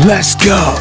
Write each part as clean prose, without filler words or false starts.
Let's go.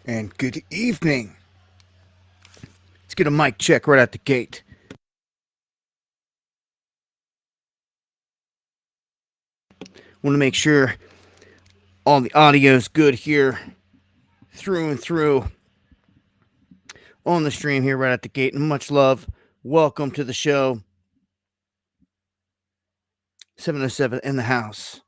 And good evening. Let's get a mic check right out the gate. Want to make sure all the audio is good here, through and through, on the stream here right out the gate. And much love. Welcome to the show. 707 in the house.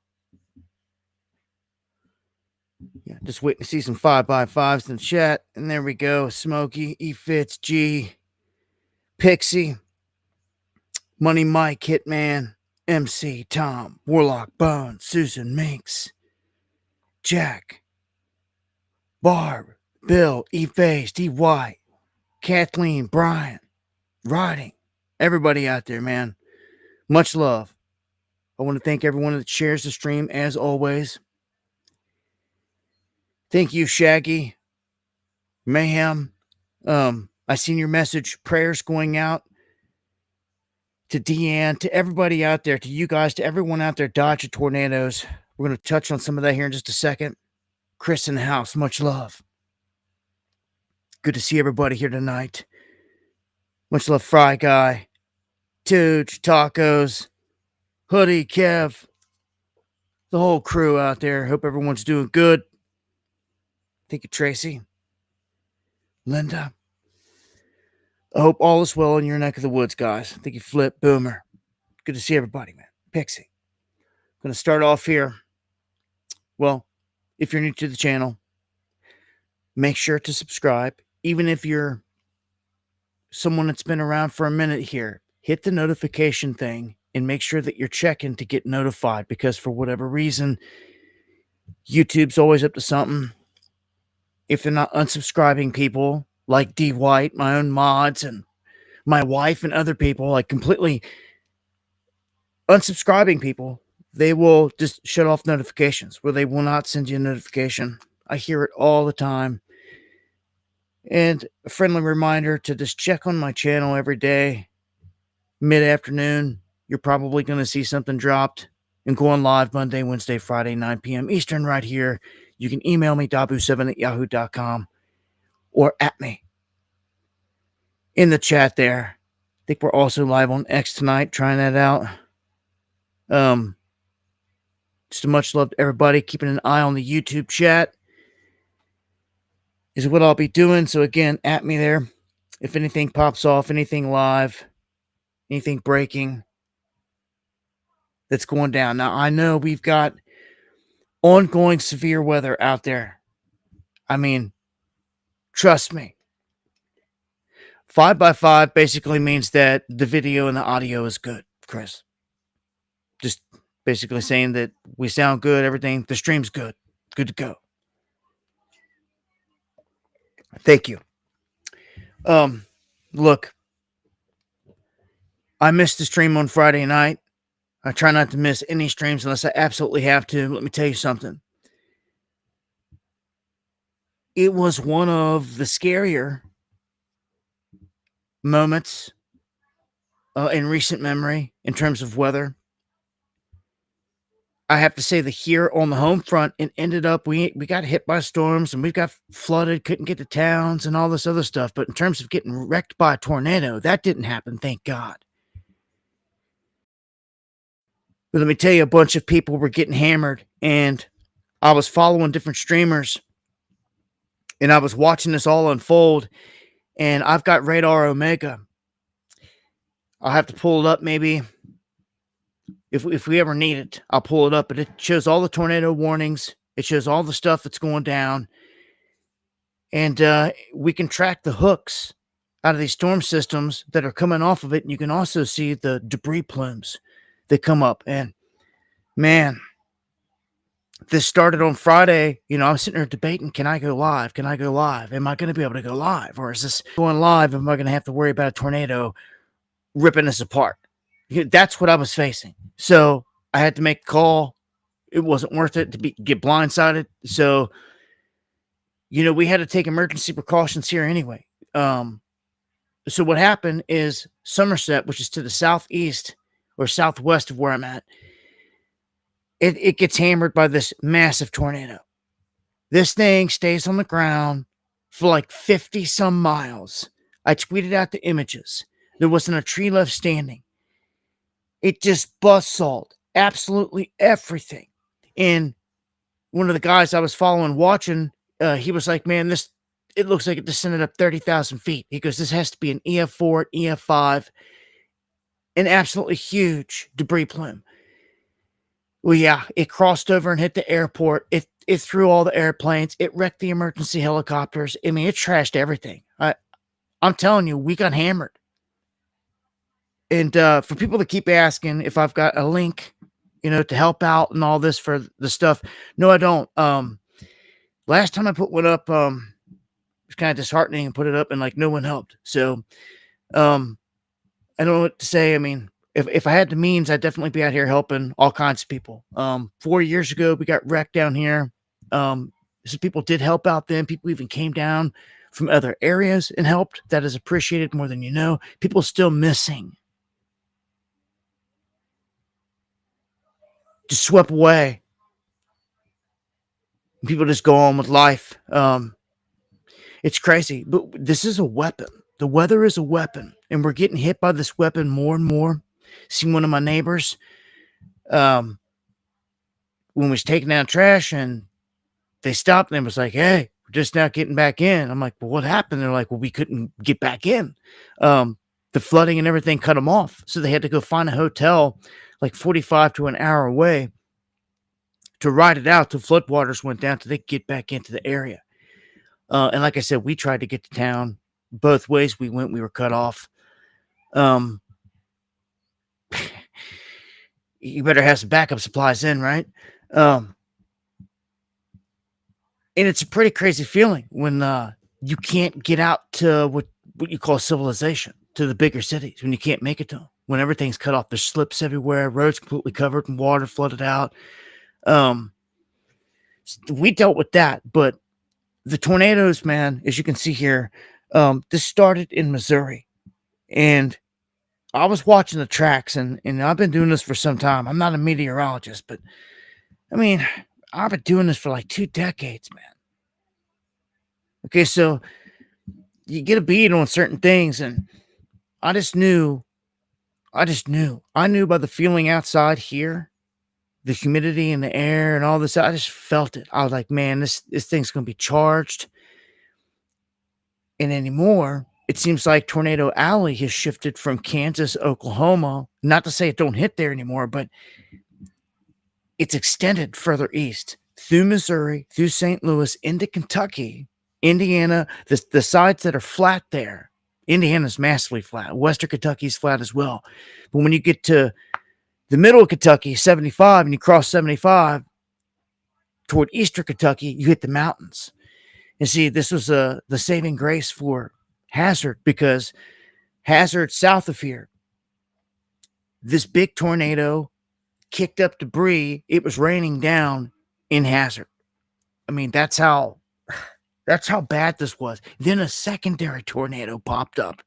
Yeah, just waiting to see some 5x5s in the chat. And there we go. Smokey, E Fitz, G, Pixie, Money Mike, Hitman, MC, Tom, Warlock, Bone, Susan, Minx, Jack, Barb, Bill, E-Face, D-White, Kathleen, Brian, Riding, everybody out there, man. Much love. I want to thank everyone that shares the stream, as always. Thank you, Shaggy, Mayhem. I seen your message. Prayers going out to Deanne, to everybody out there, to you guys, to everyone out there dodging tornadoes. We're going to touch on some of that here in just a second. Chris in the house, much love. Good to see everybody here tonight. Much love, Fry Guy, Tooch, Tacos, Hoodie, Kev, the whole crew out there. Hope everyone's doing good. Thank you, Tracy. Linda. I hope all is well in your neck of the woods, guys. Thank you, Flip, Boomer. Good to see everybody, man. Pixie. Going to start off here. Well, if you're new to the channel, make sure to subscribe. even if you're someone that's been around for a minute here, hit the notification thing and make sure that you're checking to get notified, because for whatever reason, YouTube's always up to something. If they're not unsubscribing people like D White, my own mods, and my wife and other people, like completely unsubscribing people, they will just shut off notifications where they will not send you a notification. I hear it all the time. And a friendly reminder to just check on my channel every day, mid-afternoon. You're probably going to see something dropped and going live Monday, Wednesday, Friday, 9 p.m. Eastern right here. You can email me, dabu7@yahoo.com, or at me in the chat there. I think we're also live on X tonight, trying that out. Just a much love to everybody. Keeping an eye on the YouTube chat is what I'll be doing. So again, at me there. If anything pops off, anything live, anything breaking that's going down. Now, I know we've got ongoing severe weather out there. I mean, trust me. 5x5 basically means that the video and the audio is good, Chris. Just basically saying that we sound good, everything, the stream's good. Good to go. Thank you. Look, I missed the stream on Friday night. I try not to miss any streams unless I absolutely have to. Let me tell you something. It was one of the scarier moments in recent memory in terms of weather. I have to say that here on the home front, it ended up, we got hit by storms and we got flooded, couldn't get to towns and all this other stuff. But in terms of getting wrecked by a tornado, that didn't happen, thank God. But let me tell you, a bunch of people were getting hammered, and I was following different streamers, and I was watching this all unfold, and I've got Radar Omega. I'll have to pull it up maybe. If we ever need it, I'll pull it up. But it shows all the tornado warnings. It shows all the stuff that's going down. And we can track the hooks out of these storm systems that are coming off of it. And you can also see the debris plumes that come up. And, man, this started on Friday. You know, I'm sitting there debating, can I go live? Can I go live? Am I going to be able to go live? Or is this going live? Am I going to have to worry about a tornado ripping us apart? That's what I was facing. So I had to make a call. It wasn't worth it to get blindsided. So, you know, we had to take emergency precautions here anyway. So what happened is Somerset, which is to the southeast or southwest of where I'm at, it gets hammered by this massive tornado. This thing stays on the ground for like 50 some miles. I tweeted out the images. There wasn't a tree left standing. It just buzzsawed absolutely everything. And one of the guys I was following, watching, he was like, man, it looks like it descended up 30,000 feet. He goes, this has to be an EF4, EF5, an absolutely huge debris plume. Well, yeah, it crossed over and hit the airport. It threw all the airplanes. It wrecked the emergency helicopters. I mean, it trashed everything. I'm telling you, we got hammered. And for people to keep asking if I've got a link, you know, to help out and all this for the stuff. No, I don't. Last time I put one up, it was kind of disheartening and put it up and like no one helped. So I don't know what to say. I mean, if I had the means, I'd definitely be out here helping all kinds of people. 4 years ago, we got wrecked down here. So people did help out then. People even came down from other areas and helped. That is appreciated more than you know. People still missing. Just swept away. People just go on with life. It's crazy, but this is a weapon. The weather is a weapon, and we're getting hit by this weapon more and more. Seen one of my neighbors when we was taking out trash, and they stopped and they was like, hey, we're just now getting back in. I'm like, well, what happened? They're like, well, we couldn't get back in. The flooding and everything cut them off, so they had to go find a hotel like 45 to an hour away to ride it out till floodwaters went down till they could get back into the area. And like I said, we tried to get to town. Both ways we went, we were cut off. Um, you better have some backup supplies in, right? Um, and it's a pretty crazy feeling when you can't get out to what you call civilization, to the bigger cities, when you can't make it to them, when everything's cut off. There's slips everywhere, roads completely covered in water, flooded out. Um, we dealt with that, but the tornadoes, man, as you can see here, this started in Missouri, and I was watching the tracks, and I've been doing this for some time. I'm not a meteorologist, but I mean, I've been doing this for like 2 decades, man. Okay, so you get a beat on certain things, and I just knew, I knew by the feeling outside here, the humidity in the air and all this. I just felt it. I was like, man, this thing's gonna be charged. And anymore, it seems like Tornado Alley has shifted from Kansas, Oklahoma. Not to say it don't hit there anymore, but it's extended further east through Missouri, through St. Louis, into Kentucky, Indiana, the sides that are flat there. Indiana's massively flat. Western Kentucky's flat as well. But when you get to the middle of Kentucky, 75, and you cross 75 toward eastern Kentucky, you hit the mountains. And see, this was the saving grace for Hazard, because Hazard, south of here, this big tornado kicked up debris. It was raining down in Hazard. I mean, that's how bad this was. Then a secondary tornado popped up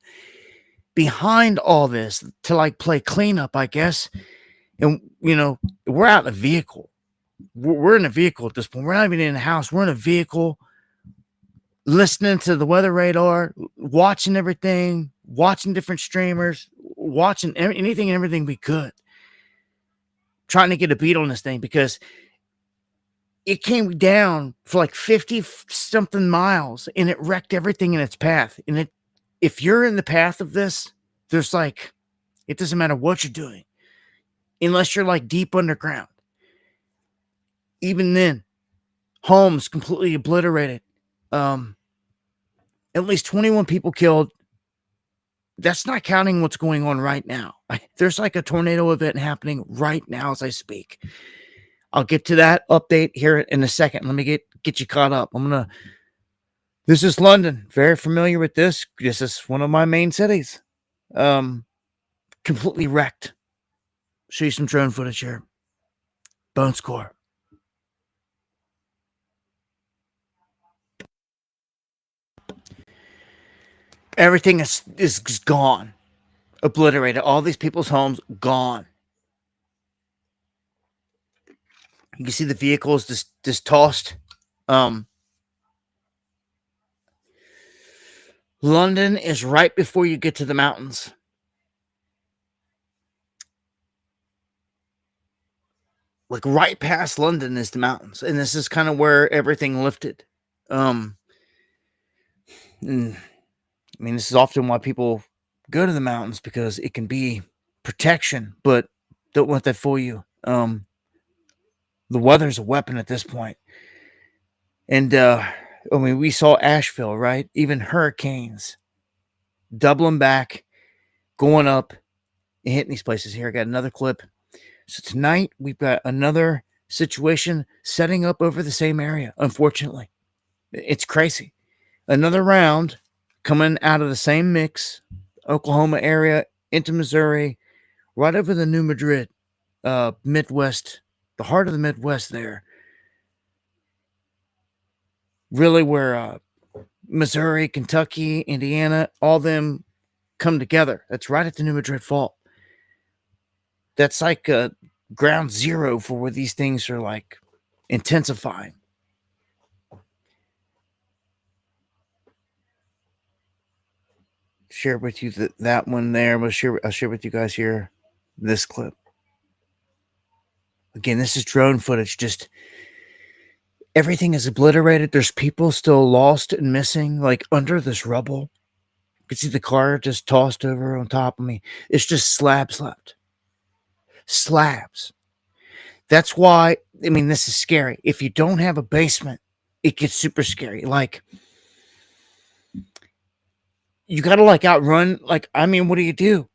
behind all this to like play cleanup, I guess. And we're out in a vehicle. We're in a vehicle at this point. We're not even in a house. We're in a vehicle, listening to the weather radar, watching everything, watching different streamers, watching anything and everything we could, trying to get a beat on this thing, because it came down for like 50 something miles and it wrecked everything in its path. And if you're in the path of this, there's like, it doesn't matter what you're doing, unless you're like deep underground. Even then, homes completely obliterated. At least 21 people killed. That's not counting what's going on right now. There's like a tornado event happening right now as I speak. I'll get to that update here in a second. Let me get you caught up. This is London. Very familiar with this. This is one of my main cities. Completely wrecked. Show you some drone footage here. Bone score. Everything is gone. Obliterated. All these people's homes gone. You can see the vehicles just tossed. London is right before you get to the mountains. Like right past London is the mountains, and this is kind of where everything lifted. And, I mean, this is often why people go to the mountains, because it can be protection, but don't let that fool you. The weather's a weapon at this point. And I mean, we saw Asheville, right? Even hurricanes doubling back, going up, and hitting these places. Here, I got another clip. So tonight we've got another situation setting up over the same area. Unfortunately, it's crazy. Another round coming out of the same mix, Oklahoma area into Missouri, right over the New Madrid, Midwest, the heart of the Midwest there. Really where Missouri, Kentucky, Indiana, all them come together. That's right at the New Madrid Fault. That's like ground zero for where these things are like intensifying. Share with you that one there. I'll share with you guys here this clip. Again, this is drone footage. Just everything is obliterated. There's people still lost and missing, like under this rubble. You can see the car just tossed over on top of me. It's just slabs left. Slabs. That's why, I mean, this is scary. If you don't have a basement, it gets super scary. Like, you got to like outrun, like, I mean, what do you do?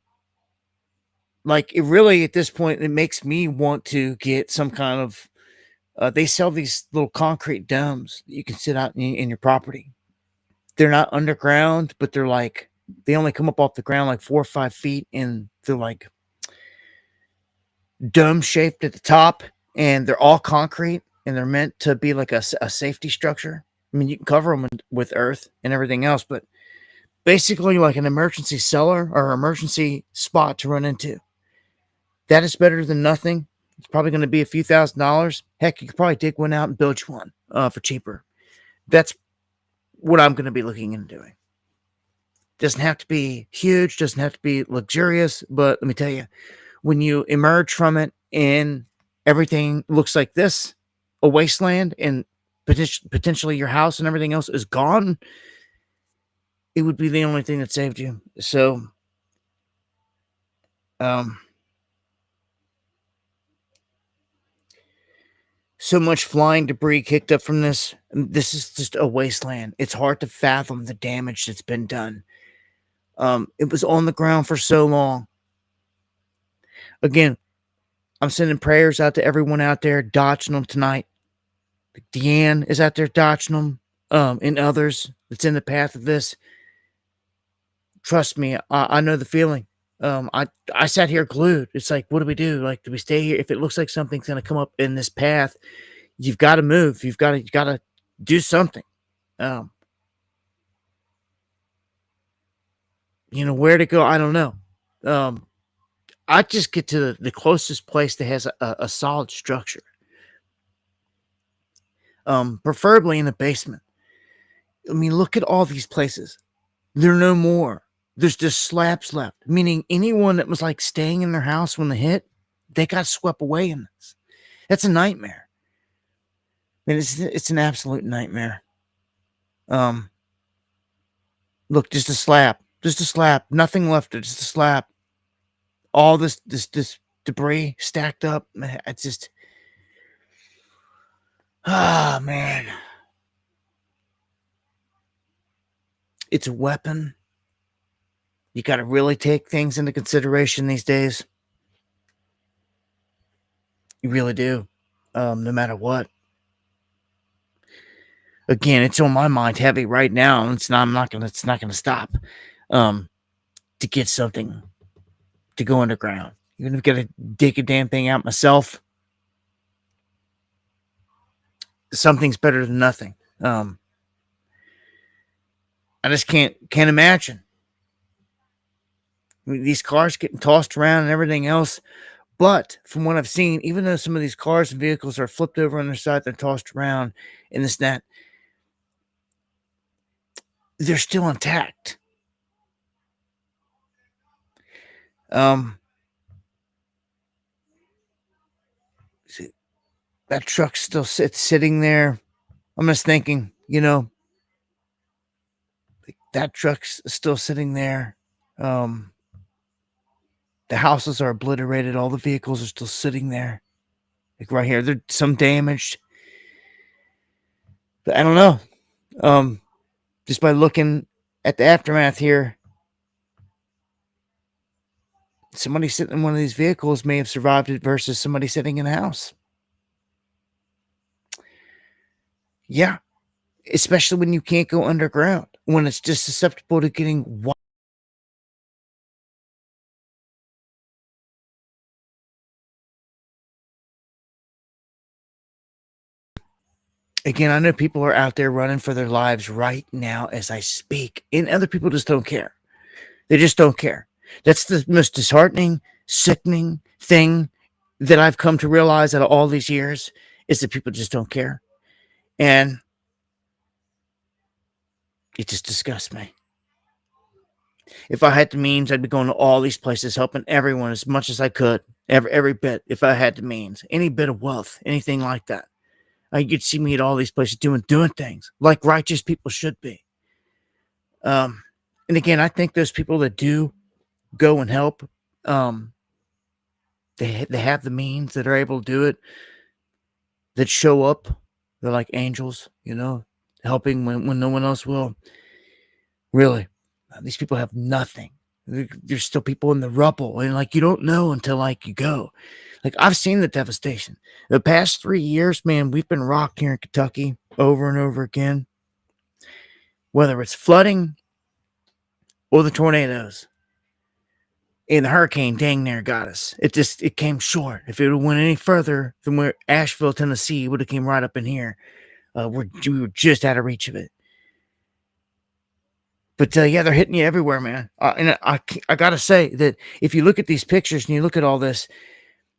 Like, it really, at this point, it makes me want to get some kind of, they sell these little concrete domes that you can sit out in your property. They're not underground, but they're like, they only come up off the ground like 4 or 5 feet, and they're like dome shaped at the top, and they're all concrete, and they're meant to be like a safety structure. I mean, you can cover them with earth and everything else, but basically like an emergency cellar or emergency spot to run into. That is better than nothing. It's probably going to be a few $1,000s. Heck, you could probably dig one out and build you one for cheaper. That's what I'm going to be looking into doing. Doesn't have to be huge, doesn't have to be luxurious, but let me tell you, when you emerge from it and everything looks like this, a wasteland, and potentially your house and everything else is gone, it would be the only thing that saved you. So, so much flying debris kicked up from this. This is just a wasteland. It's hard to fathom the damage that's been done. It was on the ground for so long. Again, I'm sending prayers out to everyone out there dodging them tonight. Deanne is out there dodging them, and others that's in the path of this. Trust me, I know the feeling. I sat here glued. It's like, what do we do? Like, do we stay here? If it looks like something's going to come up in this path, you've got to move. You got to do something. Where to go? I don't know. I just get to the closest place that has a solid structure. Preferably in the basement. I mean, look at all these places. There are no more. There's just slabs left, meaning anyone that was like staying in their house when they hit, they got swept away in this. That's a nightmare. I mean, it's an absolute nightmare. Look, just a slab, nothing left. Just a slab. All this debris stacked up. It's just, man. It's a weapon. You got to really take things into consideration these days. You really do. No matter what. Again, it's on my mind heavy right now. It's not gonna stop. To get something to go underground. Even if I gotta dig a damn thing out myself. Something's better than nothing. I just can't imagine. I mean, these cars getting tossed around and everything else. But from what I've seen, even though some of these cars and vehicles are flipped over on their side, they're tossed around and this, that, they're still intact. That truck still sitting there. I'm just thinking, that truck's still sitting there. The houses are obliterated. All the vehicles are still sitting there. Like right here, there's some damaged. But I don't know. Just by looking at the aftermath here, somebody sitting in one of these vehicles may have survived it versus somebody sitting in a house. Yeah. Especially when you can't go underground, when it's just susceptible to getting. Again, I know people are out there running for their lives right now as I speak, and other people just don't care. They just don't care. That's the most disheartening, sickening thing that I've come to realize out of all these years is that people just don't care. And it just disgusts me. If I had the means, I'd be going to all these places, helping everyone as much as I could, every bit. If I had the means, any bit of wealth, anything like that, you'd see me at all these places doing things like righteous people should be. And again, I think those people that do go and help, they have the means, that are able to do it, that show up. They're like angels, helping when no one else will. Really, These people have nothing. There's still people in the rubble, and like you don't know until like you go. Like I've seen the devastation. The past 3 years, man, we've been rocked here in Kentucky over and over again. Whether it's flooding or the tornadoes. And the hurricane dang near got us. It came short. If it would went any further than where Asheville, Tennessee, would have came right up in here. We were just out of reach of it. But yeah, they're hitting you everywhere, man. And I gotta say that if you look at these pictures and you look at all this,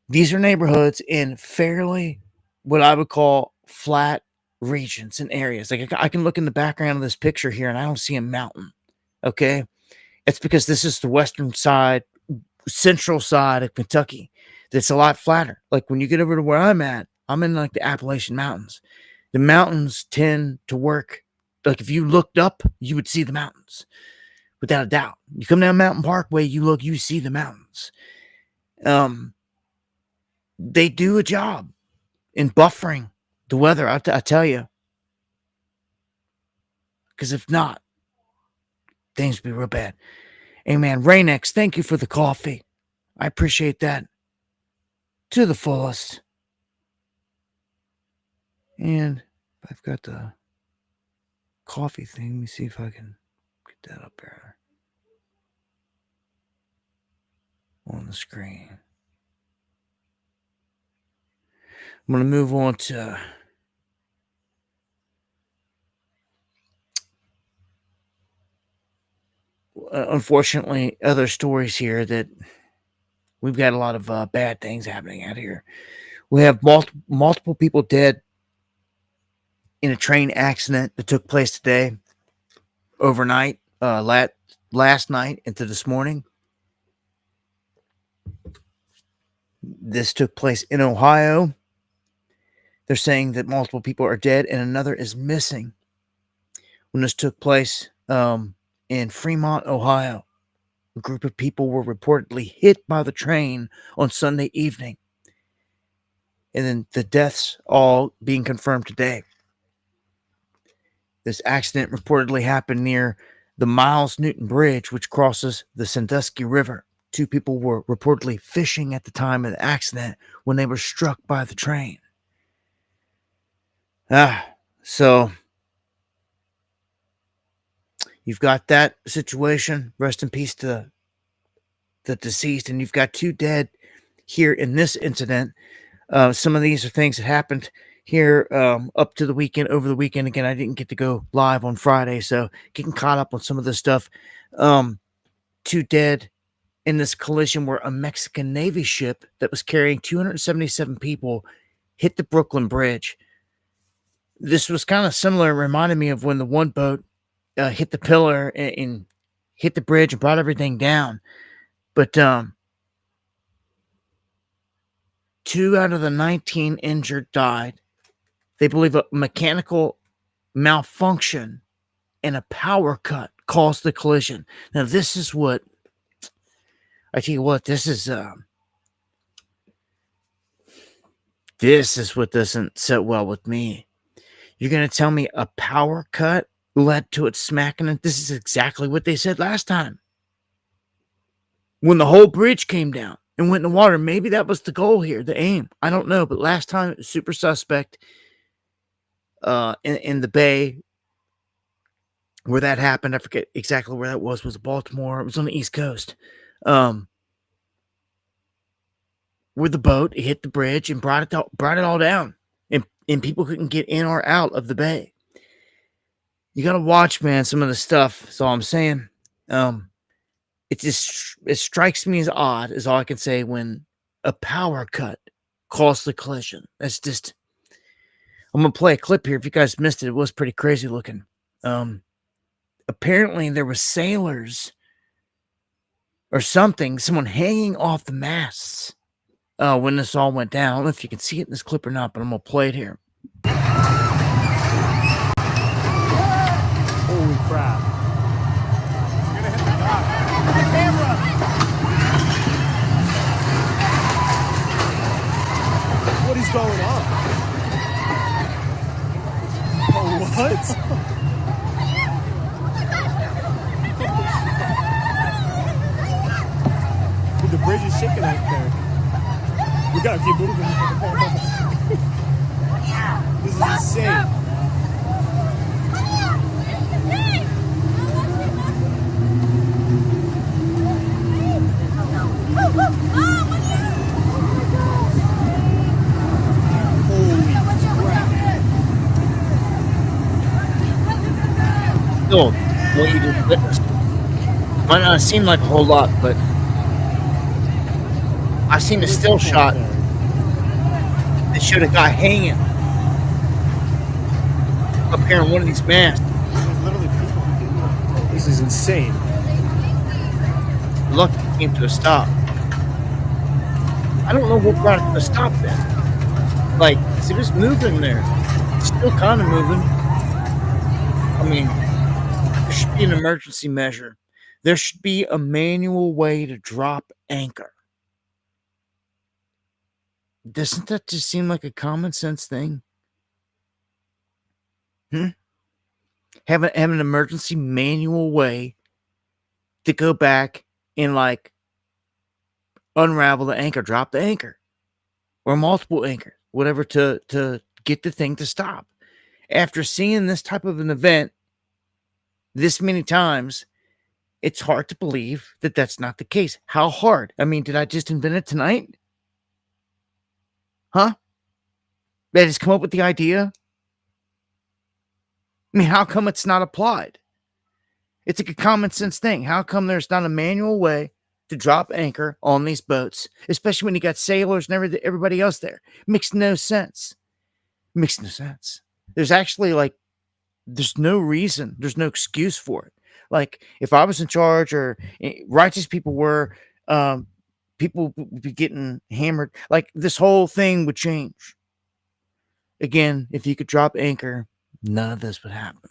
these are neighborhoods in fairly what I would call flat regions and areas. Like I can look in the background of this picture here and I don't see a mountain. Okay, it's because this is the western side, central side of Kentucky. That's a lot flatter. Like when you get over to where I'm at, I'm in like the Appalachian Mountains. The mountains tend to work. Like if you looked up, you would see the mountains, without a doubt. You come down Mountain Parkway, you see the mountains. They do a job in buffering the weather. I tell you, because if not, things would be real bad. Hey man, Raynex, thank you for the coffee. I appreciate that to the fullest. And I've got the coffee thing. Let me see if I can get that up there on the screen. I'm going to move on to unfortunately other stories here that we've got a lot of bad things happening out here. We have multiple people dead in a train accident that took place today, overnight, last night into this morning. This took place in Ohio. They're saying that multiple people are dead and another is missing. When this took place in Fremont, Ohio, a group of people were reportedly hit by the train on Sunday evening. And then the deaths all being confirmed today. This accident reportedly happened near the Miles Newton Bridge, which crosses the Sandusky River. 2 people were reportedly fishing at the time of the accident when they were struck by the train. So you've got that situation. Rest in peace to the deceased. And you've got 2 dead here in this incident. Some of these are things that happened here up to the weekend, over the weekend. Again, I didn't get to go live on Friday, so getting caught up on some of this stuff. 2 dead in this collision where a Mexican Navy ship that was carrying 277 people hit the Brooklyn Bridge. This was kind of similar. It reminded me of when the one boat hit the pillar and hit the bridge and brought everything down. But 2 out of the 19 injured died. They believe a mechanical malfunction and a power cut caused the collision. Now, this is what I tell you what, this is what doesn't sit well with me. You're going to tell me a power cut led to it smacking it? This is exactly what they said last time. When the whole bridge came down and went in the water, maybe that was the goal here, the aim. I don't know, but last time it was super suspect in the Bay where that happened. I forget exactly where that was. Was it Baltimore? It was on the East Coast. Where the boat hit the bridge and brought it all down. And people couldn't get in or out of the bay. You got to watch, man, some of the stuff. That's all I'm saying. It strikes me as odd, is all I can say, when a power cut caused the collision. That's just... I'm going to play a clip here. If you guys missed it, it was pretty crazy looking. Apparently, there were sailors or something, someone hanging off the masts when this all went down. I don't know if you can see it in this clip or not, but I'm going to play it here. Holy crap. You're going to hit the dock. The camera. What is going on? Oh, what? shaking out there. We gotta keep moving. This is insane. Still, what you just witnessed might not seem like a whole lot, but I seen a still shot that showed a guy hanging up here in one of these masts. There's literally people. This is insane. Lucky it came to a stop. I don't know what brought it to a stop then. Like, 'cause it was moving there. It's still kind of moving. I mean, there should be an emergency measure. There should be a manual way to drop anchor. Doesn't that just seem like a common sense thing? Have an emergency manual way to go back and like unravel the anchor, drop the anchor, or multiple anchors, whatever, to get the thing to stop. After seeing this type of an event this many times, it's hard to believe that that's not the case. How hard? I mean, did I just invent it tonight? Huh? Did I just come up with the idea? I mean, how come it's not applied? It's like a common sense thing. How come there's not a manual way to drop anchor on these boats, especially when you got sailors and everybody else there? Makes no sense. Makes no sense. There's actually there's no reason, there's no excuse for it. Like, if I was in charge or righteous people were, people would be getting hammered. Like, this whole thing would change. Again, if you could drop anchor, none of this would happen.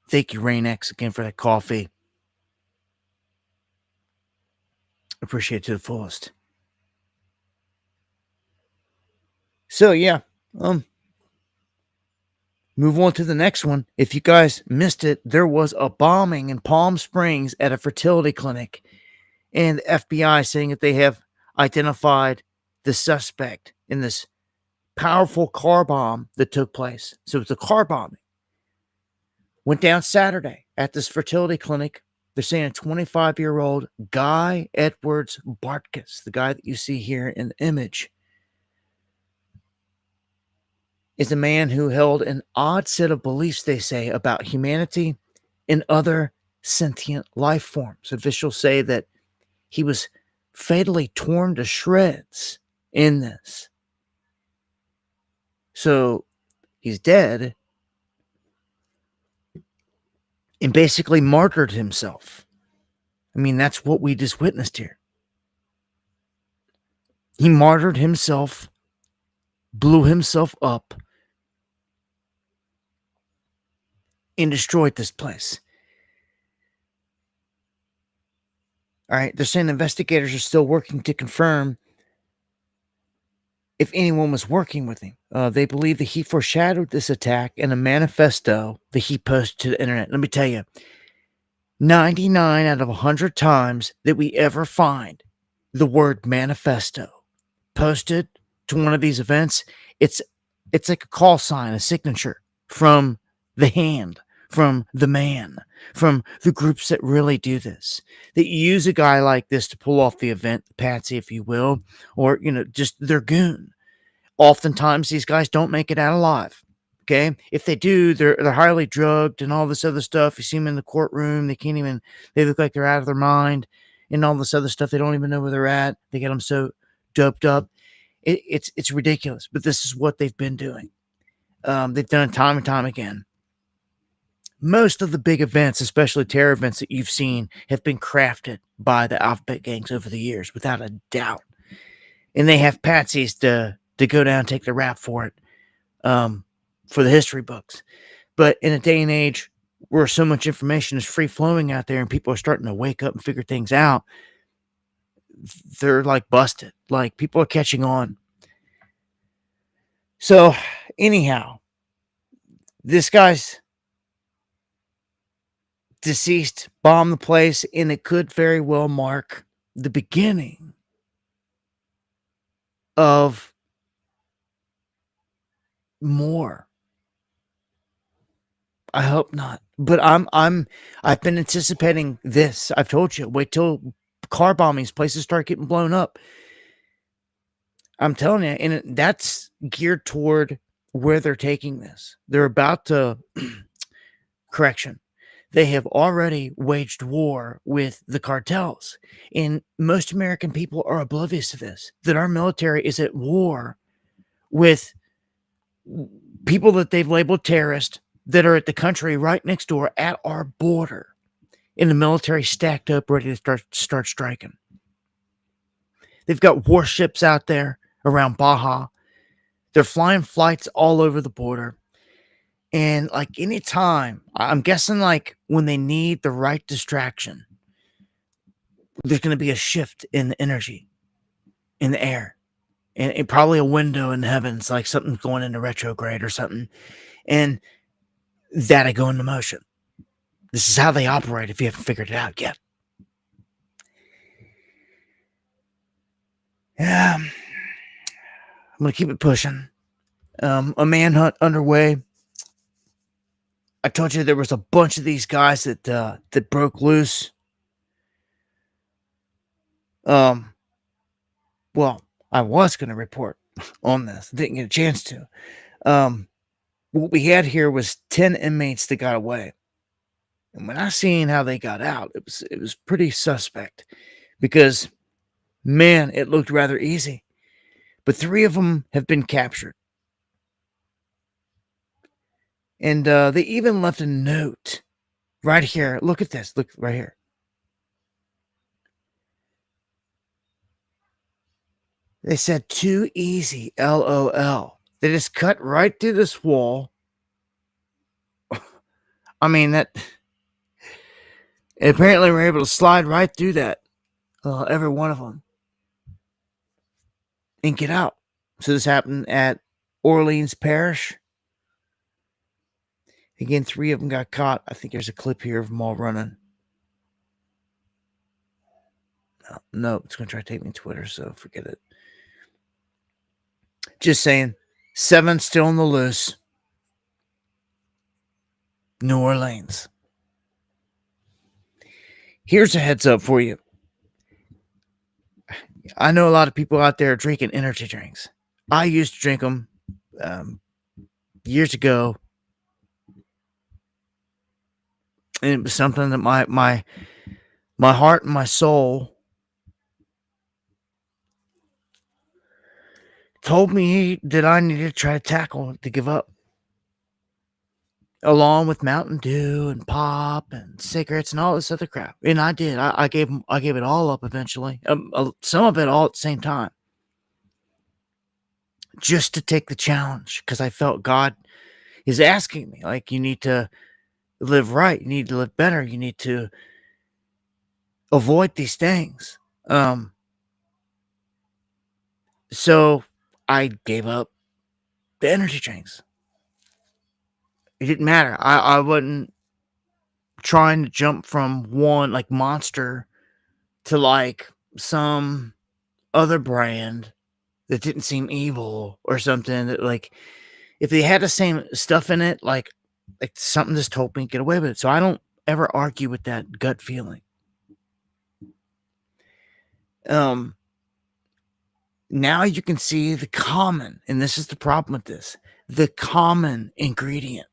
Thank you, Rain X, again for that coffee. Appreciate it to the fullest. So yeah, move on to the next one. If you guys missed it, there was a bombing in Palm Springs at a fertility clinic, and the FBI saying that they have identified the suspect in this powerful car bomb that took place. So it's a car bombing. Went down Saturday at this fertility clinic. They're saying a 25-year-old Guy Edwards Bartkus, the guy that you see here in the image, is a man who held an odd set of beliefs, they say, about humanity and other sentient life forms. Officials say that he was fatally torn to shreds in this. So he's dead and basically martyred himself. I mean, that's what we just witnessed here. He martyred himself, blew himself up, and destroyed this place. All right, they're saying investigators are still working to confirm if anyone was working with him. They believe that he foreshadowed this attack in a manifesto that he posted to the internet. Let me tell you, 99 out of 100 times that we ever find the word manifesto posted to one of these events, it's like a call sign, a signature from the hand, from the man, from the groups that really do this, that use a guy like this to pull off the event, patsy, if you will, or, just their goon. Oftentimes, these guys don't make it out alive. Okay, if they do, they're highly drugged and all this other stuff. You see them in the courtroom; they look like they're out of their mind, and all this other stuff. They don't even know where they're at. They get them so doped up. It's ridiculous. But this is what they've been doing. They've done it time and time again. Most of the big events, especially terror events that you've seen, have been crafted by the alphabet gangs over the years, without a doubt. And they have patsies to go down and take the rap for it, for the history books. But in a day and age where so much information is free flowing out there and people are starting to wake up and figure things out, they're like busted. Like, people are catching on. So anyhow, this guy's deceased, bombed the place, and it could very well mark the beginning of more. I hope not. But I've been anticipating this. I've told you, wait till car bombings, places start getting blown up. I'm telling you, and that's geared toward where they're taking this. They're about to correction. They have already waged war with the cartels. And most American people are oblivious to this, that our military is at war with people that they've labeled terrorists that are at the country right next door at our border. And the military stacked up, ready to start striking. They've got warships out there around Baja. They're flying flights all over the border. And like any time, I'm guessing like when they need the right distraction, there's going to be a shift in the energy in the air. And probably a window in the heavens, like something's going into retrograde or something. And that'll go into motion. This is how they operate if you haven't figured it out yet. Yeah. I'm going to keep it pushing. A manhunt underway. I told you there was a bunch of these guys that broke loose. Well, I was going to report on this. Didn't get a chance to. What we had here was 10 inmates that got away. And when I seen how they got out, it was pretty suspect because, man, it looked rather easy. But 3 of them have been captured. And they even left a note right here. Look at this. Look right here. They said, "Too easy, LOL." They just cut right through this wall. I mean, that apparently we're able to slide right through that, every one of them, and get out. So this happened at Orleans Parish. Again, 3 of them got caught. I think there's a clip here of them all running. No, it's going to try to take me to Twitter, so forget it. Just saying, 7 still on the loose. New Orleans. Here's a heads up for you. I know a lot of people out there drinking energy drinks. I used to drink them years ago. And it was something that my heart and my soul told me that I needed to try to tackle to give up. Along with Mountain Dew and pop and cigarettes and all this other crap. And I did. I gave it all up eventually. Some of it all at the same time. Just to take the challenge. Because I felt God is asking me. Like, you need to live right. You need to live better. You need to avoid these things. So I gave up the energy drinks. It didn't matter. I wasn't trying to jump from one like Monster to like some other brand that didn't seem evil or something that, like, if they had the same stuff in it, like something just told me get away with it. So I don't ever argue with that gut feeling. Now you can see the common, and this is the problem with this, the common ingredient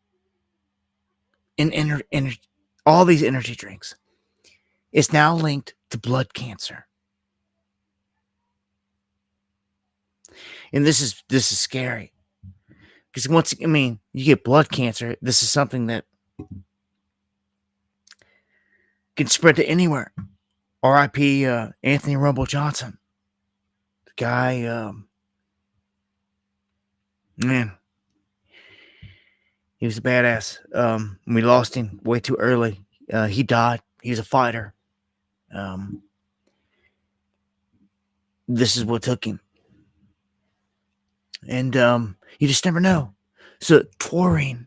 in all these energy drinks is now linked to blood cancer. And this is scary. Because you get blood cancer, this is something that can spread to anywhere. R.I.P. Anthony Rumble Johnson. The guy, man, he was a badass. We lost him way too early. He died. He was a fighter. This is what took him. And you just never know. So taurine.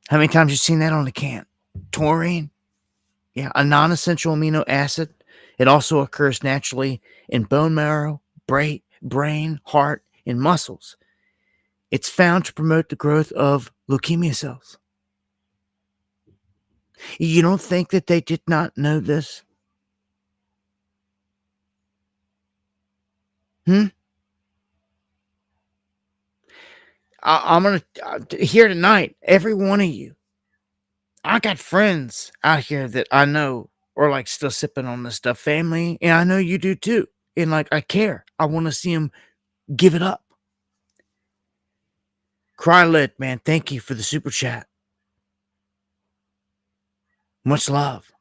How many times you seen that on the can? Taurine? Yeah, a non-essential amino acid. It also occurs naturally in bone marrow, brain, heart, and muscles. It's found to promote the growth of leukemia cells. You don't think that they did not know this? Hmm? I'm going to, here tonight, every one of you, I got friends out here that I know are like still sipping on this stuff, family, and I know you do too. And like, I care. I want to see them give it up. Cry lit, man. Thank you for the super chat. Much love.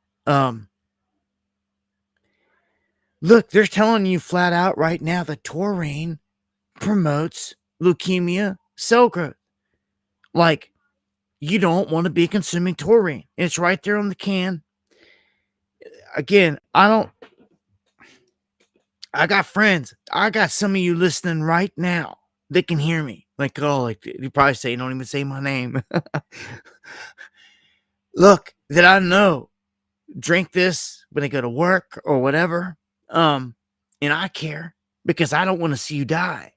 Look, they're telling you flat out right now that taurine promotes leukemia cell growth. Like, you don't want to be consuming taurine. It's right there on the can. Again, I got friends. I got some of you listening right now that can hear me. Like, oh, like you probably say, don't even say my name. Look, that I know drink this when they go to work or whatever. And I care because I don't want to see you die.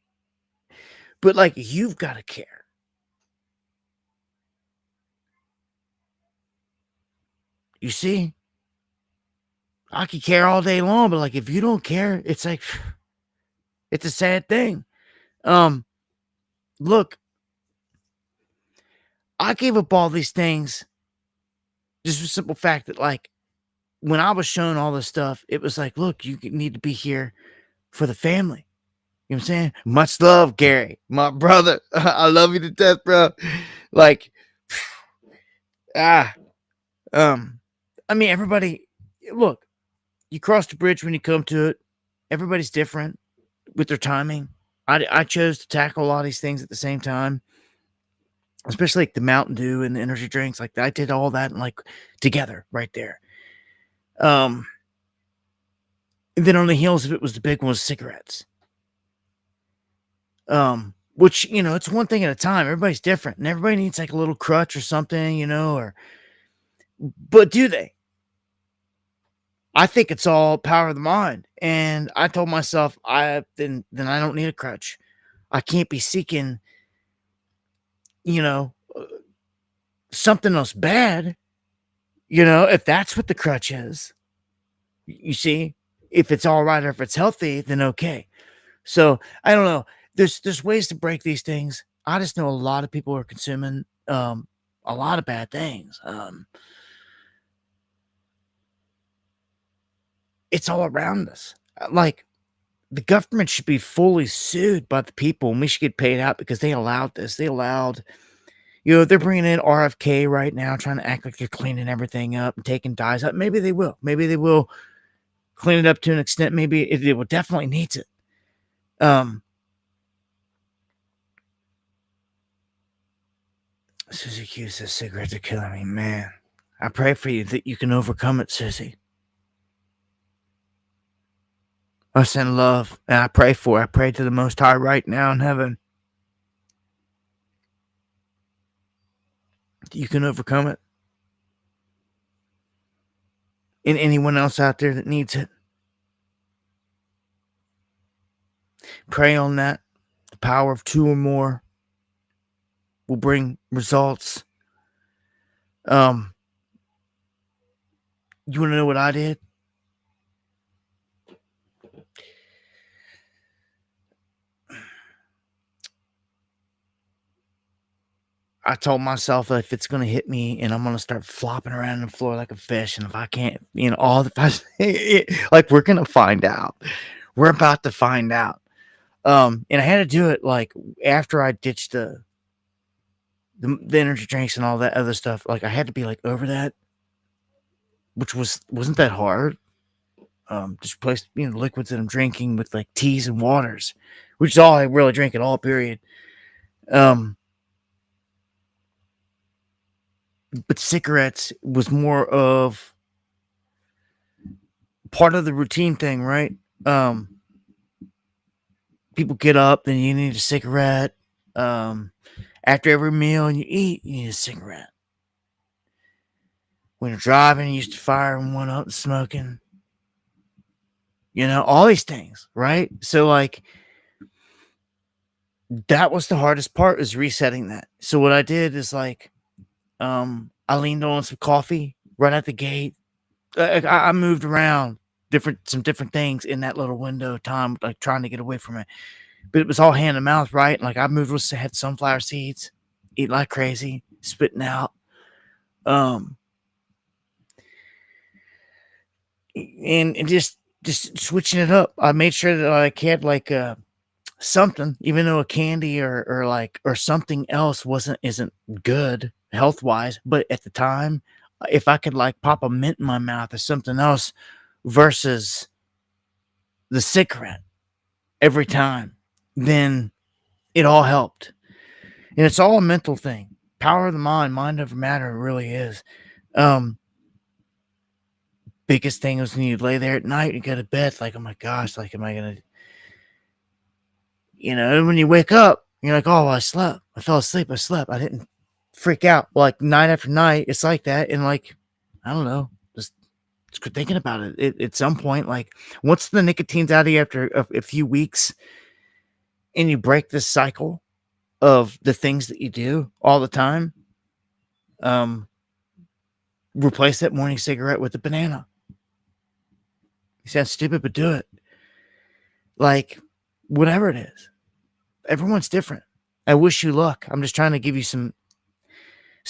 But like, you've got to care. You see, I could care all day long, but like, if you don't care, it's like, it's a sad thing. Look, I gave up all these things just for the simple fact that, like, when I was shown all this stuff, it was like, look, you need to be here for the family. You know what I'm saying? Much love, Gary, my brother. I love you to death, bro. Like, I mean, everybody, look, you cross the bridge when you come to it. Everybody's different with their timing. I chose to tackle a lot of these things at the same time, especially like the Mountain Dew and the energy drinks. Like, I did all that and like together right there. And then on the heels of it was the big one was cigarettes. Which, you know, it's one thing at a time. Everybody's different and everybody needs like a little crutch or something, you know, but do they? I think it's all power of the mind. And I told myself, then I don't need a crutch. I can't be seeking, you know, something else bad, you know, if that's what the crutch is. You see, if it's all right or if it's healthy, then okay. So I don't know. There's ways to break these things. I just know a lot of people are consuming a lot of bad things. It's all around us. Like, the government should be fully sued by the people, and we should get paid out because they allowed this. They allowed, you know, they're bringing in RFK right now, trying to act like they're cleaning everything up and taking dyes out. Maybe they will. Maybe they will clean it up to an extent. Maybe it will definitely needs it. Susie Q says cigarettes are killing me, man. I pray for you that you can overcome it, Susie. I send love, and I pray to the Most High right now in heaven. You can overcome it. And anyone else out there that needs it. Pray on that. The power of two or more will bring results. You want to know what I did? I told myself that if it's going to hit me and I'm going to start flopping around on the floor like a fish, and if I can't, you know, like, we're going to find out. We're about to find out. And I had to do it like after I ditched the energy drinks and all that other stuff. Like, I had to be like over that, which wasn't that hard. Just replace, you know, liquids that I'm drinking with like teas and waters, which is all I really drink at all, period. But cigarettes was more of part of the routine thing, right? People get up, then you need a cigarette. After every meal and you eat, you need a cigarette. When you're driving, you used to fire one up and smoking. all these things, right? So like that was the hardest part, is resetting that. So what I did is like I leaned on some coffee right at the gate. I moved around some different things in that little window of time, like trying to get away from it. But it was all hand to mouth, right? Like I moved had sunflower seeds, eating like crazy, spitting out. And just switching it up. I made sure that I had like something, even though a candy or something else isn't good health wise. But at the time, if I could like pop a mint in my mouth or something else versus the cigarette every time, then it all helped. And it's all a mental thing. Power of the mind over matter, it really is. Biggest thing was when you lay there at night and go to bed, like, oh my gosh, like, am I gonna, and when you wake up, you're like, oh, well, I slept. I fell asleep. I slept. I didn't freak out. Like night after night, it's like that. And like, I don't know, just quit thinking about it. At some point, like once the nicotine's out of you after a few weeks and you break this cycle of the things that you do all the time, replace that morning cigarette with a banana. You sound stupid, but do it. Like, whatever it is. Everyone's different. I wish you luck. I'm just trying to give you some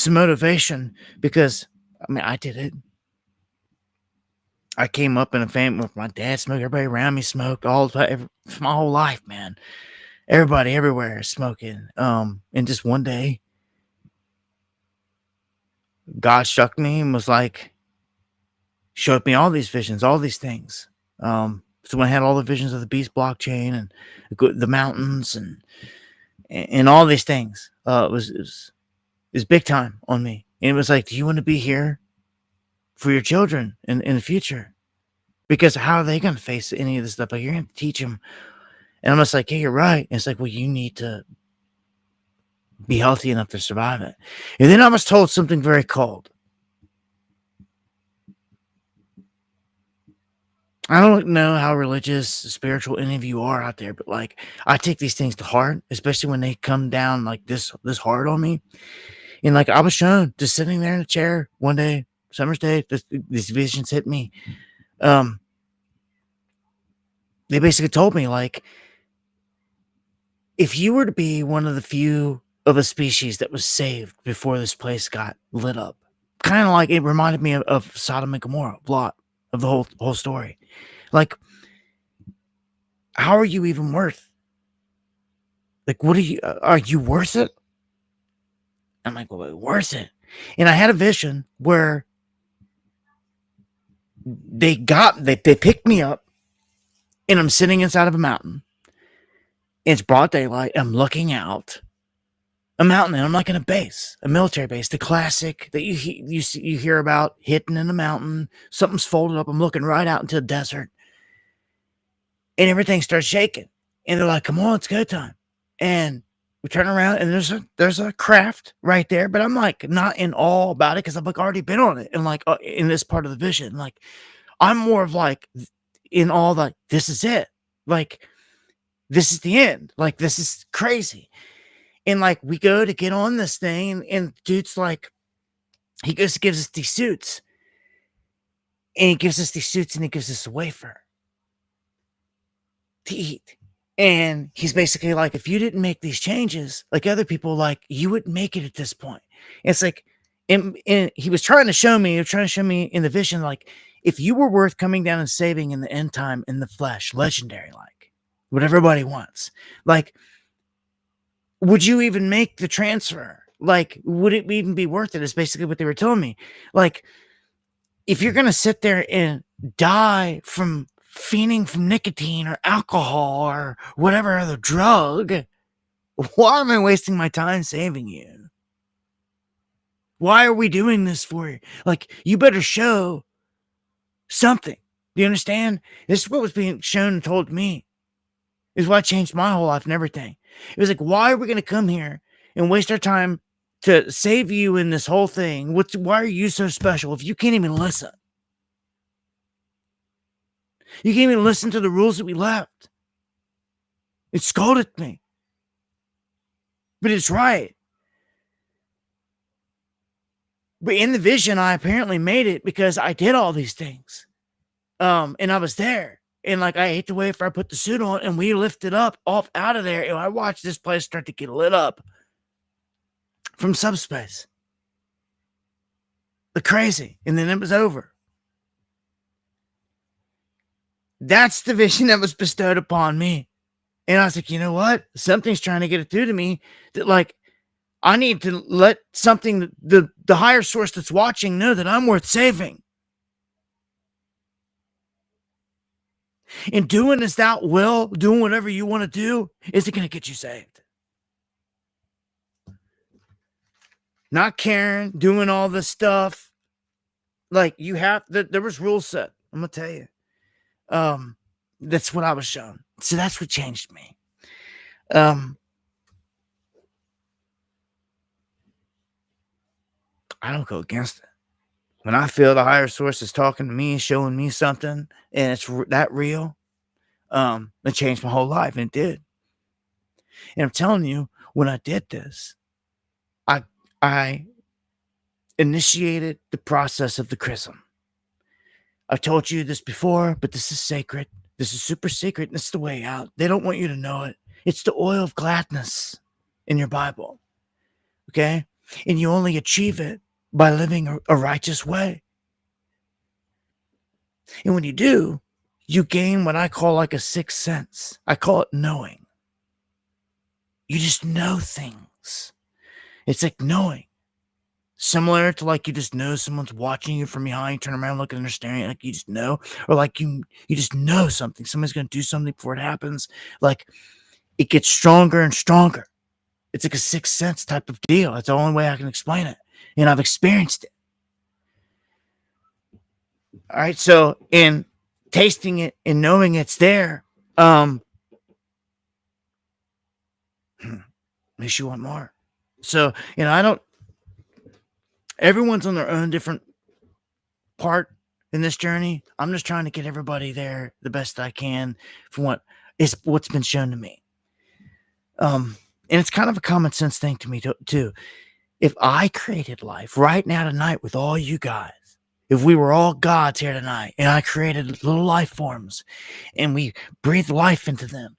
motivation, because, I mean, I did it. I came up in a family with my dad smoked. Everybody around me smoked all the time. My whole life, man. Everybody everywhere is smoking. And just one day, God struck me and was like, showed me all these visions, all these things. So when I had all the visions of the beast blockchain and the mountains and all these things, it was big time on me. And it was like, do you want to be here for your children in the future? Because how are they going to face any of this stuff? Like, you're going to teach them. And I'm just like, hey, you're right. And it's like, well, you need to be healthy enough to survive it. And then I was told something very cold. I don't know how religious, spiritual any of you are out there, but like, I take these things to heart, especially when they come down like this hard on me. And like, I was shown just sitting there in a chair one day, summer's day, these visions hit me. They basically told me, like, if you were to be one of the few of a species that was saved before this place got lit up, kind of like it reminded me of Sodom and Gomorrah, Lot, of the whole story. Like, how are you even worth? Like, what are you worth it? I'm like, well, worth it. And I had a vision where they picked me up, and I'm sitting inside of a mountain. It's broad daylight. I'm looking out a mountain, and I'm like in a military base, the classic that you hear about, hidden in the mountain. Something's folded up. I'm looking right out into the desert, and everything starts shaking. And they're like, "Come on, it's go time." And we turn around, and there's a craft right there, but I'm like not in awe about it, because I've like already been on it, and like in this part of the vision, like I'm more of like in awe, like this is it, like this is the end, like this is crazy. And like we go to get on this thing, and dude's like, he gives us these suits, and he gives us a wafer to eat. And he's basically like, if you didn't make these changes like other people, like, you wouldn't make it at this point. And it's like, and he was trying to show me in the vision, like, if you were worth coming down and saving in the end time in the flesh, legendary, like what everybody wants, like, would you even make the transfer? Like, would it even be worth it? Is basically what they were telling me. Like, if you're going to sit there and die from fiending from nicotine or alcohol or whatever other drug, why am I wasting my time saving you? Why are we doing this for you? Like, you better show something. Do you understand? This is what was being shown and told me. Is why I changed my whole life and everything. It was like, why are we going to come here and waste our time to save you in this whole thing? Why are you so special if you can't even listen? You can't even listen to the rules that we left. It scolded me. But it's right. But in the vision, I apparently made it because I did all these things. And I was there. And like I ate the wafer, I put the suit on, and we lifted up off out of there. And I watched this place start to get lit up from subspace. The crazy. And then it was over. That's the vision that was bestowed upon me. And I was like, you know what? Something's trying to get it through to me that, like, I need to let something, the higher source that's watching, know that I'm worth saving. And doing as thou will, doing whatever you want to do, is it going to get you saved? Not caring, doing all this stuff. Like, you have, there was rules set. I'm going to tell you. That's what I was shown. So that's what changed me. I don't go against it. When I feel the higher source is talking to me, showing me something, and it's that real, it changed my whole life, and it did. And I'm telling you, when I did this, I initiated the process of the chrism. I've told you this before, but this is sacred. This is super secret, and it's the way out. They don't want you to know it. It's the oil of gladness in your Bible, okay? And you only achieve it by living a righteous way. And when you do, you gain what I call like a sixth sense. I call it knowing. You just know things. It's like knowing. Similar to like you just know someone's watching you from behind, you turn around, looking, and they're staring, like you just know. Or like you just know something. Somebody's going to do something before it happens. Like it gets stronger and stronger. It's like a sixth sense type of deal. That's the only way I can explain it. And I've experienced it. All right. So in tasting it and knowing it's there, makes you want more. So, everyone's on their own different part in this journey. I'm just trying to get everybody there the best I can from what's been shown to me. And it's kind of a common sense thing to me too. If I created life right now tonight with all you guys, if we were all gods here tonight and I created little life forms and we breathed life into them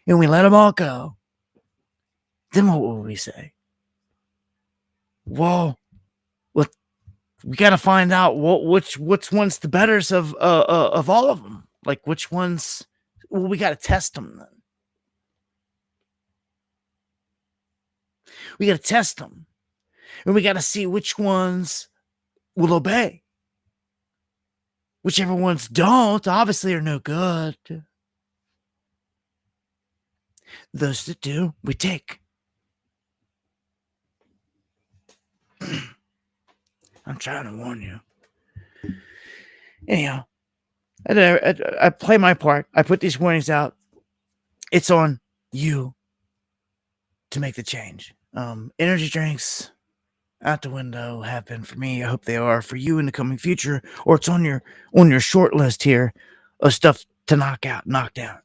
and we let them all go, then what would we say? Well, we got to find out which one's the betters of all of them. Like which ones, well, we got to test them then. We got to test them. And we got to see which ones will obey. Whichever ones don't, obviously are no good. Those that do, we take. I'm trying to warn you. Anyhow, I play my part. I put these warnings out. It's on you to make the change. Energy drinks out the window have been for me. I hope they are for you in the coming future, or it's on your short list here of stuff to knock down.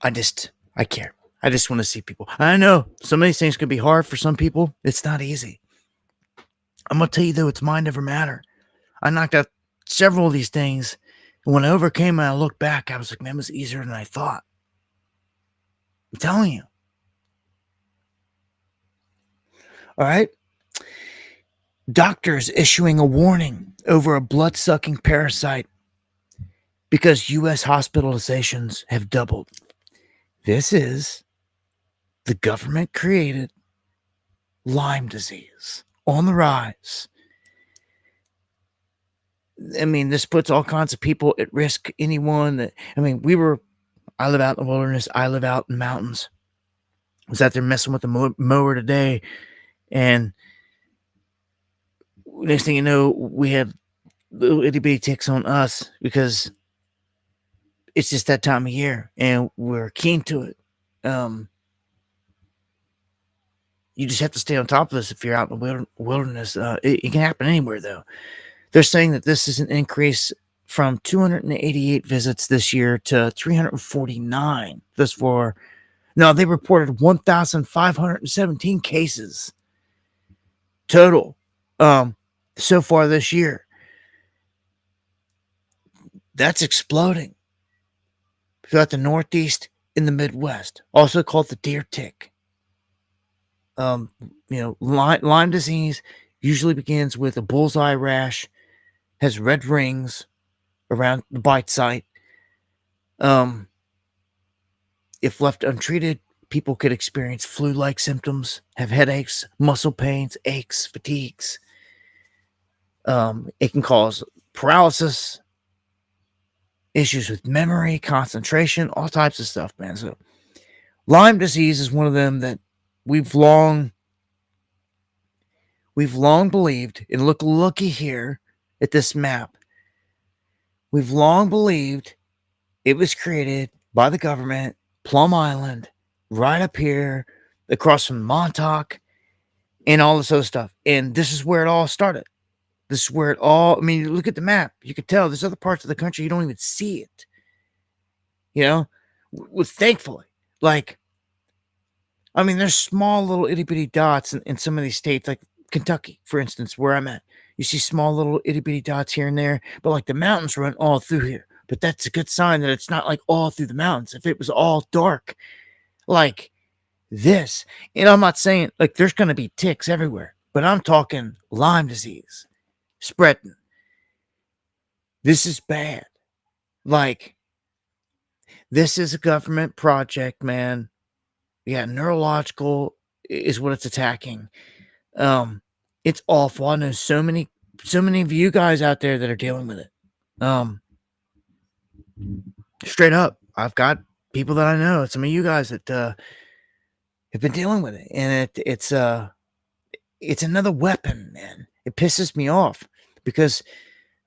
I care. I just want to see people. I know some of these things can be hard for some people. It's not easy. I'm going to tell you though, it's mind over matter. I knocked out several of these things. And when I overcame and I looked back, I was like, man, it was easier than I thought. I'm telling you. All right. Doctors issuing a warning over a blood-sucking parasite because U.S. hospitalizations have doubled. This is the government-created Lyme disease on the rise. I mean, this puts all kinds of people at risk. Anyone that, I live out in the wilderness. I live out in the mountains. I was out there messing with the mower today, and next thing you know, we had little itty bitty ticks on us because it's just that time of year, and we're keen to it. You just have to stay on top of this if you're out in the wilderness. It can happen anywhere, though. They're saying that this is an increase from 288 visits this year to 349 thus far. No, they reported 1,517 cases total so far this year. That's exploding throughout the Northeast and the Midwest, also called the deer tick. Lyme disease usually begins with a bullseye rash, has red rings around the bite site. If left untreated, people could experience flu-like symptoms, have headaches, muscle pains, aches, fatigues. It can cause paralysis, issues with memory, concentration, all types of stuff, man. So Lyme disease is one of them that we've long believed, and looky here at this map. We've long believed it was created by the government, Plum Island, right up here, across from Montauk, and all this other stuff. And this is where it all started. This is where it all, I mean, look at the map. You can tell there's other parts of the country you don't even see it. You know? Thankfully. Like, I mean, there's small little itty-bitty dots in some of these states, like Kentucky, for instance, where I'm at. You see small little itty-bitty dots here and there, but like the mountains run all through here. But that's a good sign that it's not like all through the mountains. If it was all dark like this, and I'm not saying like there's going to be ticks everywhere, but I'm talking Lyme disease spreading. This is bad. Like, this is a government project, man. Yeah, neurological is what it's attacking. It's awful. I know so many of you guys out there that are dealing with it. Straight up, I've got people that I know, some of you guys that have been dealing with it, and it's another weapon, man. It pisses me off because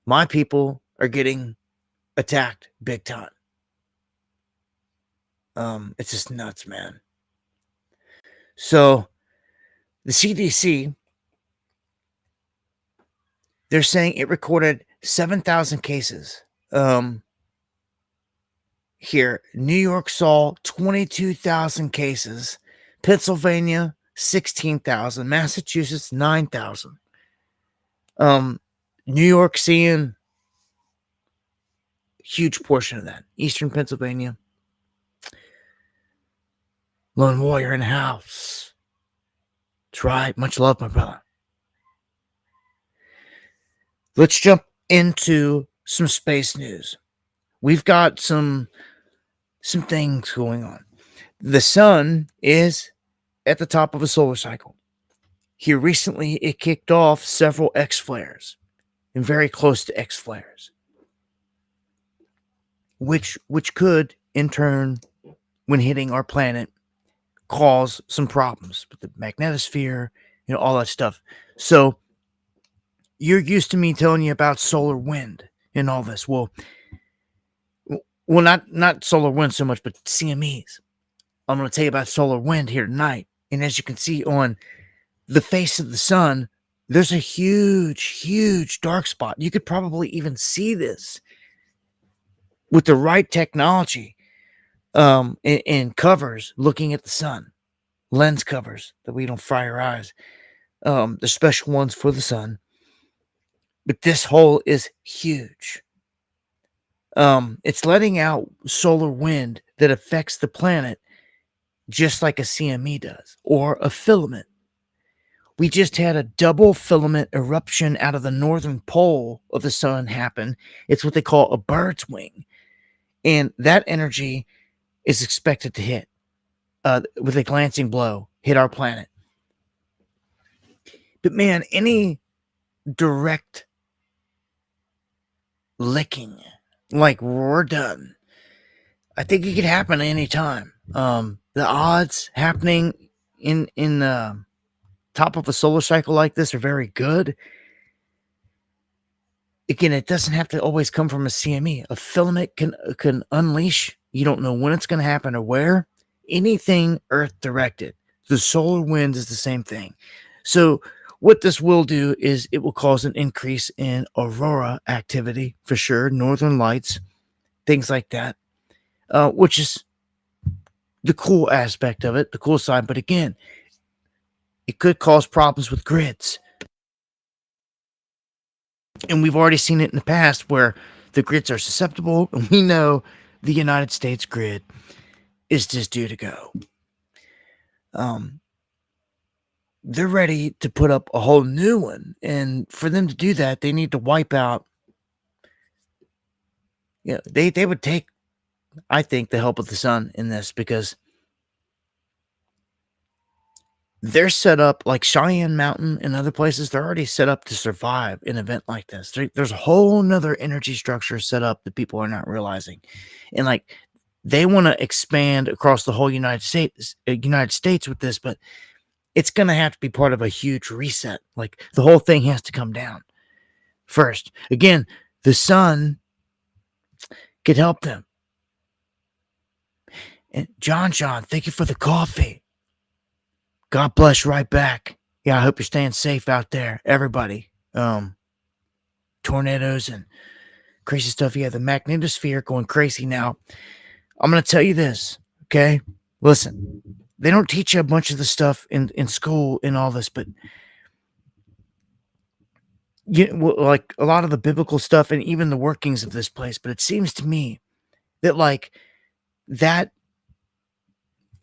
my people are getting attacked big time. It's just nuts, man. So the CDC, they're saying it recorded 7,000 cases. Here, New York saw 22,000 cases. Pennsylvania, 16,000. Massachusetts, 9,000. New York seeing huge portion of that. Eastern Pennsylvania. Lone warrior in the house. That's right. Much love, my brother. Let's jump into some space news. We've got some things going on. The sun is at the top of a solar cycle. Here recently, it kicked off several X flares and very close to X flares, which could, in turn, when hitting our planet, cause some problems with the magnetosphere, all that stuff. So you're used to me telling you about solar wind and all this. Well, not solar wind so much, but CMEs. I'm going to tell you about solar wind here tonight. And as you can see on the face of the sun, there's a huge dark spot. You could probably even see this with the right technology and covers looking at the sun. Lens covers that we don't fry our eyes. The special ones for the sun. But this hole is huge. It's letting out solar wind that affects the planet just like a CME does, or a filament. We just had a double filament eruption out of the northern pole of the sun happen. It's what they call a bird's wing. And that energy is expected to hit with a glancing blow, hit our planet. But man, any direct licking, like we're done, I think it could happen at any time. The odds happening in top of a solar cycle like this are very good. Again, it doesn't have to always come from a CME. A filament can unleash. You don't know when it's going to happen or where. Anything Earth directed. The solar wind is the same thing. So what this will do is it will cause an increase in aurora activity for sure, northern lights, things like that, which is the cool aspect of it, the cool side. But again, it could cause problems with grids. And we've already seen it in the past where the grids are susceptible, and we know the United States grid is just due to go. They're ready to put up a whole new one. And for them to do that, they need to wipe out. They would take, I think, the help of the sun in this, because they're set up like Cheyenne Mountain and other places. They're already set up to survive an event like this. There's a whole nother energy structure set up that people are not realizing. And like, they want to expand across the whole United States with this, but it's going to have to be part of a huge reset. Like, the whole thing has to come down first. Again, the sun could help them. And John, thank you for the coffee. God bless, right back. Yeah, I hope you're staying safe out there, everybody. Tornadoes and crazy stuff. Yeah, the magnetosphere going crazy now. I'm going to tell you this, okay? Listen, they don't teach you a bunch of the stuff in school and all this, but like a lot of the biblical stuff and even the workings of this place. But it seems to me that like that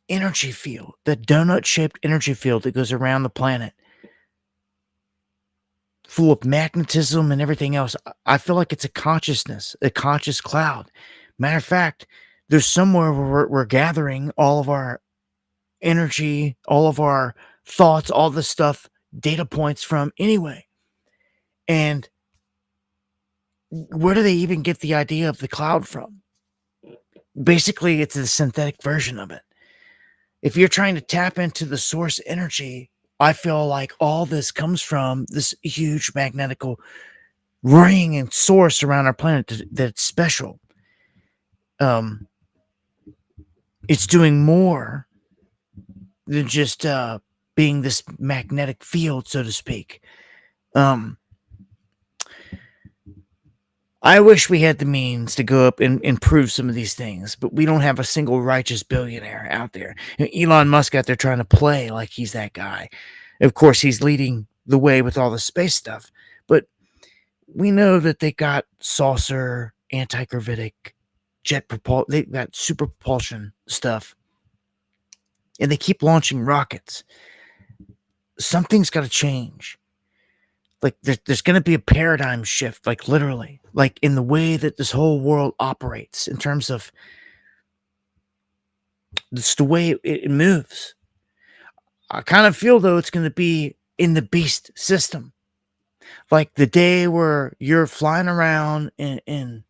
energy field, that donut-shaped energy field that goes around the planet, full of magnetism and everything else, I feel like it's a consciousness, a conscious cloud. Matter of fact, there's somewhere where we're gathering all of our energy, all of our thoughts, all this stuff, data points from anyway. And where do they even get the idea of the cloud from? Basically, it's a synthetic version of it. If you're trying to tap into the source energy, I feel like all this comes from this huge magnetical ring and source around our planet that's special. It's doing more than just being this magnetic field, so to speak. I wish we had the means to go up and improve some of these things, but we don't have a single righteous billionaire out there. Elon Musk out there trying to play like he's that guy. Of course, he's leading the way with all the space stuff, but we know that they got saucer, anti-gravitic, they got super propulsion stuff, and they keep launching rockets. Something's got to change. Like, there's going to be a paradigm shift, like literally, like in the way that this whole world operates in terms of it's the way it moves. I kind of feel, though, it's going to be in the beast system. Like the day where you're flying around in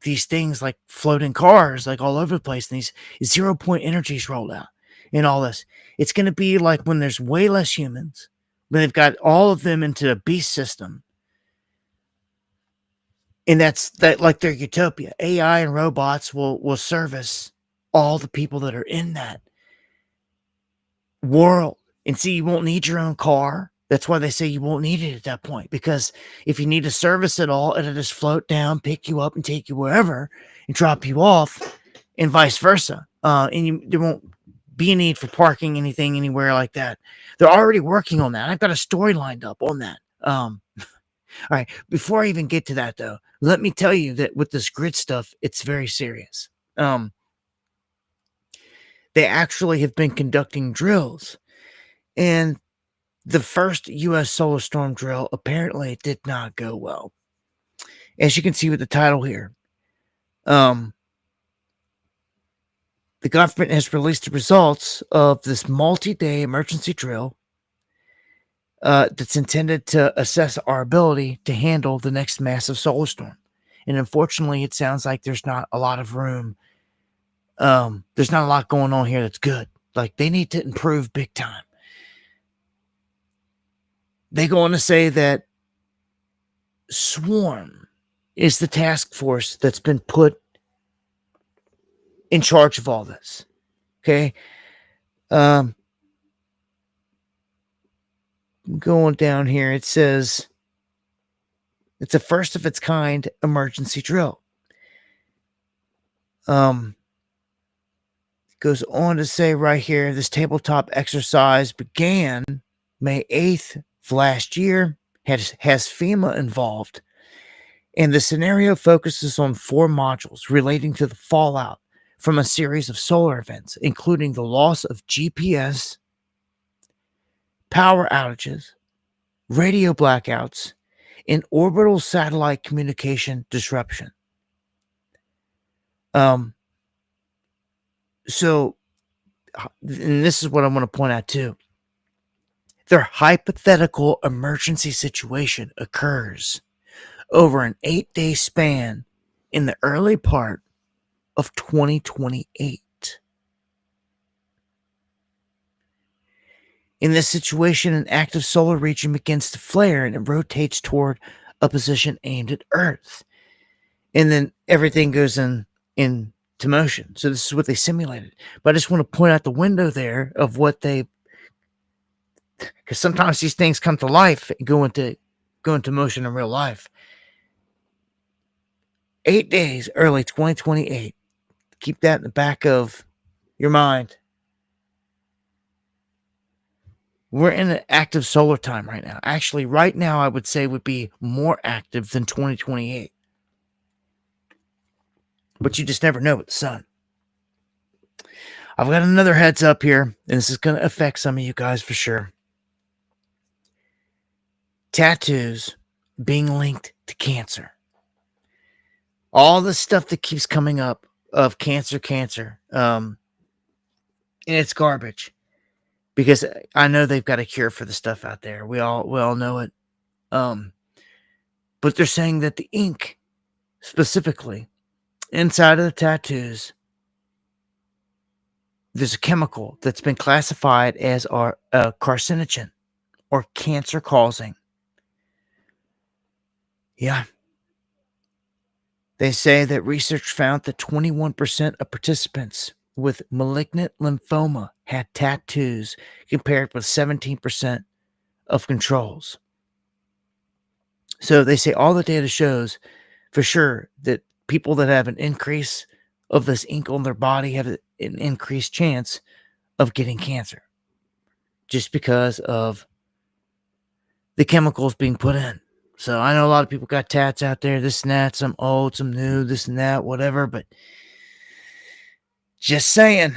these things like floating cars, like all over the place, and these 0-point energies rolled out and all this. It's going to be like when there's way less humans, when they've got all of them into a beast system. And that's like their utopia. AI and robots will service all the people that are in that world. And see, you won't need your own car. That's why they say you won't need it at that point. Because if you need to service it all, it'll just float down, pick you up, and take you wherever and drop you off, and vice versa. There won't be a need for parking anything anywhere like that. They're already working on that. I've got a story lined up on that. All right. Before I even get to that, though, let me tell you that with this grid stuff, it's very serious. They actually have been conducting drills, and the first U.S. solar storm drill apparently did not go well. As you can see with the title here, the government has released the results of this multi-day emergency drill that's intended to assess our ability to handle the next massive solar storm. And unfortunately, it sounds like there's not a lot of room. There's not a lot going on here that's good. Like, they need to improve big time. They go on to say that Swarm is the task force that's been put in charge of all this. Okay. Going down here, it says it's a first of its kind emergency drill. Goes on to say right here, this tabletop exercise began May 8th of last year, has FEMA involved, and the scenario focuses on 4 modules relating to the fallout from a series of solar events, including the loss of GPS, power outages, radio blackouts, and orbital satellite communication disruption. So, and this is what I want to point out too. Their hypothetical emergency situation occurs over an 8-day span in the early part of 2028. In this situation, an active solar region begins to flare and it rotates toward a position aimed at Earth. And then everything goes into motion. So this is what they simulated. But I just want to point out the window there of what they, because sometimes these things come to life and go into motion in real life. 8 days, early 2028. Keep that in the back of your mind. We're in an active solar time right now. Actually, right now, I would say would be more active than 2028. But you just never know with the sun. I've got another heads up here, and this is going to affect some of you guys for sure. Tattoos being linked to cancer. All the stuff that keeps coming up of cancer, and it's garbage. Because I know they've got a cure for the stuff out there. We all know it. But they're saying that the ink, specifically, inside of the tattoos, there's a chemical that's been classified as a carcinogen or cancer-causing. Yeah. They say that research found that 21% of participants with malignant lymphoma had tattoos compared with 17% of controls. So they say all the data shows for sure that people that have an increase of this ink on their body have an increased chance of getting cancer just because of the chemicals being put in. So I know a lot of people got tats out there, this and that, some old, some new, this and that, whatever, but just saying,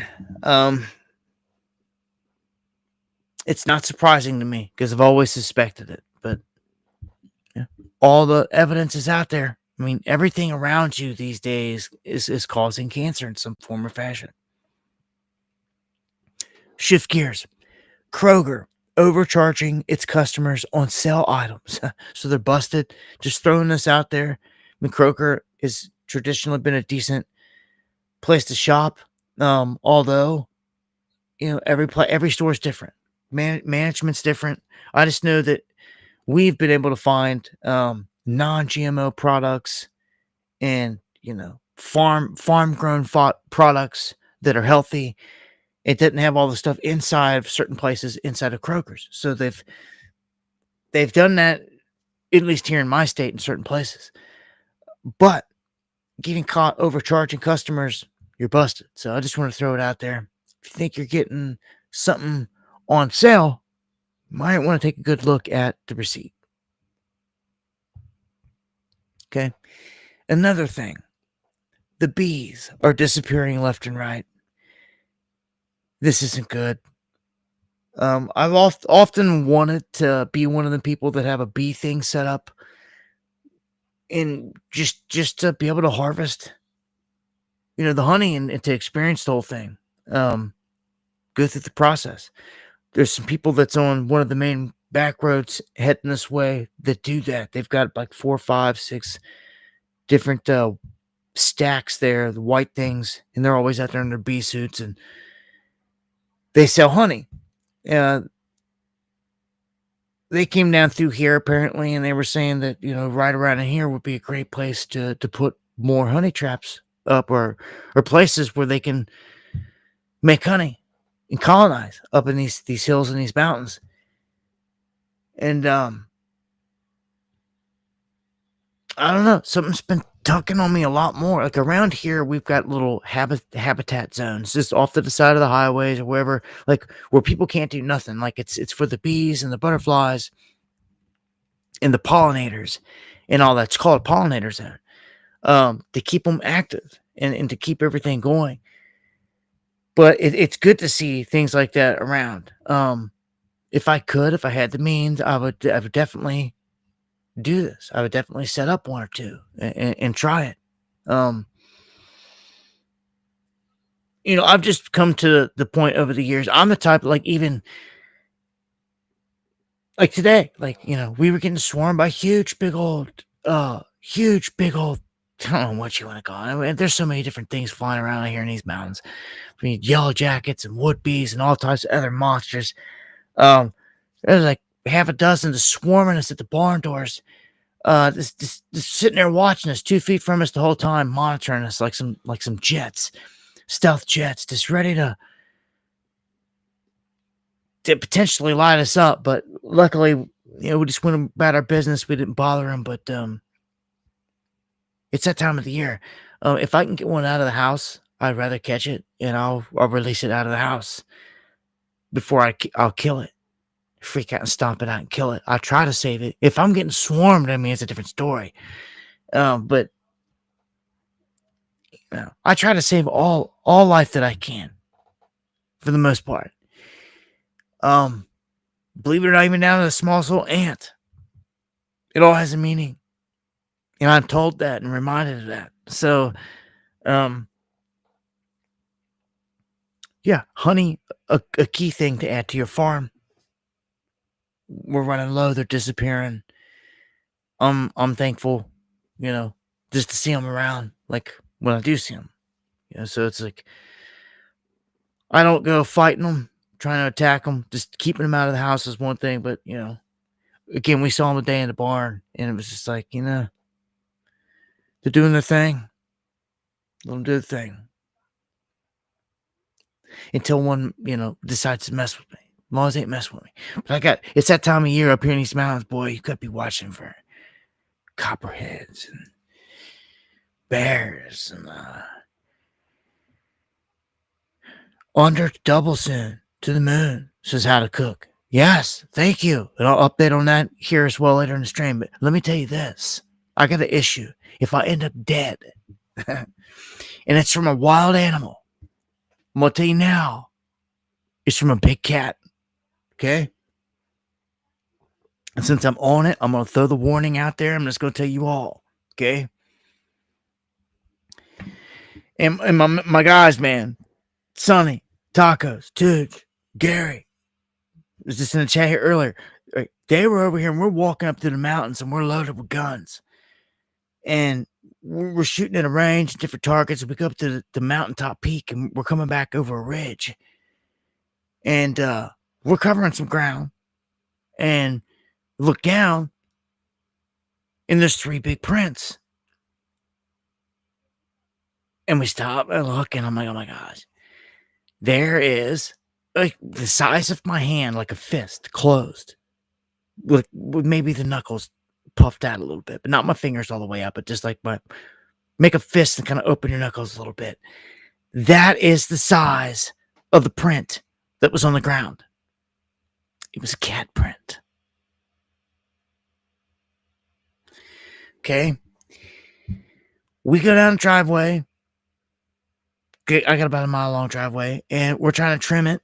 it's not surprising to me because I've always suspected it, but yeah, all the evidence is out there. I mean, everything around you these days is causing cancer in some form or fashion. Shift gears. Kroger overcharging its customers on sale items. So they're busted. Just throwing this out there. I mean, Kroger has traditionally been a decent place to shop. Although, every store is different. Management's different. I just know that we've been able to find non-GMO products and farm grown products that are healthy. It doesn't have all the stuff inside of certain places inside of Kroger's. So they've done that, at least here in my state, in certain places. But getting caught overcharging customers, you're busted. So I just want to throw it out there. If you think you're getting something on sale, you might want to take a good look at the receipt. Okay. Another thing, the bees are disappearing left and right. This isn't good. I've often wanted to be one of the people that have a bee thing set up and just to be able to harvest, the honey and to experience the whole thing. Go through the process. There's some people that's on one of the main back roads heading this way that do that. They've got like 4, 5, 6 different stacks there, the white things, and they're always out there in their bee suits, and they sell honey. They came down through here apparently, and they were saying that right around in here would be a great place to put more honey traps up, or places where they can make honey and colonize up in these hills and these mountains. And I don't know, something's been tugging on me a lot more. Like around here, we've got little habitat zones just off to the side of the highways or wherever, like where people can't do nothing. Like it's for the bees and the butterflies and the pollinators and all that. It's called a pollinator zone. To keep them active and to keep everything going. But it's good to see things like that around. If I had the means, I would definitely do this. I would definitely set up one or two and try it. I've just come to the point over the years. I'm the type, like, even like today, like, we were getting swarmed by huge, big old, I don't know what you want to call it. I mean, there's so many different things flying around here in these mountains. I mean, yellow jackets and wood bees and all types of other monsters. There's like half a dozen just swarming us at the barn doors. Just sitting there watching us 2 feet from us the whole time, monitoring us like some jets, stealth jets, just ready to potentially light us up. But luckily, we just went about our business. We didn't bother them. But it's that time of the year. If I can get one out of the house, I'd rather catch it and I'll release it out of the house before I'll kill it. Freak out and stomp it out and kill it. I try to save it. If I'm getting swarmed, I mean, it's a different story. But I try to save all life that I can, for the most part. Believe it or not, even down to the smallest little ant, it all has a meaning, and I'm told that and reminded of that. So, yeah, honey, a key thing to add to your farm. We're running low; they're disappearing. I'm thankful, just to see them around. Like when I do see them, So it's like I don't go fighting them, trying to attack them. Just keeping them out of the house is one thing, but again, we saw them today in the barn, and it was just like they're doing their thing. Let them do the thing until one decides to mess with me. As long as they ain't messing with me. But it's that time of year up here in these mountains, boy. You could be watching for copperheads and bears and under double soon to the moon says how to cook. Yes, thank you. And I'll update on that here as well later in the stream. But let me tell you this. I got an issue. If I end up dead, and it's from a wild animal, I'm going to tell you now, it's from a big cat. Okay? And since I'm on it, I'm going to throw the warning out there. I'm just going to tell you all. Okay? And my guys, man, Sonny, Tacos, Tudge, Gary, was just in the chat here earlier. They were over here and we're walking up to the mountains and we're loaded with guns. And we're shooting at a range, different targets. We go up to the mountaintop peak and we're coming back over a ridge. And we're covering some ground. And look down and there's 3 big prints. And we stop and look and I'm like, oh my gosh. There is like the size of my hand, like a fist, closed. With maybe the knuckles puffed out a little bit, but not my fingers all the way up, but just like make a fist and kind of open your knuckles a little bit. That is the size of the print that was on the ground. It was a cat print. Okay. We go down the driveway. Okay, I got about a mile long driveway, and we're trying to trim it,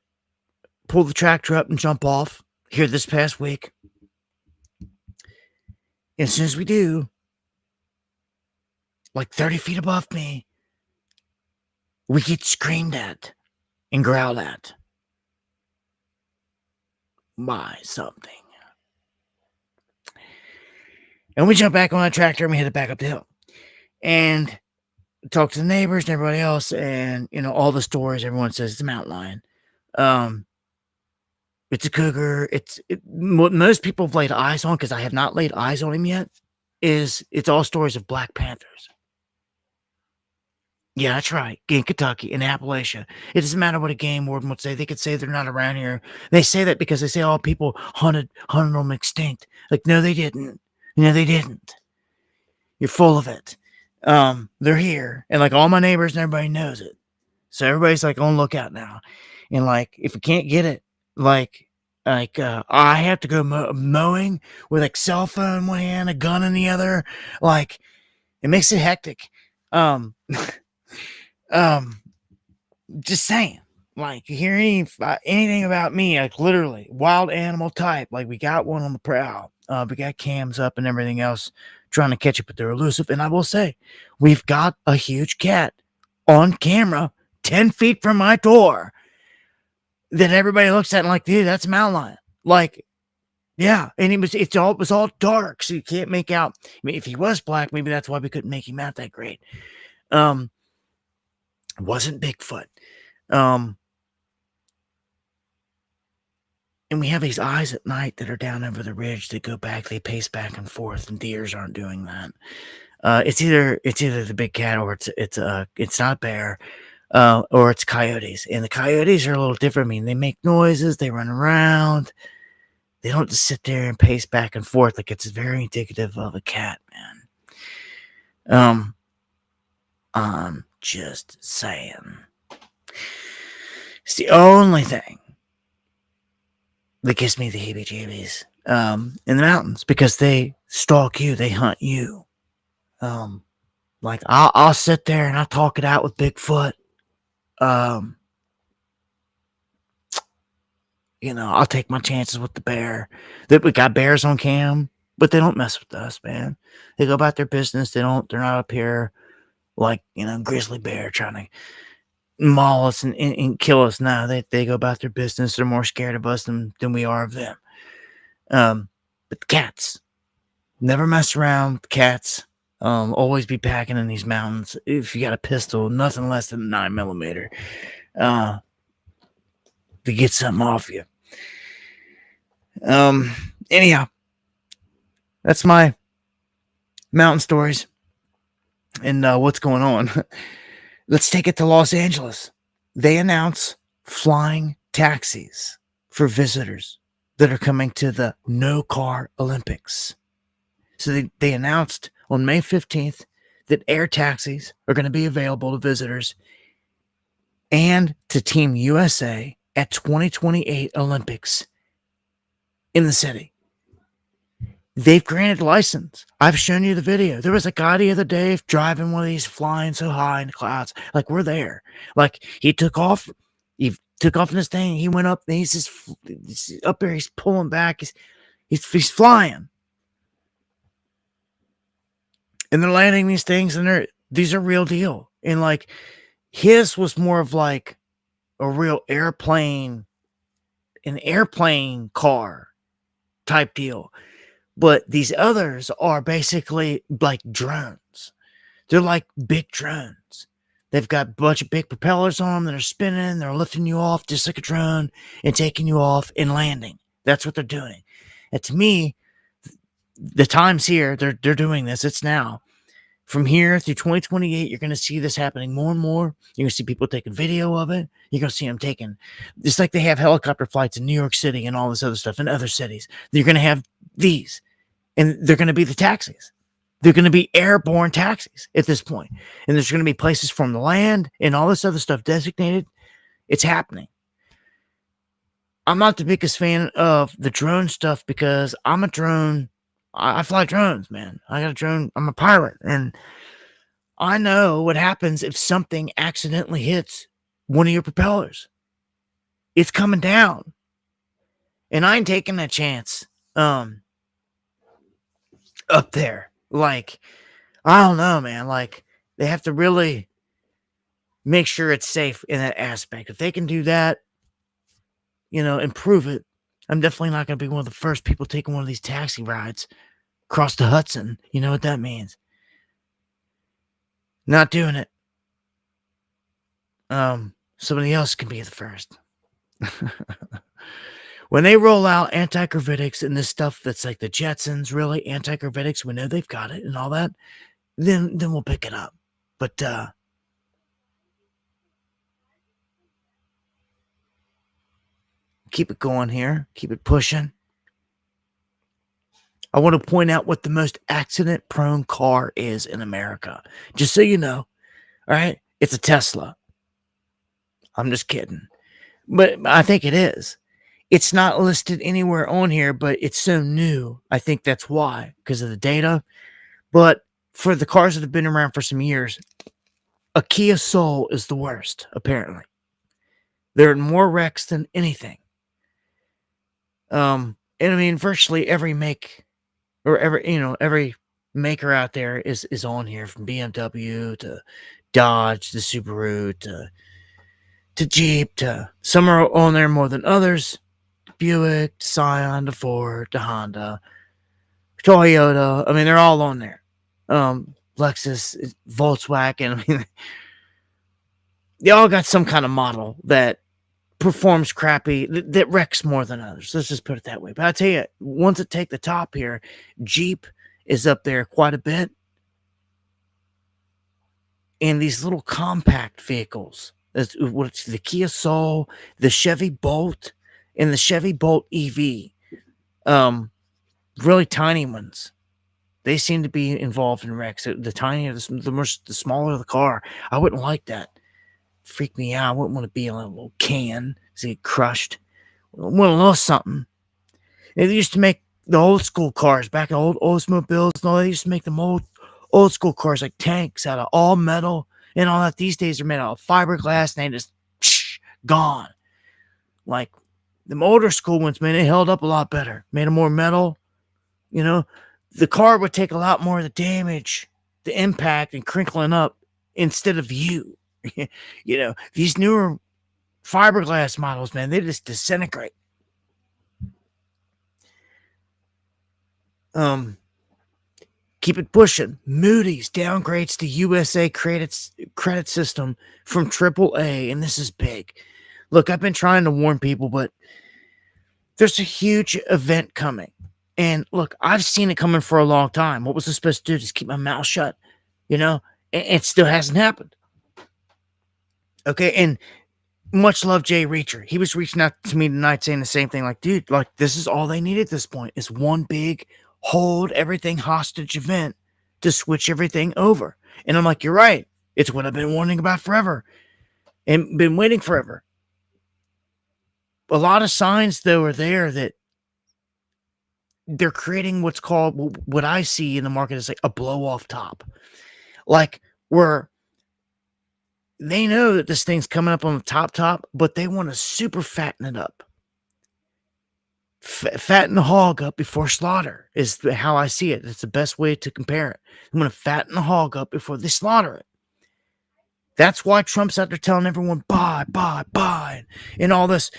pull the tractor up and jump off here this past week. And as soon as we do, like 30 feet above me, we get screamed at and growled at by something. And we jump back on the tractor and we hit it back up the hill. And talk to the neighbors and everybody else, and all the stories. Everyone says it's a mountain lion. It's a cougar. What most people have laid eyes on, because I have not laid eyes on him yet, is it's all stories of black panthers. Yeah, that's right. In Kentucky, in Appalachia. It doesn't matter what a game warden would say. They could say they're not around here. They say that because they say, oh, people hunted them extinct. Like, no, they didn't. No, they didn't. You're full of it. They're here. And like all my neighbors and everybody knows it. So everybody's like on lookout now. And like, if we can't get it, I have to go mowing with like cell phone in one hand, a gun in the other. Like, it makes it hectic. Um, um, just saying. Like, you hear anything about me, like literally wild animal type. Like, we got one on the prowl. We got cams up and everything else trying to catch it, but they're elusive. And I will say, we've got a huge cat on camera 10 feet from my door that everybody looks at and like, dude, that's a mountain lion. Like, yeah. And it was all dark, so you can't make out. I mean, if he was black, maybe that's why we couldn't make him out that great. Wasn't Bigfoot. And we have these eyes at night that are down over the ridge that go back, they pace back and forth, and deers aren't doing that. It's either the big cat or it's not bear, or it's coyotes. And the coyotes are a little different. I mean, they make noises, they run around. They don't just sit there and pace back and forth. Like, it's very indicative of a cat, man. I'm just saying. It's the only thing that gives me the heebie-jeebies in the mountains, because they stalk you, they hunt you. Like, I'll sit there and I'll talk it out with Bigfoot. I'll take my chances with the bear. That we got bears on cam, but they don't mess with us, man. They go about their business. They're not up here like, grizzly bear trying to maul us and kill us. No, they go about their business. They're more scared of us than we are of them. But the cats, never mess around with cats. Always be packing in these mountains. If you got a pistol, nothing less than 9mm, to get something off you. Anyhow, that's my mountain stories and what's going on. Let's take it to Los Angeles. They announce flying taxis for visitors that are coming to the No Car Olympics. So they announced on May 15th that air taxis are going to be available to visitors and to Team USA at 2028 Olympics in the city. They've granted license. I've shown you the video. There was a guy the other day driving one of these flying so high in the clouds. Like, we're there. Like, he took off. He took off in this thing. He went up. And he's just up there. He's pulling back. He's flying. And they're landing these things, and these are real deal. And like, his was more of like a real an airplane car type deal. But these others are basically like drones. They're like big drones. They've got a bunch of big propellers on them that are spinning. They're lifting you off just like a drone and taking you off and landing. That's what they're doing. And to me, the time's here. They're doing this. It's now. From here through 2028, you're going to see this happening more and more. You're going to see people taking video of it. You're going to see them taking, just like they have helicopter flights in New York City and all this other stuff in other cities. You're going to have these. And they're going to be the taxis. They're going to be airborne taxis at this point. And there's going to be places from the land and all this other stuff designated. It's happening. I'm not the biggest fan of the drone stuff because I'm a drone. I fly drones, man. I got a drone. I'm a pilot. And I know what happens if something accidentally hits one of your propellers. It's coming down. And I ain't taking that chance. Up there. Like, I don't know, man. Like, they have to really make sure it's safe in that aspect. If they can do that, improve it, I'm definitely not going to be one of the first people taking one of these taxi rides across the Hudson. You know what that means. Not doing it. Somebody else can be the first. When they roll out anti-gravitics and this stuff that's like the Jetsons, really, anti-gravitics, we know they've got it and all that, then we'll pick it up. But keep it going here, keep it pushing. I want to point out what the most accident prone car is in America. Just so you know, all right? It's a Tesla. I'm just kidding. But I think it is. It's not listed anywhere on here, but it's so new. I think that's why, because of the data. But for the cars that have been around for some years, a Kia Soul is the worst, apparently. There are more wrecks than anything. And I mean, virtually every make or every maker out there is on here, from BMW to Dodge to Subaru to Jeep to some are on there more than others. Buick, to Scion, to Ford, to Honda, Toyota. I mean, they're all on there. Lexus, Volkswagen. I mean, they all got some kind of model that performs crappy, that wrecks more than others. Let's just put it that way. But I tell you, once it take the top here, Jeep is up there quite a bit. And these little compact vehicles, what's the Kia Soul, the Chevy Bolt, and the Chevy Bolt EV, really tiny ones. They seem to be involved in wrecks. The tinier, the smaller the car. I wouldn't like that. Freak me out. I wouldn't want to be in a little can to get crushed. I want a little something. They used to make the old school cars back in old Oldsmobiles. No, they used to make them old school cars like tanks out of all metal and all that. These days they're made out of fiberglass and they just gone. Like the older school ones, man, they held up a lot better. Made them more metal. You know, the car would take a lot more of the damage, the impact, and crinkling up instead of you. You know, these newer fiberglass models, man, they just disintegrate. Keep it pushing. Moody's downgrades to USA credit system from AAA, and this is big. Look, I've been trying to warn people, but there's a huge event coming. And look, I've seen it coming for a long time. What was I supposed to do? Just keep my mouth shut, you know? And it still hasn't happened. Okay, and much love, Jay Reacher. He was reaching out to me tonight saying the same thing. Like, dude, like, this is all they need at this point is one big hold everything hostage event to switch everything over. And I'm like, you're right. It's what I've been warning about forever and been waiting forever. A lot of signs, though, are there that they're creating what's called, what I see in the market is like a blow off top. Like, where they know that this thing's coming up on the top, but they want to super fatten it up. Fatten the hog up before slaughter is how I see it. It's the best way to compare it. I'm going to fatten the hog up before they slaughter it. That's why Trump's out there telling everyone, buy, and all this.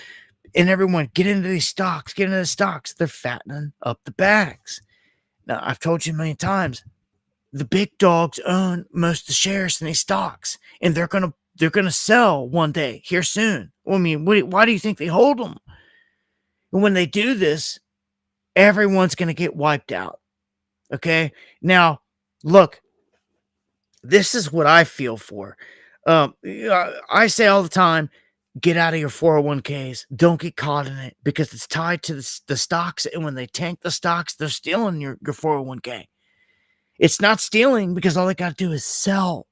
And everyone, get into these stocks, get into the stocks. They're fattening up the bags. Now, I've told you a million times, the big dogs own most of the shares in these stocks, and they're gonna sell one day here soon. I mean, why do you think they hold them? And when they do this, everyone's gonna get wiped out. Okay, now look, this is what I feel for. I say all the time, get out of your 401ks. Don't get caught in it because it's tied to the stocks, and when they tank the stocks, they're stealing your 401k. It's not stealing because all they got to do is sell.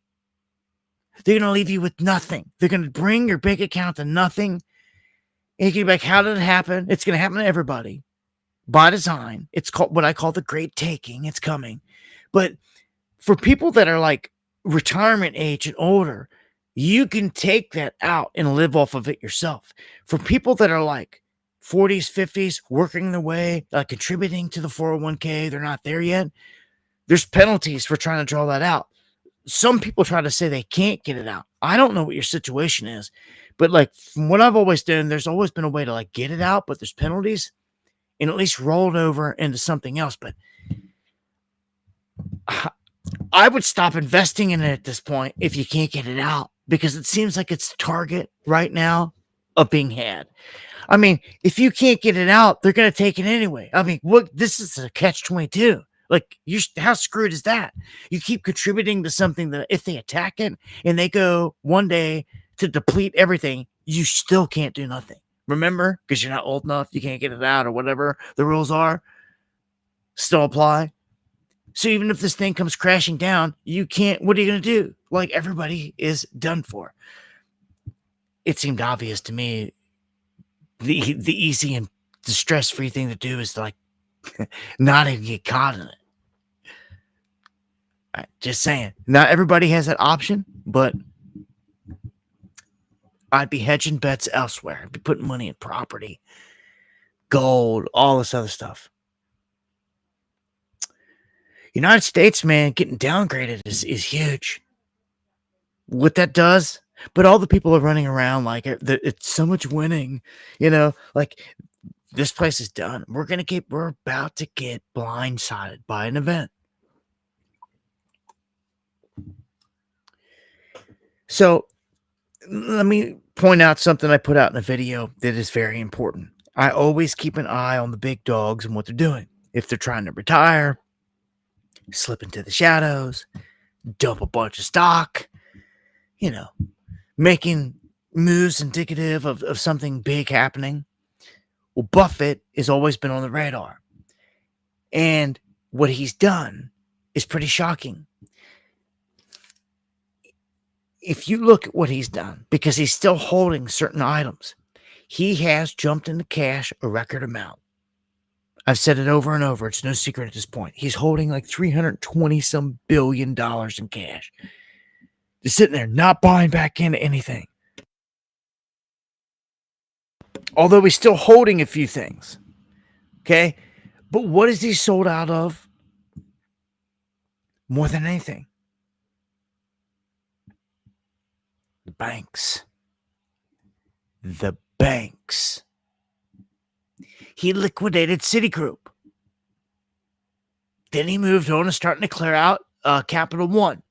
They're going to leave you with nothing. They're going to bring your bank account to nothing. And you can be like, how did it happen? It's going to happen to everybody by design. It's called what I call the great taking. It's coming. But for people that are like retirement age and older, you can take that out and live off of it yourself. For people that are like 40s, 50s, working their way, contributing to the 401k, they're not there yet. There's penalties for trying to draw that out. Some people try to say they can't get it out. I don't know what your situation is, but like from what I've always done, there's always been a way to like get it out, but there's penalties and at least roll it over into something else. But I would stop investing in it at this point if you can't get it out, because it seems like it's the target right now of being had. I mean, if you can't get it out, they're going to take it anyway. I mean, this is a catch-22. Like, how screwed is that? You keep contributing to something that if they attack it and they go one day to deplete everything, you still can't do nothing, Remember? Because you're not old enough, you can't get it out or whatever the rules are. Still apply. So even if this thing comes crashing down, you can't, what are you going to do? Like, everybody is done for. It seemed obvious to me. The easy and the stress-free thing to do is like not even get caught in it. Just saying. Not everybody has that option, but I'd be hedging bets elsewhere. I'd be putting money in property, gold, all this other stuff. United States, man, getting downgraded is huge. What that does, but all the people are running around like it's so much winning, like this place is done. We're about to get blindsided by an event. So let me point out something I put out in a video that is very important. I always keep an eye on the big dogs and what they're doing. If they're trying to retire, slip into the shadows, dump a bunch of stock, making moves indicative of something big happening. Well, Buffett has always been on the radar. And what he's done is pretty shocking. If you look at what he's done, because he's still holding certain items, he has jumped into cash a record amount. I've said it over and over. It's no secret at this point. He's holding like $320-some billion in cash. Just sitting there, not buying back into anything. Although he's still holding a few things. Okay? But what is he sold out of? More than anything. The banks. The banks. He liquidated Citigroup. Then he moved on and starting to clear out Capital One.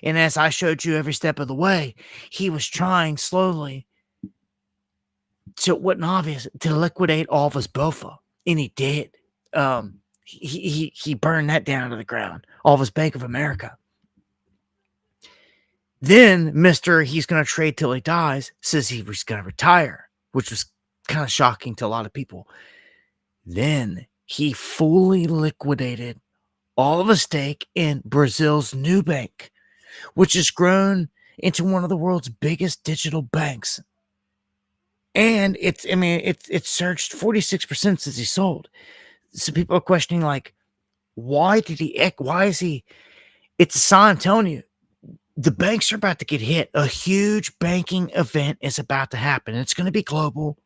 And as I showed you every step of the way, he was trying slowly, so it wasn't obvious, to liquidate all of his BOFA. And he did. He burned that down to the ground. All of his Bank of America. Then Mr. He's going to trade till he dies says he was going to retire, which was kind of shocking to a lot of people. Then he fully liquidated all of his stake in Brazil's Nubank, which has grown into one of the world's biggest digital banks. And it's surged 46% since he sold. So people are questioning, like, why is he? It's a sign. I'm telling you, the banks are about to get hit. A huge banking event is about to happen. It's going to be global.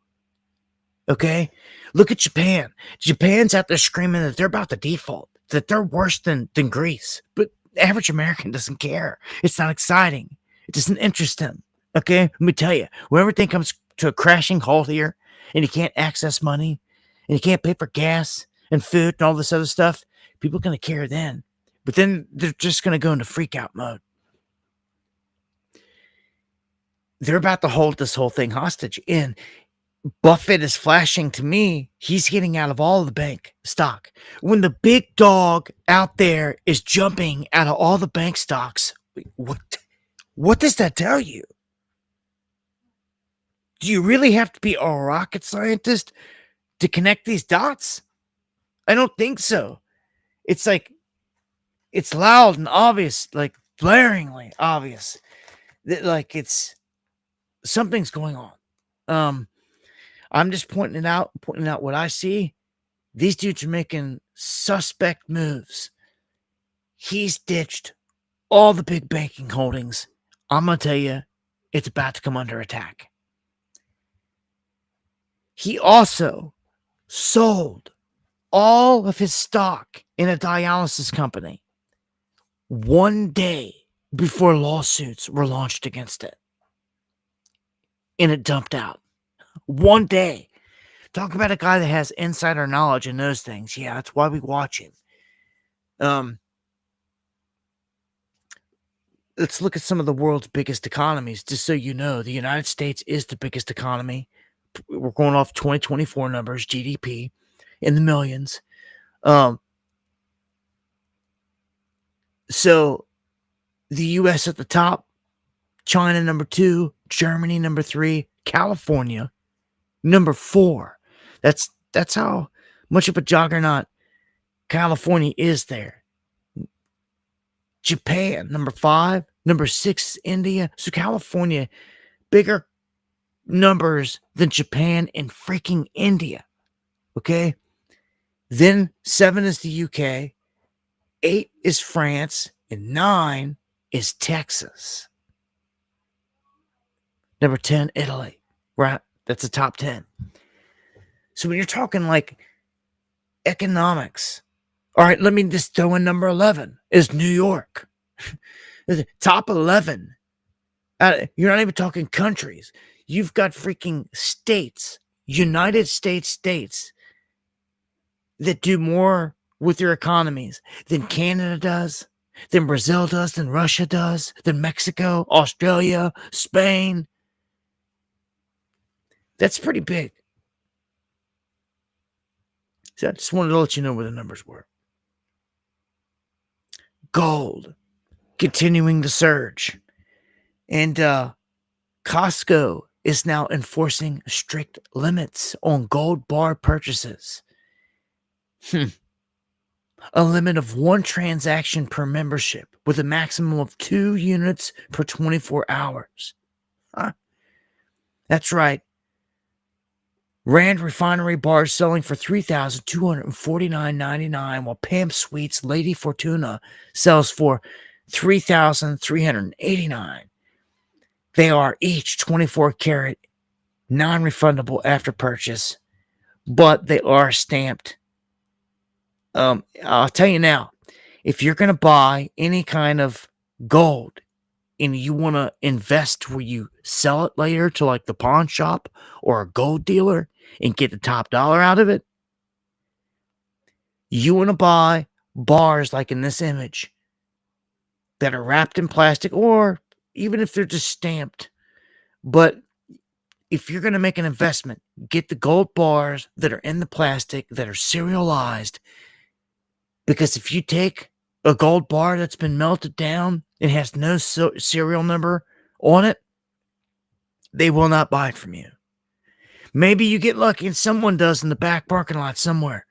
Okay? Look at Japan. Japan's out there screaming that they're about to default, that they're worse than Greece. But the average American doesn't care. It's not exciting. It doesn't interest him. Okay? Let me tell you, when everything comes to a crashing halt here, and you can't access money, and you can't pay for gas and food and all this other stuff, people are going to care then. But then they're just going to go into freak out mode. They're about to hold this whole thing hostage. And Buffett is flashing to me, he's getting out of all the bank stock. When the big dog out there is jumping out of all the bank stocks, what does that tell you? Do you really have to be a rocket scientist to connect these dots? I don't think so. It's like, it's loud and obvious, like blaringly obvious that, like, it's something's going on. I'm just pointing out what I see. These dudes are making suspect moves. He's ditched all the big banking holdings. I'm going to tell you, it's about to come under attack. He also sold all of his stock in a dialysis company 1 day before lawsuits were launched against it. And it dumped out. 1 day. Talk about a guy that has insider knowledge and knows things. Yeah, that's why we watch him. Let's look at some of the world's biggest economies. Just so you know, the United States is the biggest economy. We're going off 2024 numbers, GDP in the millions. So the U.S. at the top, China number 2, Germany number 3, California Number 4. That's how much of a juggernaut California is there. Japan, number 5. Number 6 is India. So California, bigger numbers than Japan and freaking India. Okay? Then 7 is the UK. 8 is France. And 9 is Texas. Number 10, Italy. Right? That's the top 10. So when you're talking like economics, all right, let me just throw in number 11 is New York. Top 11. You're not even talking countries. You've got freaking states, United States that do more with their economies than Canada does, than Brazil does, than Russia does, than Mexico, Australia, Spain. That's pretty big. So I just wanted to let you know where the numbers were. Gold continuing to surge. And Costco is now enforcing strict limits on gold bar purchases. A limit of 1 transaction per membership with a maximum of 2 units per 24 hours. Huh? That's right. Rand Refinery bars selling for $3,249.99, while Pam Sweet's Lady Fortuna sells for $3,389. They are each 24 karat, non-refundable after purchase, but they are stamped. I'll tell you now, if you're going to buy any kind of gold and you want to invest where you sell it later to like the pawn shop or a gold dealer and get the top dollar out of it, you want to buy bars like in this image that are wrapped in plastic, or even if they're just stamped. But if you're going to make an investment, get the gold bars that are in the plastic that are serialized. Because if you take a gold bar that's been melted down and has no serial number on it, they will not buy it from you. Maybe you get lucky and someone does in the back parking lot somewhere.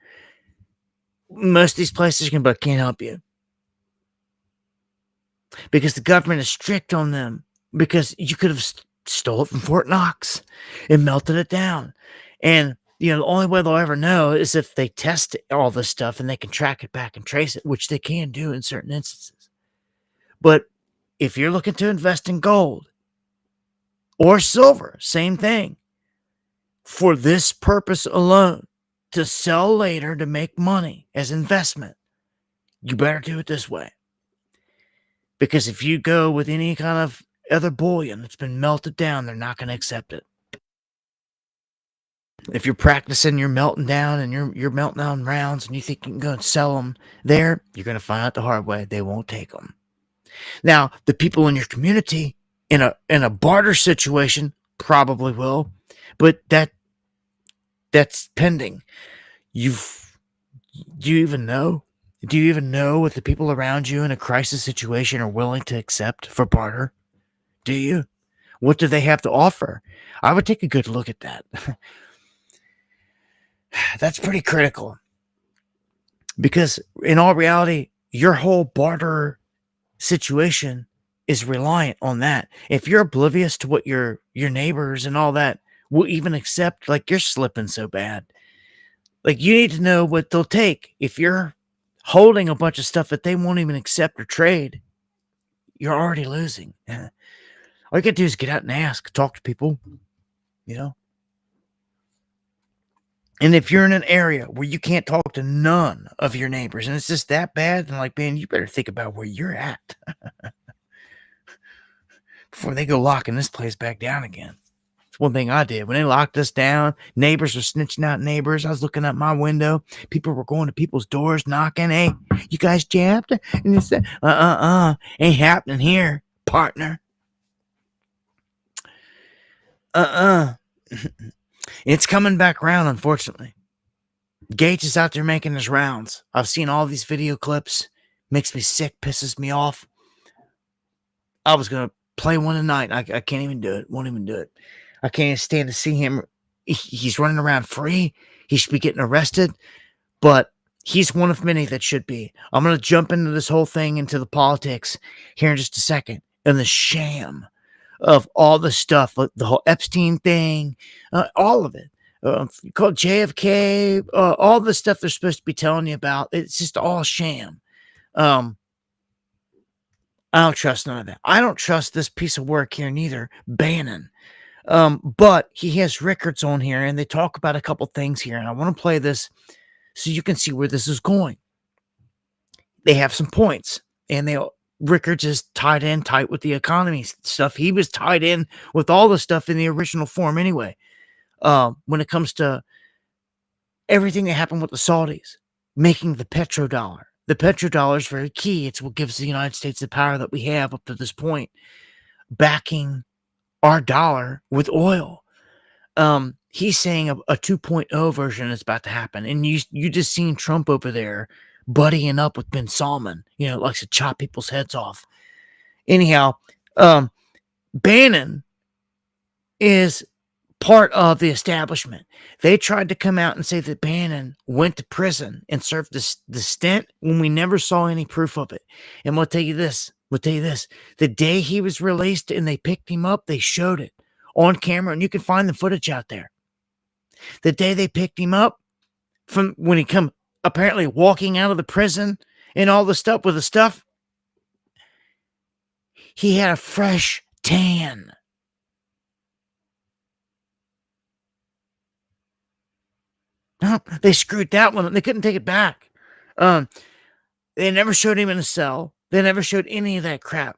Most of these places can't help you. Because the government is strict on them. Because you could have stole it from Fort Knox and melted it down. And the only way they'll ever know is if they test all this stuff and they can track it back and trace it, which they can do in certain instances. But if you're looking to invest in gold or silver, same thing, for this purpose alone, to sell later to make money as investment, you better do it this way. Because if you go with any kind of other bullion that's been melted down, they're not going to accept it. If you're practicing your melting down and you're melting down rounds and you think you can go and sell them there, you're going to find out the hard way. They won't take them. Now, the people in your community in a barter situation probably will, but that's pending. Do you even know? Do you even know what the people around you in a crisis situation are willing to accept for barter? Do you? What do they have to offer? I would take a good look at that. That's pretty critical. Because in all reality, your whole barter situation is reliant on that. If you're oblivious to what your neighbors and all that will even accept, like, you're slipping so bad. Like, you need to know what they'll take. If you're holding a bunch of stuff that they won't even accept or trade, you're already losing. All you gotta do is get out and ask, talk to people, And if you're in an area where you can't talk to none of your neighbors and it's just that bad, then like, man, you better think about where you're at before they go locking this place back down again. It's one thing I did. When they locked us down, neighbors were snitching out neighbors. I was looking out my window. People were going to people's doors, knocking. Hey, you guys jabbed? And they said, ain't happening here, partner. It's coming back around, unfortunately. Gates is out there making his rounds. I've seen all these video clips. Makes me sick, pisses me off. I was going to play one tonight. I can't even do it. Won't even do it. I can't stand to see him he's running around free. He should be getting arrested, but he's one of many that should be. I'm going to jump into this whole thing, into the politics here in just a second, and the sham of all the stuff, like the whole Epstein thing, all of it. Called JFK, all the stuff they're supposed to be telling you about. It's just all sham. I don't trust none of that. I don't trust this piece of work here neither, Bannon. But he has records on here, and they talk about a couple things here, and I want to play this so you can see where this is going. They have some points, and Rickards is tied in tight with the economy stuff. He was tied in with all the stuff in the original form anyway. When it comes to everything that happened with the Saudis, making the petrodollar. The petrodollar is very key. It's what gives the United States the power that we have up to this point, backing our dollar with oil. He's saying a 2.0 version is about to happen. And you just seen Trump over there buddying up with bin Salman, likes to chop people's heads off. Anyhow, Bannon is part of the establishment. They tried to come out and say that Bannon went to prison and served the stint when we never saw any proof of it. And we'll tell you this. The day he was released and they picked him up, they showed it on camera, and you can find the footage out there. The day they picked him up, from when he come apparently walking out of the prison and all the stuff with the stuff, he had a fresh tan. No, they screwed that one. They couldn't take it back. They never showed him in a cell. They never showed any of that crap.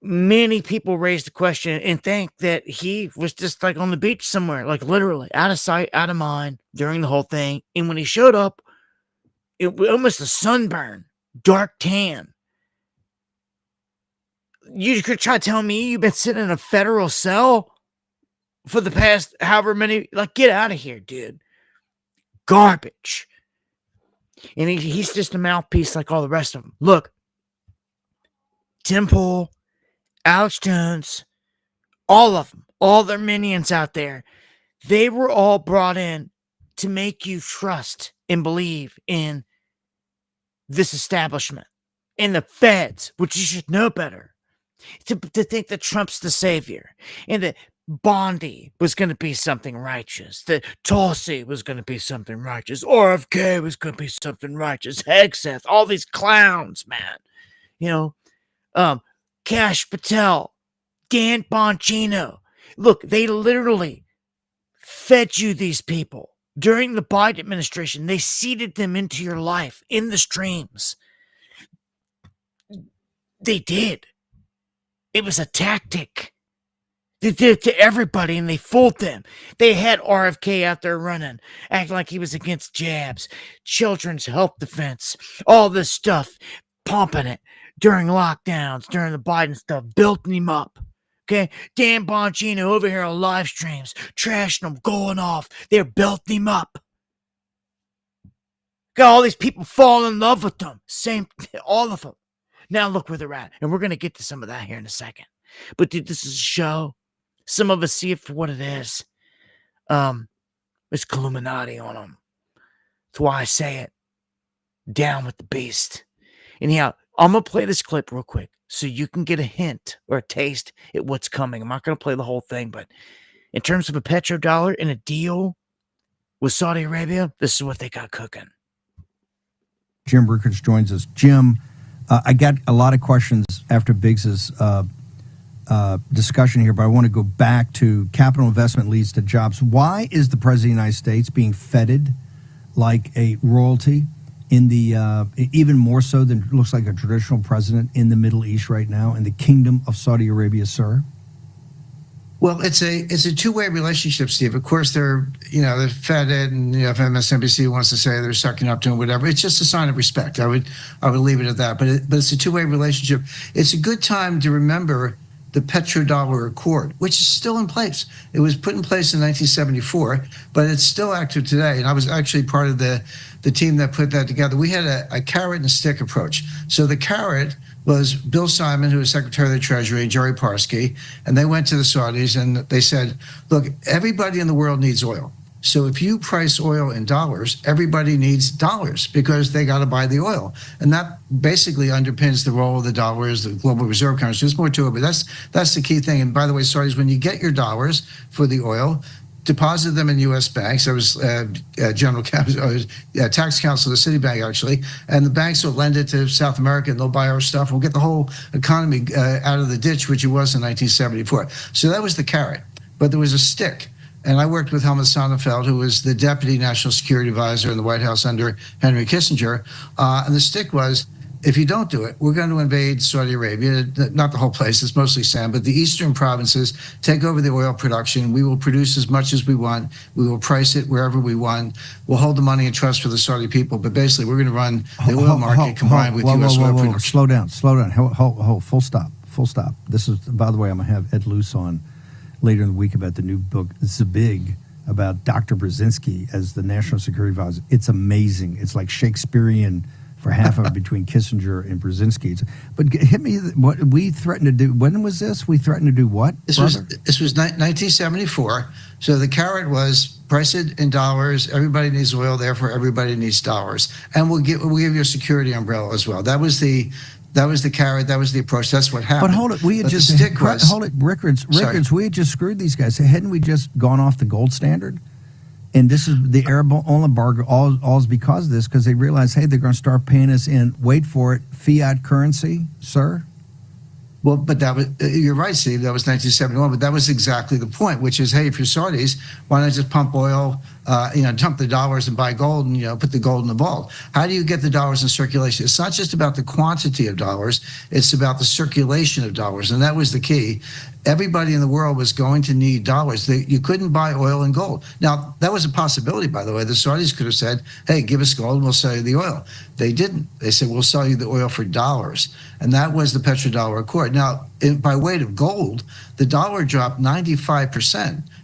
Many people raised the question and think that he was just like on the beach somewhere, like literally out of sight, out of mind during the whole thing. And when he showed up, it was almost a sunburn, dark tan. You could try telling me you've been sitting in a federal cell for the past however many, get out of here, dude. Garbage. And he's just a mouthpiece like all the rest of them. Look, Tim Pool, Alex Jones, all of them, all their minions out there, they were all brought in to make you trust and believe in this establishment and the feds, which you should know better, to think that Trump's the savior and that Bondi was going to be something righteous, that Tulsi was going to be something righteous, RFK was going to be something righteous, Hegseth, all these clowns, man. Cash Patel, Dan Bongino. Look, they literally fed you these people. During the Biden administration, they seeded them into your life in the streams. They did. It was a tactic. They did it to everybody, and they fooled them. They had RFK out there running, acting like he was against jabs, children's health defense, all this stuff, pumping it during lockdowns, during the Biden stuff, building him up. Okay, Dan Bongino over here on live streams, trashing him, going off. They're building him up. Got all these people falling in love with them. Same, all of them. Now look where they're at. And we're going to get to some of that here in a second. But dude, this is a show. Some of us see it for what it is. It's Illuminati on them. That's why I say it. Down with the beast. Anyhow, I'm going to play this clip real quick so you can get a hint or a taste at what's coming. I'm not going to play the whole thing, but in terms of a petrodollar and a deal with Saudi Arabia, this is what they got cooking. Jim Rickards joins us. Jim, I got a lot of questions after Biggs's discussion here, but I want to go back to capital investment leads to jobs. Why is the President of the United States being feted like a royalty in the even more so than it looks like a traditional president in the Middle East right now, in the Kingdom of Saudi Arabia, sir? Well, it's a two-way relationship, Steve. Of course, they're fed it, and if MSNBC wants to say they're sucking up to him, whatever, it's just a sign of respect. I would leave it at that. But it's a two-way relationship. It's a good time to remember the petrodollar accord, which is still in place. It was put in place in 1974, but it's still active today. And I was actually part of the team that put that together. We had a carrot and stick approach. So the carrot was Bill Simon, who was Secretary of the Treasury, Jerry Parsky, and they went to the Saudis and they said, look, everybody in the world needs oil. So if you price oil in dollars, everybody needs dollars because they got to buy the oil. And that basically underpins the role of the dollar as the global reserve currency. There's more to it, but that's the key thing. And by the way, Saudis, when you get your dollars for the oil, deposit them in U.S. banks. I was general tax counsel of the Citibank, actually. And the banks will lend it to South America, and they'll buy our stuff. We'll get the whole economy out of the ditch, which it was in 1974. So that was the carrot. But there was a stick. And I worked with Helmut Sonnenfeld, who was the Deputy National Security Advisor in the White House under Henry Kissinger. And the stick was, if you don't do it, we're going to invade Saudi Arabia, not the whole place, it's mostly sand, but the eastern provinces, take over the oil production. We will produce as much as we want. We will price it wherever we want. We'll hold the money in trust for the Saudi people. But basically, we're going to run the oil market combined with U.S. oil production. Slow down. Hold, full stop. This is, by the way, I'm going to have Ed Luce on later in the week about the new book, Zabig, about Dr. Brzezinski as the National Security Advisor. It's amazing. It's like Shakespearean for half of it between Kissinger and Brzezinski. But hit me, what we threatened to do, when was this? We threatened to do what? This was 1974. So the carrot was price it in dollars. Everybody needs oil, therefore everybody needs dollars. And we'll give you a security umbrella as well. That was the carrot. That was the approach. That's what happened. But hold it. We had just hold it. Rickards. We had just screwed these guys. Hadn't we just gone off the gold standard? And this is the Arab oil embargo. All is because of this, because they realized, hey, they're going to start paying us in. Wait for it, fiat currency, sir. Well, but that was, you're right, Steve. That was 1971. But that was exactly the point, which is, hey, if you're Saudis, why not just pump oil, dump the dollars and buy gold and, put the gold in the vault? How do you get the dollars in circulation? It's not just about the quantity of dollars. It's about the circulation of dollars. And that was the key. Everybody in the world was going to need dollars. You couldn't buy oil and gold. Now, that was a possibility, by the way. The Saudis could have said, hey, give us gold and we'll sell you the oil. They didn't. They said, we'll sell you the oil for dollars. And that was the petrodollar accord. Now, by weight of gold, the dollar dropped 95%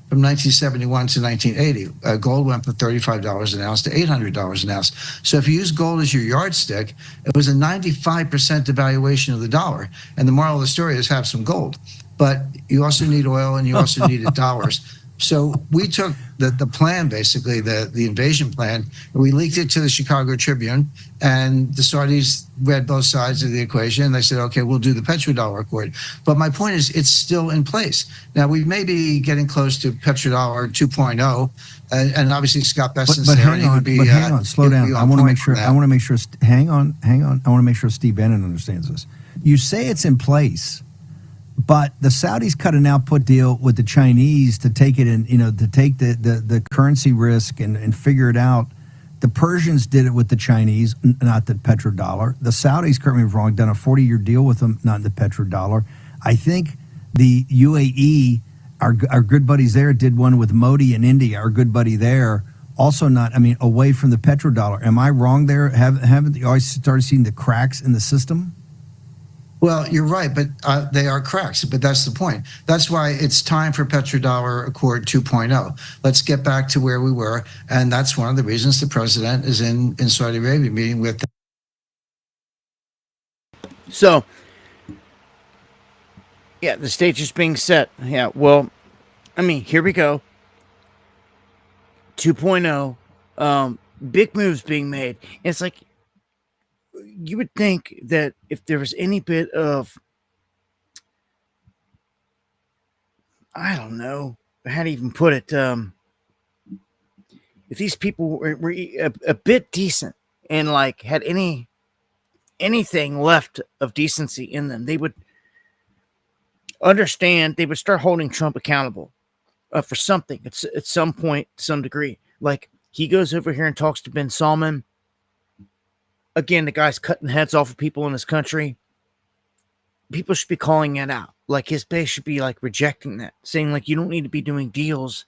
from 1971 to 1980. Gold went from $35 an ounce to $800 an ounce. So if you use gold as your yardstick, it was a 95% devaluation of the dollar. And the moral of the story is have some gold. But you also need oil and you also needed dollars. So we took the plan, basically, the invasion plan, and we leaked it to the Chicago Tribune, and the Saudis read both sides of the equation, and they said, okay, we'll do the petrodollar accord. But my point is, it's still in place. Now, we may be getting close to petrodollar 2.0, and obviously Scott Besson's but there. hang on, slow down. I want to make sure, hang on. I want to make sure Steve Bannon understands this. You say it's in place, but the Saudis cut an output deal with the Chinese to take it in, to take the currency risk and figure it out. The Persians did it with the Chinese, not the petrodollar. The Saudis, correct me if I'm wrong, done a 40-year deal with them, not the petrodollar. I think the UAE, our good buddies there, did one with Modi in India, our good buddy there, also away from the petrodollar. Am I wrong there? Haven't you always started seeing the cracks in the system? Well, you're right, but they are cracks. But that's the point. That's why it's time for petrodollar accord 2.0. Let's get back to where we were, and that's one of the reasons the president is in Saudi Arabia meeting with them. So, yeah, the stage is being set. Yeah, well, here we go. 2.0, big moves being made. It's like, you would think that if there was any bit of, I don't know how to even put it, if these people were a bit decent and had anything left of decency in them, they would understand. They would start holding Trump accountable for something at some point, to some degree. Like, he goes over here and talks to Ben Salman. Again, the guy's cutting heads off of people in this country. People should be calling it out. His base should be rejecting that, saying you don't need to be doing deals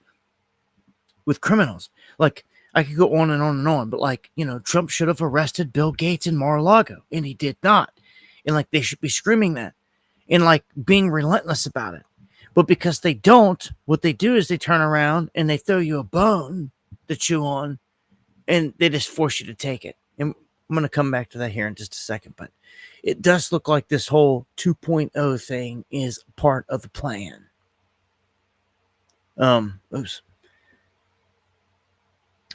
with criminals. I could go on and on and on, but Trump should have arrested Bill Gates in Mar-a-Lago, and he did not. And they should be screaming that. and like being relentless about it. But because they don't, what they do is they turn around and they throw you a bone to chew on, and they just force you to take it. And I'm going to come back to that here in just a second, but it does look like this whole 2.0 thing is part of the plan. Oops.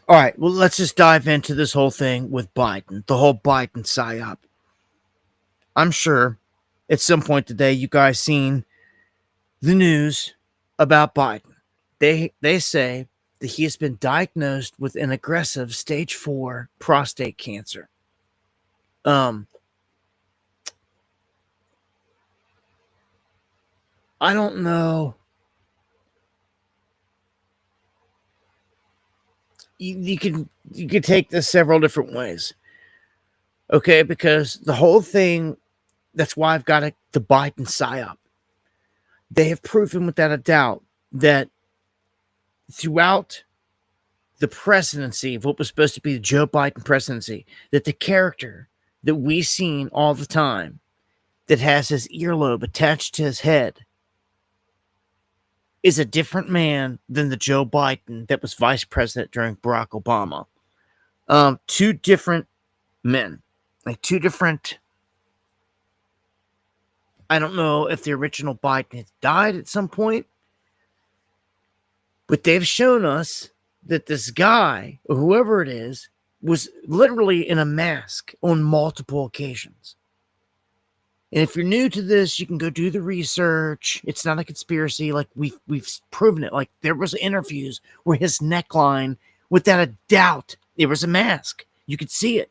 All right, well, let's just dive into this whole thing with Biden, the whole Biden PSYOP. I'm sure at some point today you guys seen the news about Biden. They say that he has been diagnosed with an aggressive stage 4 prostate cancer. I don't know. You could take this several different ways. Okay, because the whole thing, that's why I've got the Biden PSYOP. They have proven without a doubt that throughout the presidency of what was supposed to be the Joe Biden presidency, that the character that we've seen all the time that has his earlobe attached to his head is a different man than the Joe Biden that was vice president during Barack Obama. Two different men, like two different. I don't know if the original Biden had died at some point, but they've shown us that this guy, or whoever it is, was literally in a mask on multiple occasions. And if you're new to this, you can go do the research. It's not a conspiracy. Like we've proven it. Like there was interviews where his neckline, without a doubt, it was a mask. You could see it.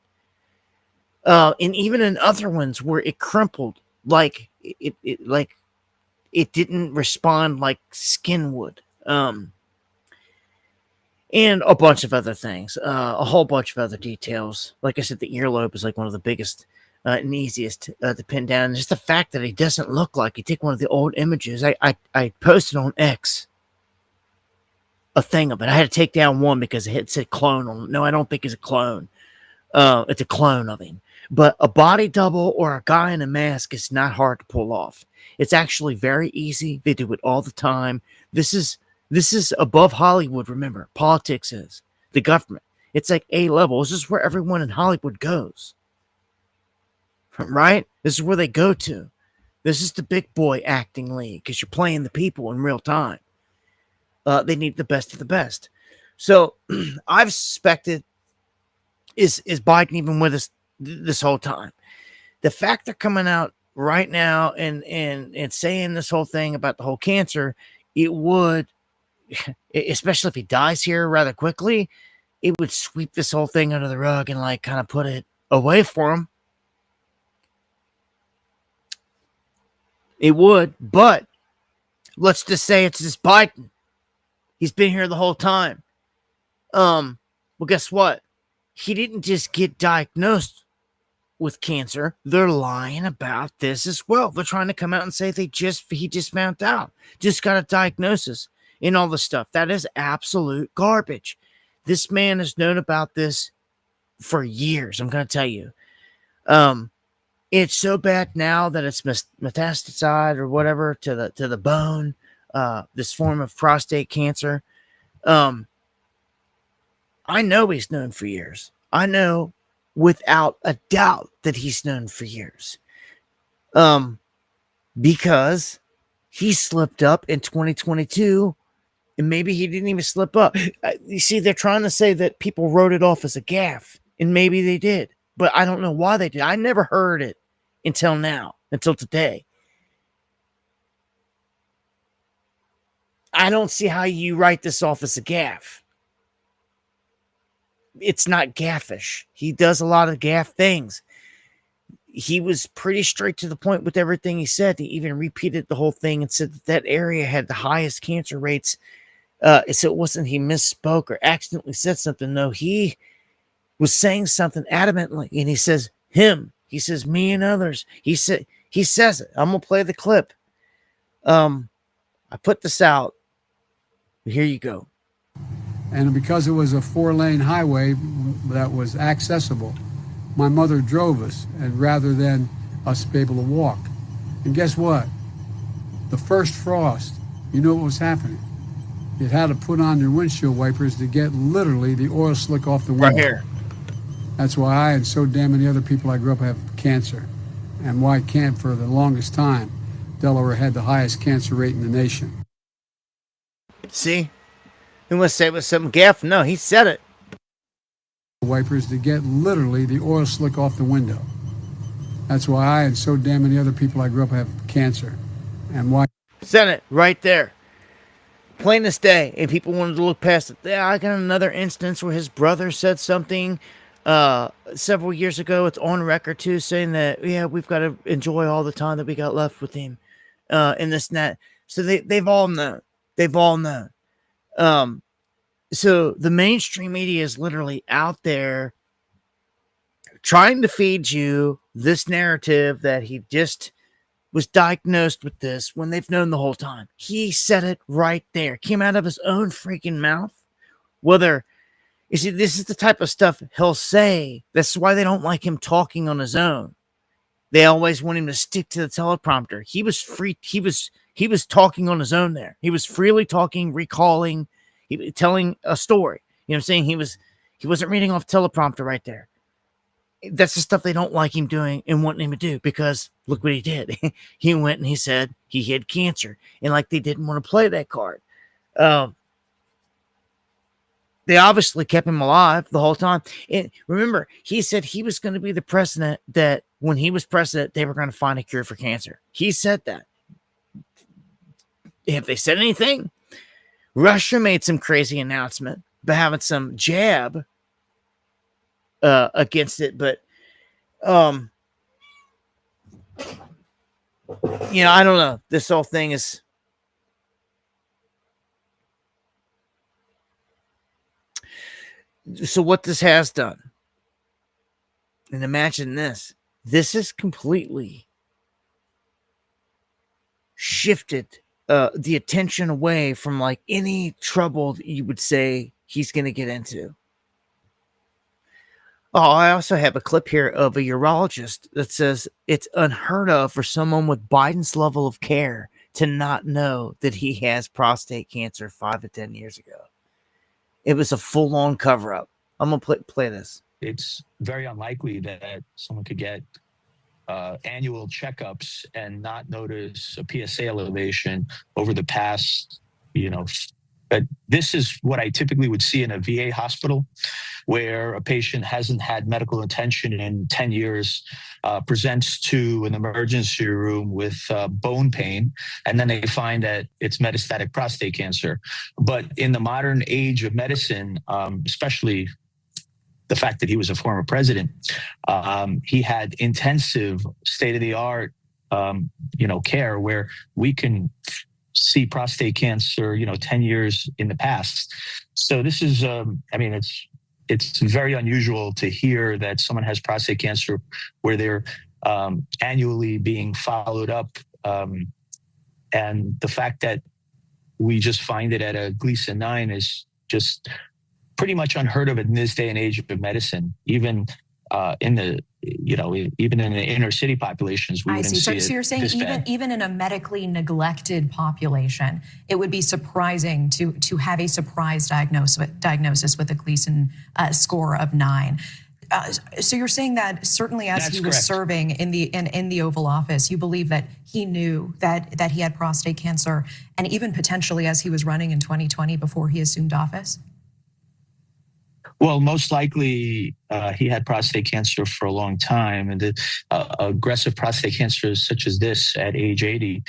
And even in other ones where it crumpled, like it didn't respond like skin would. And a bunch of other things, a whole bunch of other details. Like I said, the earlobe is like one of the biggest and easiest to pin down. And just the fact that he doesn't look like, you take one of the old images. I posted on X a thing of it. I had to take down one because it said clone on it. No, I don't think it's a clone. It's a clone of him. But a body double or a guy in a mask is not hard to pull off. It's actually very easy. They do it all the time. This is above Hollywood, remember. Politics is. The government. It's like A-level. This is where everyone in Hollywood goes. Right? This is where they go to. This is the big boy acting league because you're playing the people in real time. They need the best of the best. So I've suspected, is Biden even with us this whole time? The fact they're coming out right now and saying this whole thing about the whole cancer, it would, especially if he dies here rather quickly, it would sweep this whole thing under the rug and like kind of put it away for him. It would, but let's just say it's just Biden. He's been here the whole time. Well, guess what? He didn't just get diagnosed with cancer. They're lying about this as well. They're trying to come out and say he just found out, just got a diagnosis and all this stuff. That is absolute garbage. This man has known about this for years. I'm going to tell you. It's so bad now that it's metastasized or whatever to the bone. This form of prostate cancer. I know he's known for years. I know without a doubt that he's known for years. Because he slipped up in 2022, and maybe he didn't even slip up. You see, they're trying to say that people wrote it off as a gaffe, and maybe they did. But I don't know why they did. I never heard it until now, until today. I don't see how you write this off as a gaffe. It's not gaffish. He does a lot of gaff things. He was pretty straight to the point with everything he said. He even repeated the whole thing and said that area had the highest cancer rates. So it wasn't he misspoke or accidentally said something. No, he was saying something adamantly, and he says him. He says me and others. He says it. I'm gonna play the clip. I put this out. Here you go. And because it was a 4-lane highway that was accessible, my mother drove us, and rather than us be able to walk. And guess what? The first frost, you know what was happening? It had to put on their windshield wipers to get literally the oil slick off the window. Right here. That's why I and so damn many other people I grew up have cancer. And why can't, for the longest time, Delaware had the highest cancer rate in the nation. See? He must say it was something gaff. No, he said it. Wipers to get literally the oil slick off the window. That's why I and so damn many other people I grew up have cancer. And why... Said it right there. Plain as day. And people wanted to look past it. Yeah, I got another instance where his brother said something several years ago. It's on record too, saying that, yeah, we've got to enjoy all the time that we got left with him. And this and that. So they've all known. They've all known. So the mainstream media is literally out there trying to feed you this narrative that he just was diagnosed with this when they've known the whole time. He said it right there. Came out of his own freaking mouth. Whether, you see, this is the type of stuff he'll say. That's why they don't like him talking on his own. They always want him to stick to the teleprompter. He was free. He was talking on his own there. He was freely talking, recalling, telling a story. You know what I'm saying? He wasn't reading off teleprompter right there. That's the stuff they don't like him doing and wanting him to do, because look what he did. He went and he said he had cancer, and like they didn't want to play that card. They obviously kept him alive the whole time. And remember, he said he was going to be the president, that when he was president, they were going to find a cure for cancer. He said that. Have they said anything? Russia made some crazy announcement about having some jab against it, but I don't know. This whole thing is so what this has done, and imagine this has completely shifted the attention away from like any trouble that you would say he's going to get into. Oh, I also have a clip here of a urologist that says it's unheard of for someone with Biden's level of care to not know that he has prostate cancer 5 to 10 years ago. It was a full-on cover-up. I'm going to play this. It's very unlikely that someone could get annual checkups and not notice a PSA elevation over the past, but this is what I typically would see in a VA hospital, where a patient hasn't had medical attention in 10 years, presents to an emergency room with bone pain, and then they find that it's metastatic prostate cancer. But in the modern age of medicine, especially the fact that he was a former president, he had intensive state-of-the-art, care where we can see prostate cancer, 10 years in the past. So this is, it's very unusual to hear that someone has prostate cancer where they're annually being followed up. And the fact that we just find it at a Gleason 9 is just pretty much unheard of in this day and age of medicine. Even in the, even in the inner city populations, we wouldn't see it. So you're saying even in a medically neglected population, it would be surprising to have a surprise diagnosis with a Gleason score of 9. So you're saying that certainly as he was serving in the Oval Office, you believe that he knew that he had prostate cancer, and even potentially as he was running in 2020 before he assumed office? Well, most likely he had prostate cancer for a long time, and the aggressive prostate cancer such as this at age 80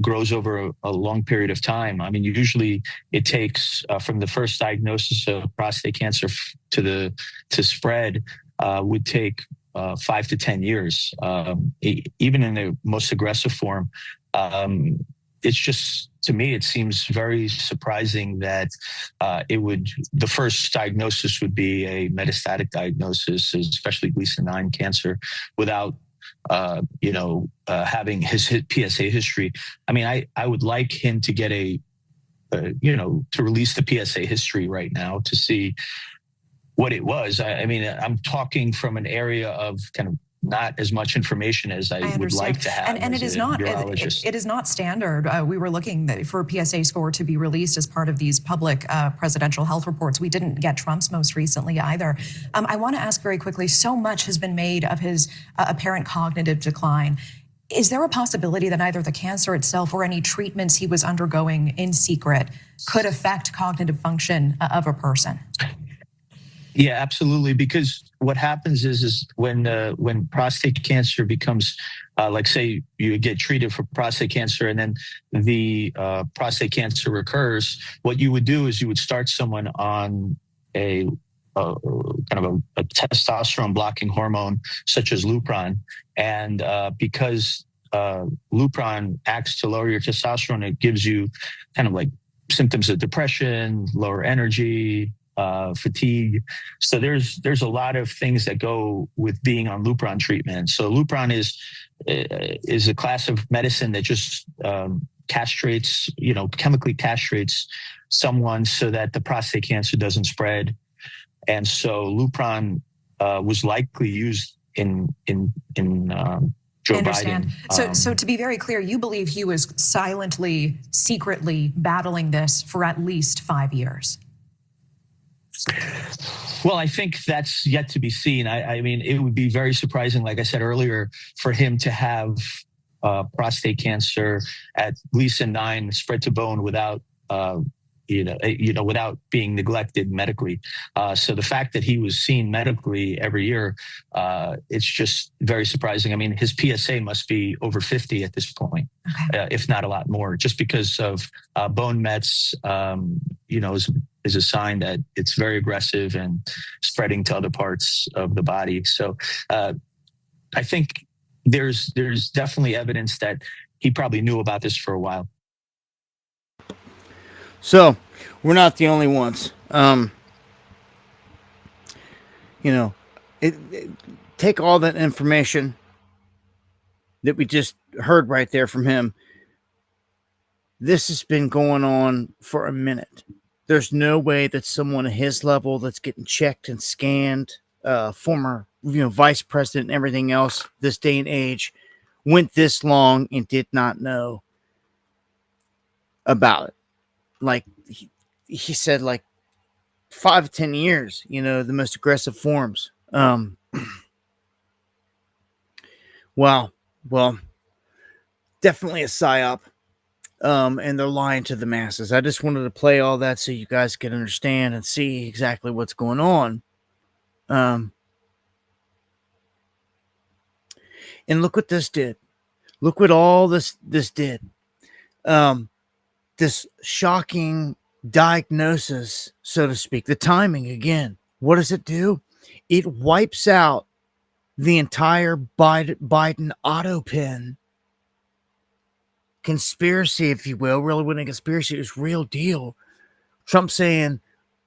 grows over a long period of time. I mean, usually it takes from the first diagnosis of prostate cancer to spread would take 5 to 10 years, even in the most aggressive form. It's just, to me, it seems very surprising that the first diagnosis would be a metastatic diagnosis, especially Gleason 9 cancer, without, having his PSA history. I mean, I would like him to get to release the PSA history right now to see what it was. I mean, I'm talking from an area of kind of not as much information as I would like to have. And it is not urologist. it is not standard. We were looking for a PSA score to be released as part of these public presidential health reports. We didn't get Trump's most recently either. I want to ask very quickly, so much has been made of his apparent cognitive decline. Is there a possibility that either the cancer itself or any treatments he was undergoing in secret could affect cognitive function of a person? Yeah, absolutely. Because what happens is when prostate cancer becomes, like say you get treated for prostate cancer and then the prostate cancer recurs, what you would do is you would start someone on a kind of a testosterone blocking hormone such as Lupron, and because Lupron acts to lower your testosterone, it gives you kind of like symptoms of depression, lower energy, fatigue. So there's a lot of things that go with being on Lupron treatment. So Lupron is a class of medicine that just castrates, chemically castrates someone so that the prostate cancer doesn't spread. And so Lupron was likely used in Joe Biden. So to be very clear, you believe he was silently, secretly battling this for at least 5 years? Well, I think that's yet to be seen. I mean, it would be very surprising, like I said earlier, for him to have prostate cancer at Gleason 9 spread to bone without, without being neglected medically. So the fact that he was seen medically every year, it's just very surprising. I mean, his PSA must be over 50 at this point, if not a lot more, just because of bone mets, is a sign that it's very aggressive and spreading to other parts of the body. So I think there's definitely evidence that he probably knew about this for a while. So we're not the only ones. Take all that information that we just heard right there from him. This has been going on for a minute. There's no way that someone at his level that's getting checked and scanned, former vice president and everything else this day and age, went this long and did not know about it. Like he said, like 5 to 10 years, the most aggressive forms. Wow. Well, definitely a PSYOP. And they're lying to the masses. I just wanted to play all that so you guys can understand and see exactly what's going on. And look what this did. Look what all this did. This shocking diagnosis, so to speak, the timing again. What does it do? It wipes out the entire Biden auto pin conspiracy, if you will. Really wasn't a conspiracy, it was real deal. Trump saying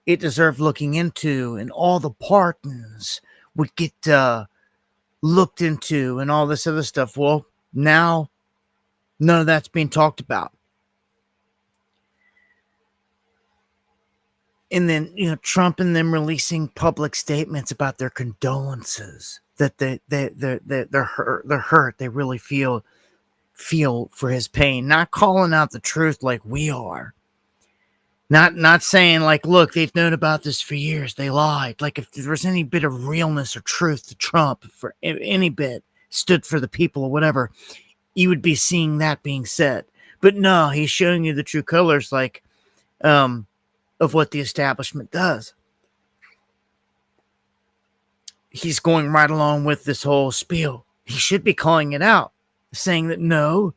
it deserved looking into and all the pardons would get looked into and all this other stuff. Well, now none of that's being talked about. And then, Trump and them releasing public statements about their condolences, that they're hurt. They really feel for his pain, not calling out the truth like we are. Not saying like, look, they've known about this for years. They lied. Like if there was any bit of realness or truth to Trump, for any bit stood for the people or whatever, you would be seeing that being said. But no, he's showing you the true colors, like, of what the establishment does. He's going right along with this whole spiel. He should be calling it out, saying that no,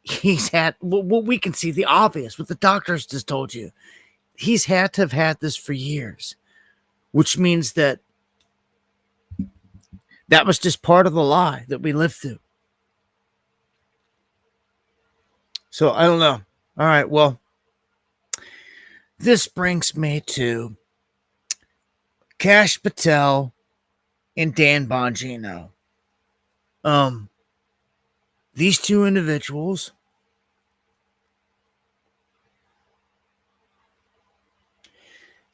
he's had what we can see, the obvious, what the doctors just told you. He's had to have had this for years, which means that was just part of the lie that we lived through. So I don't know. All right, well, this brings me to Kash Patel and Dan Bongino. These two individuals,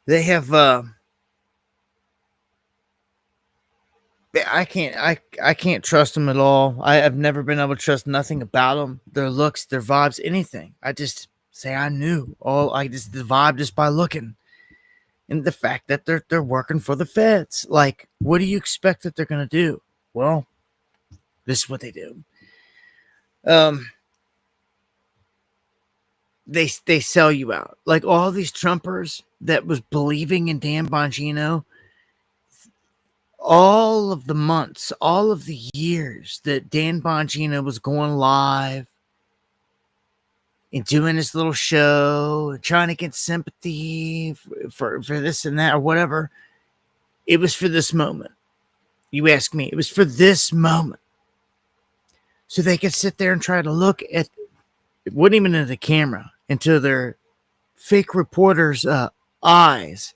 they have I can't trust them at all. I've never been able to trust nothing about them, their looks, their vibes, anything. I just say I knew all. I just the vibe just by looking, and the fact that they're working for the feds. Like, what do you expect that they're gonna do? Well, this is what they do. They sell you out. Like all these Trumpers that was believing in Dan Bongino, all of the months, all of the years that Dan Bongino was going live and doing his little show and trying to get sympathy for this and that or whatever, it was for this moment. You ask me, it was for this moment. So they could sit there and try to look at, it wasn't even into the camera, into their fake reporters' eyes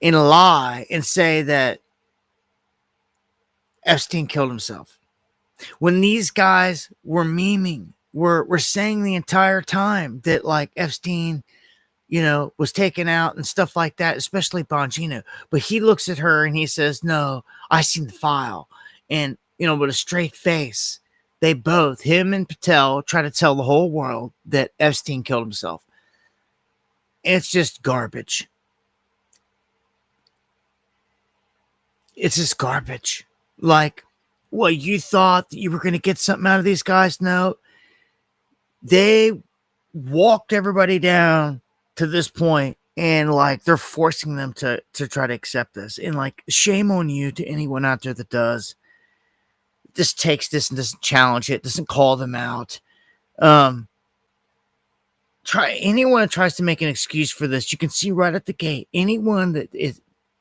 and lie and say that Epstein killed himself. When these guys were memeing, were saying the entire time that like Epstein, was taken out and stuff like that, especially Bongino. But he looks at her and he says, "No, I seen the file." And, with a straight face, they both, him and Patel, try to tell the whole world that Epstein killed himself. And it's just garbage. It's just garbage. Like, what, you thought that you were going to get something out of these guys? No. They walked everybody down to this point, and like they're forcing them to try to accept this. And like, shame on you to anyone out there that does. Just takes this and doesn't challenge it, doesn't call them out. Anyone that tries to make an excuse for this, you can see right at the gate. Anyone that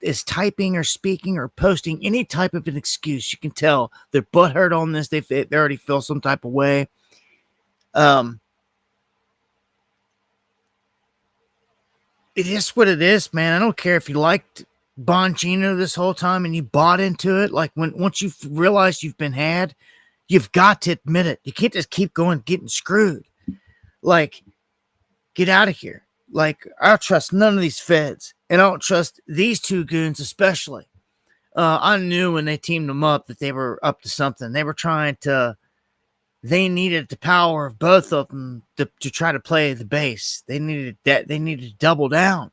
is typing or speaking or posting any type of an excuse, you can tell they're butthurt on this. They already feel some type of way. It is what it is, man. I don't care if you liked Bongino this whole time and you bought into it. Like, once you've realized you've been had, you've got to admit it. You can't just keep going getting screwed. Like, get out of here. Like, I don't trust none of these feds, and I don't trust these two goons especially. I knew when they teamed them up that they were up to something. They needed the power of both of them to try to play the base. They needed to double down.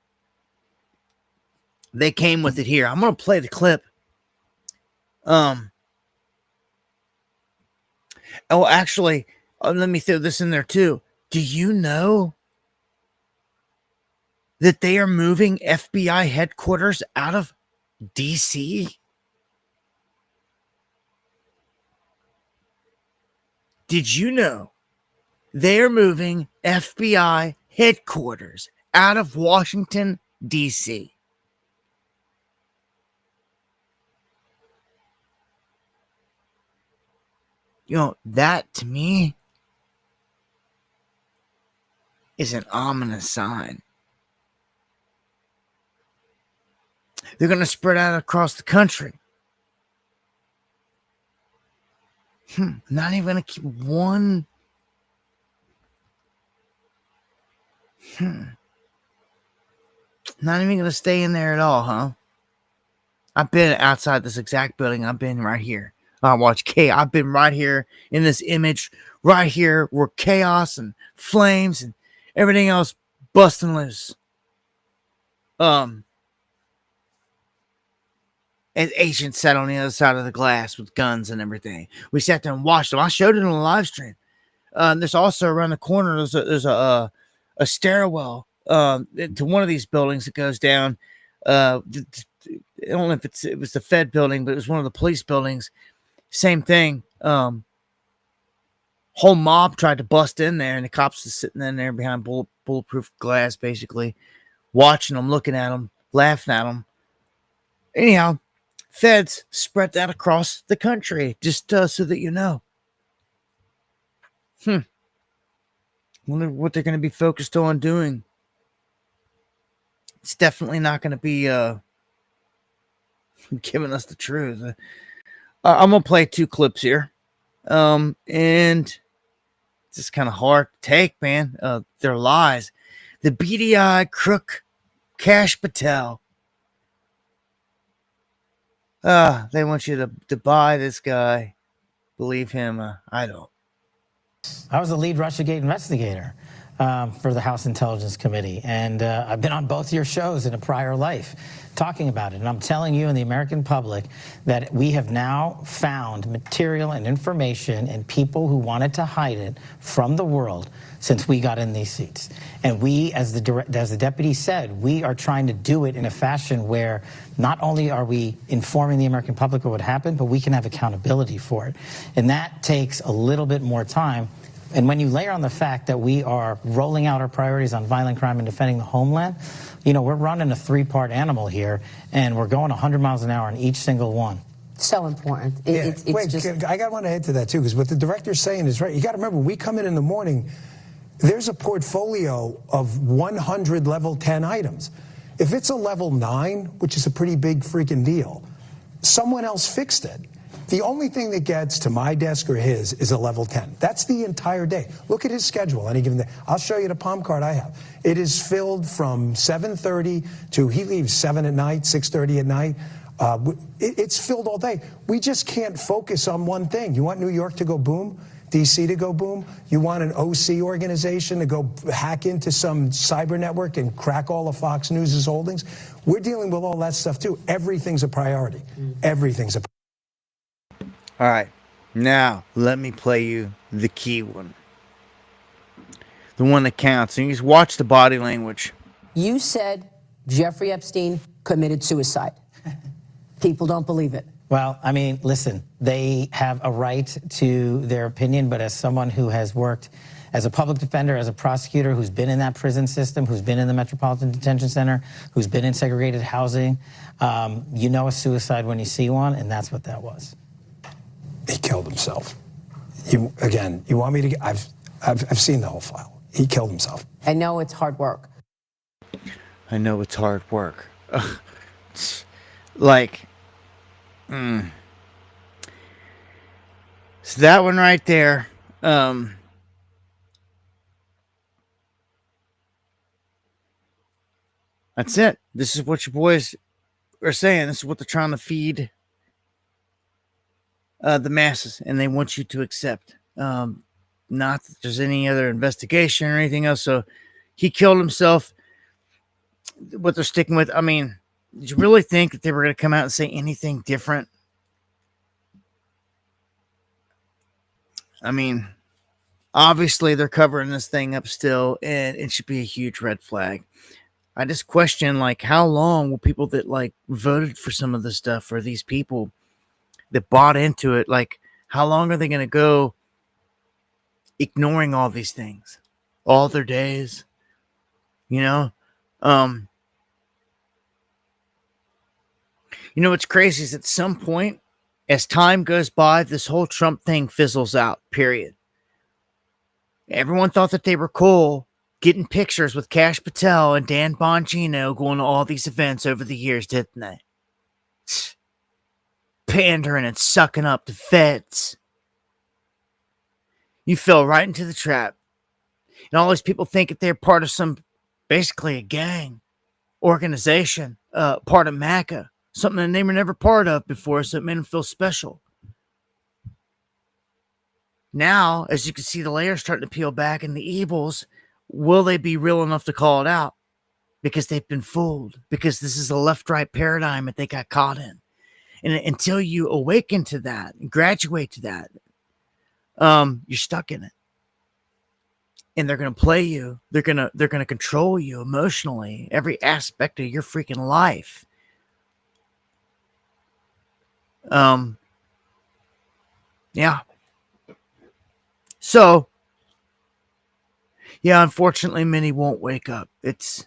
They came with it here. I'm going to play the clip. Actually, let me throw this in there too. Do you know that they are moving FBI headquarters out of DC? Did you know they're moving FBI headquarters out of Washington, D.C.? That to me is an ominous sign. They're going to spread out across the country. Not even going to keep one. Not even going to stay in there at all, huh? I've been outside this exact building. I've been right here. I've been right here in this image, right here where chaos and flames and everything else busting loose. And agents sat on the other side of the glass with guns and everything. We sat there and watched them. I showed it on the live stream. There's also around the corner, there's a stairwell to one of these buildings that goes down. I don't know if it was the Fed building, but it was one of the police buildings. Same thing. Whole mob tried to bust in there, and the cops was sitting in there behind bulletproof glass, basically watching them, looking at them, laughing at them. Anyhow, feds spread that across the country, just so that you know. Wonder what they're going to be focused on doing. It's definitely not going to be giving us the truth. I'm going to play 2 clips here. And it's just kind of hard to take, man. They're lies. The beady-eyed crook Cash Patel They want you to buy this guy, believe him. I don't. I was the lead Russiagate investigator for the House Intelligence Committee, and I've been on both your shows in a prior life talking about it. And I'm telling you and the American public that we have now found material and information and people who wanted to hide it from the world since we got in these seats. And we, as the deputy said, we are trying to do it in a fashion where not only are we informing the American public of what happened, but we can have accountability for it. And that takes a little bit more time. And when you layer on the fact that we are rolling out our priorities on violent crime and defending the homeland, you know, we're running a three-part animal here, and we're going 100 miles an hour on each single one. So important. It's Wait, just... I want to add to that, too, because what the director's saying is right. You got to remember, we come in the morning, there's a portfolio of 100 level 10 items. If it's a level 9, which is a pretty big freaking deal, someone else fixed it. The only thing that gets to my desk or his is a level 10. That's the entire day. Look at his schedule any given day. I'll show you the palm card I have. It is filled from 7:30 to he leaves 7 at night, 6:30 at night. It's filled all day. We just can't focus on one thing. You want New York to go boom? DC to go boom? You want an OC organization to go hack into some cyber network and crack all of Fox News' holdings? We're dealing with all that stuff too. Everything's a priority. Everything's a priority. All right, now let me play you the key one. The one that counts. And you just watch the body language. You said Jeffrey Epstein committed suicide. People don't believe it. Well, I mean, listen, they have a right to their opinion, but as someone who has worked as a public defender, as a prosecutor, who's been in that prison system, who's been in the Metropolitan Detention Center, who's been in segregated housing, you know a suicide when you see one, and that's what that was. He killed himself. You want me to get, I've seen the whole file. He killed himself. I know it's hard work. I know it's hard work. Like, so that one right there, that's it. This is what your boys are saying. This is what they're trying to feed the masses, and they want you to accept. Not that there's any other investigation or anything else. So he killed himself. What they're sticking with. I mean, did you really think that they were going to come out and say anything different? I mean, obviously they're covering this thing up still, and it should be a huge red flag. I just question, like, how long will people that, like, voted for some of this stuff, for these people that bought into it, like, how long are they going to go ignoring all these things all their days? You know, what's crazy is at some point, as time goes by, this whole Trump thing fizzles out, period. Everyone thought that they were cool getting pictures with Kash Patel and Dan Bongino going to all these events over the years, didn't they? Pandering and sucking up the feds. You fell right into the trap. And all these people think that they're part of some, basically a gang, organization, part of MACA, something that they were never part of before, so it made them feel special. Now, as you can see, the layers starting to peel back, and the evils, will they be real enough to call it out? Because they've been fooled. Because this is a left-right paradigm that they got caught in. And until you awaken to that and graduate to that, you're stuck in it. And they're going to play you. They're going to control you emotionally, every aspect of your freaking life. Yeah. So, yeah, unfortunately, many won't wake up. It's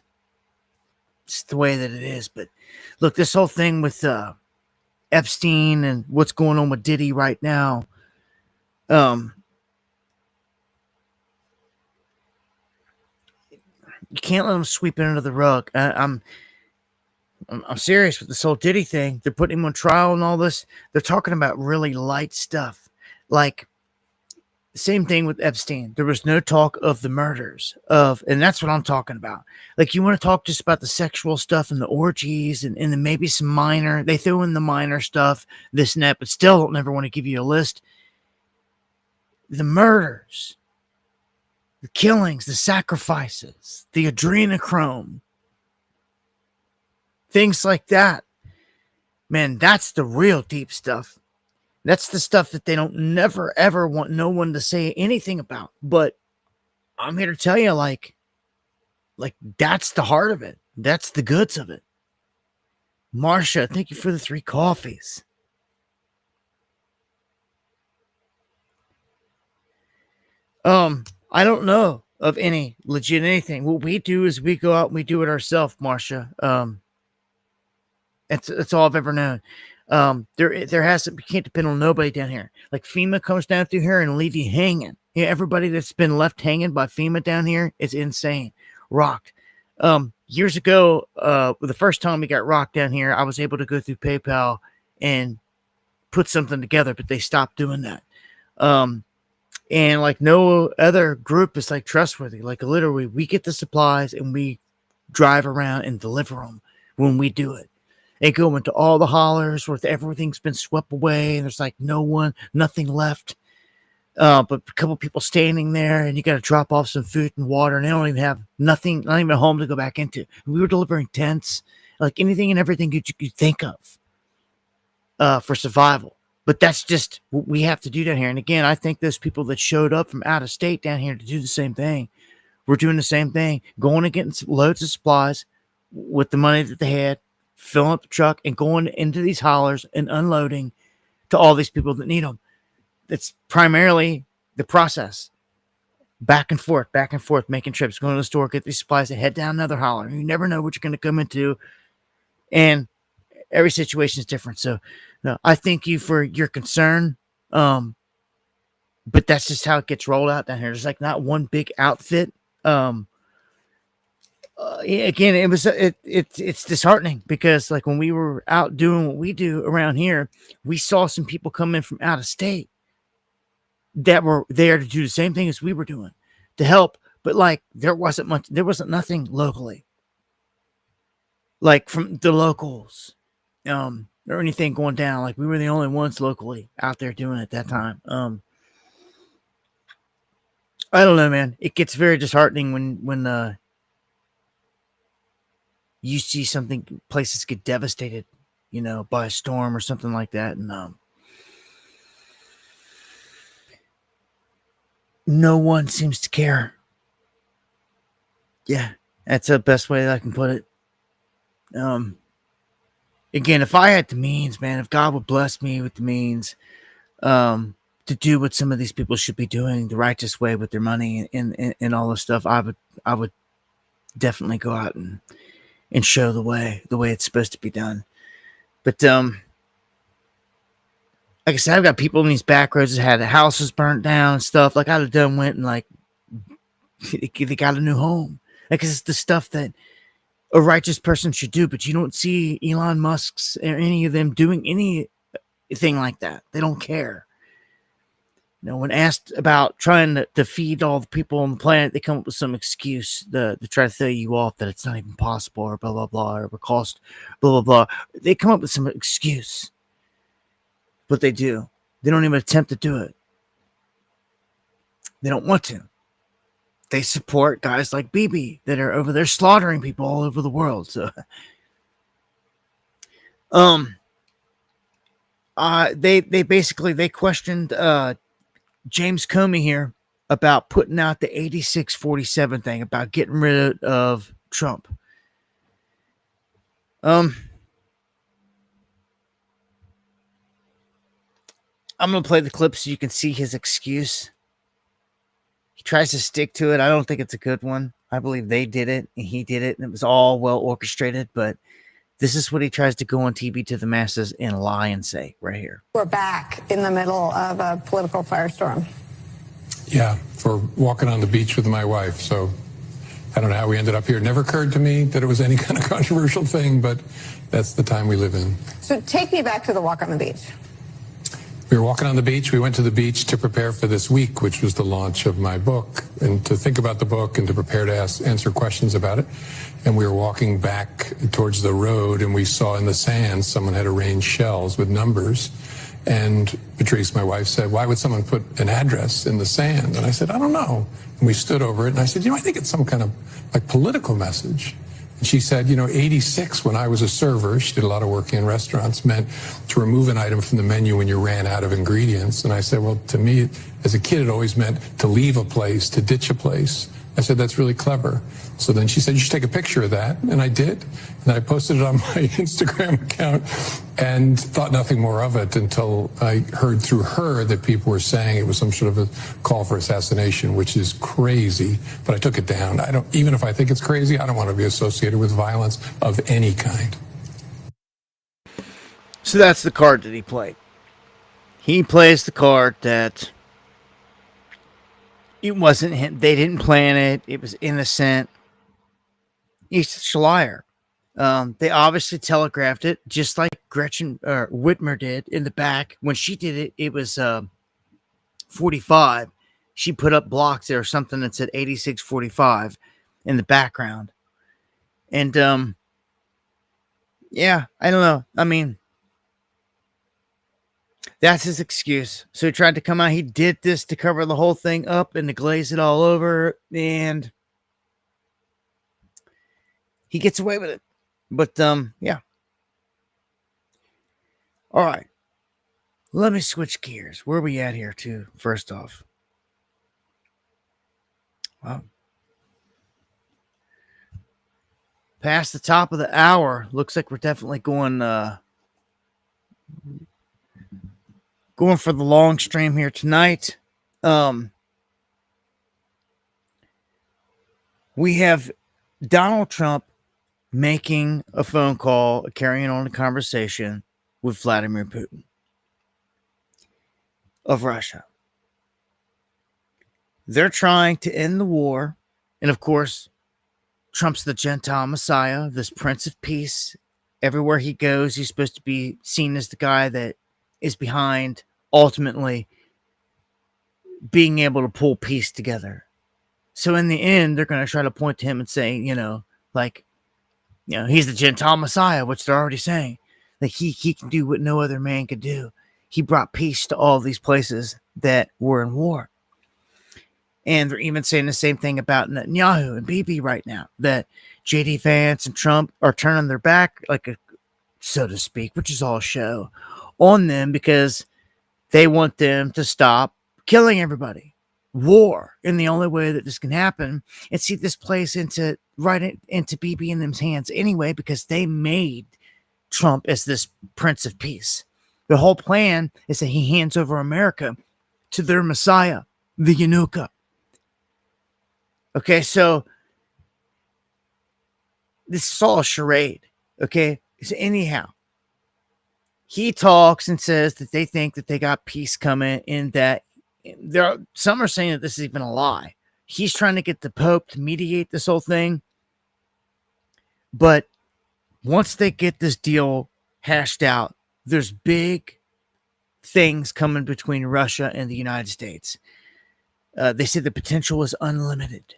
the way that it is. But look, this whole thing with Epstein and what's going on with Diddy right now, you can't let them sweep it under the rug. I'm serious with this whole Diddy thing. They're putting him on trial and all this. They're talking about really light stuff, like Same thing with Epstein. There was no talk of the murders of, and that's what I'm talking about. Like, you want to talk just about the sexual stuff and the orgies and then maybe some minor, they throw in the minor stuff, this and that, but still don't never want to give you a list. The murders, the killings, the sacrifices, the adrenochrome, things like that. Man, that's the real deep stuff. That's the stuff that they don't never, ever want no one to say anything about. But I'm here to tell you, like that's the heart of it. That's the goods of it. Marsha, thank you for the 3 coffees. I don't know of any legit anything. What we do is we go out and we do it ourselves, Marsha. That's all I've ever known. There hasn't, you can't depend on nobody down here. Like, FEMA comes down through here and leave you hanging. Yeah, everybody that's been left hanging by FEMA down here is insane. Rocked. Years ago, the first time we got rocked down here, I was able to go through PayPal and put something together, but they stopped doing that. And like no other group is like trustworthy. Like, literally, we get the supplies and we drive around and deliver them when we do it. They go into all the hollers where everything's been swept away and there's like nothing left. But a couple people standing there, and you got to drop off some food and water, and they don't even have nothing, not even a home to go back into. We were delivering tents, like anything and everything you could think of for survival. But that's just what we have to do down here. And again, I think those people that showed up from out of state down here to do the same thing, we're doing the same thing, going and getting loads of supplies with the money that they had, filling up the truck and going into these hollers and unloading to all these people that need them. That's primarily the process. Back and forth, making trips, going to the store, get these supplies, and head down another holler. You never know what you're going to come into. And every situation is different. So no, I thank you for your concern. But that's just how it gets rolled out down here. There's like not one big outfit. Again, it's disheartening because like when we were out doing what we do around here, we saw some people come in from out of state that were there to do the same thing as we were doing to help. But like, there wasn't nothing locally, like from the locals, or anything going down. Like, we were the only ones locally out there doing it at that time. I don't know, man. It gets very disheartening when you see something, places get devastated, by a storm or something like that. And no one seems to care. Yeah, that's the best way that I can put it. Again, if I had the means, man, if God would bless me with the means to do what some of these people should be doing the righteous way with their money and all this stuff, I would definitely go out and show the way it's supposed to be done. But like I said, I've got people in these back roads that had houses burnt down and stuff. Like, I'd have done went and like they got a new home. Like, it's the stuff that a righteous person should do, but you don't see Elon Musk's or any of them doing anything like that. They don't care. When asked about trying to feed all the people on the planet, they come up with some excuse to try to throw you off that it's not even possible, or blah, blah, blah, or cost, blah, blah, blah. They come up with some excuse. But they do. They don't even attempt to do it. They don't want to. They support guys like BB that are over there slaughtering people all over the world. So, they basically questioned James Comey here about putting out the 8647 thing about getting rid of Trump. I'm going to play the clip so you can see his excuse. He tries to stick to it. I don't think it's a good one. I believe they did it and he did it and it was all well orchestrated, but this is what he tries to go on TV to the masses and lie and say right here. We're back in the middle of a political firestorm. Yeah, for walking on the beach with my wife. So I don't know how we ended up here. It never occurred to me that it was any kind of controversial thing, but that's the time we live in. So take me back to the walk on the beach. We were walking on the beach. We went to the beach to prepare for this week, which was the launch of my book, and to think about the book and to prepare to answer questions about it. And we were walking back towards the road, and we saw in the sand someone had arranged shells with numbers. And Patrice, my wife, said, "Why would someone put an address in the sand?" And I said, "I don't know." And we stood over it, and I said, "I think it's some kind of like political message." And she said, 86, when I was a server, she did a lot of work in restaurants, meant to remove an item from the menu when you ran out of ingredients. And I said, well, to me, as a kid, it always meant to leave a place, to ditch a place. I said, that's really clever. So then she said, you should take a picture of that. And I did. And I posted it on my Instagram account and thought nothing more of it until I heard through her that people were saying it was some sort of a call for assassination, which is crazy. But I took it down. Even if I think it's crazy, I don't want to be associated with violence of any kind. So that's the card that he played. He plays the card that it wasn't him. They didn't plan it. It was innocent. He's such a liar. They obviously telegraphed it, just like Gretchen Whitmer did in the back. When she did it, it was 45. She put up blocks there or something that said 8645 in the background. And yeah, I don't know. I mean, that's his excuse. So he tried to come out. He did this to cover the whole thing up and to glaze it all over. And he gets away with it. But, yeah. All right. Let me switch gears. Where are we at here, too? First off. Well, past the top of the hour. Looks like we're definitely going for the long stream here tonight. We have Donald Trump making a phone call, carrying on a conversation with Vladimir Putin of Russia. They're trying to end the war. And of course, Trump's the Gentile Messiah, this Prince of Peace. Everywhere he goes, he's supposed to be seen as the guy that is behind ultimately being able to pull peace together. So in the end, they're going to try to point to him and say, he's the Gentile Messiah, which they're already saying. Like he can do what no other man could do. He brought peace to all these places that were in war. And they're even saying the same thing about Netanyahu and Bibi right now, that J.D. Vance and Trump are turning their back, so to speak, which is all show, on them because they want them to stop killing everybody. War. And the only way that this can happen, and see, this plays into Bibi and them's hands anyway, because they made Trump as this Prince of Peace. The whole plan is that he hands over America to their Messiah, the Yanuka. Okay, so this is all a charade. Okay, so anyhow, he talks and says that they think that they got peace coming, and that some are saying that this is even a lie. He's trying to get the Pope to mediate this whole thing. But once they get this deal hashed out, there's big things coming between Russia and the United States. They say the potential is unlimited.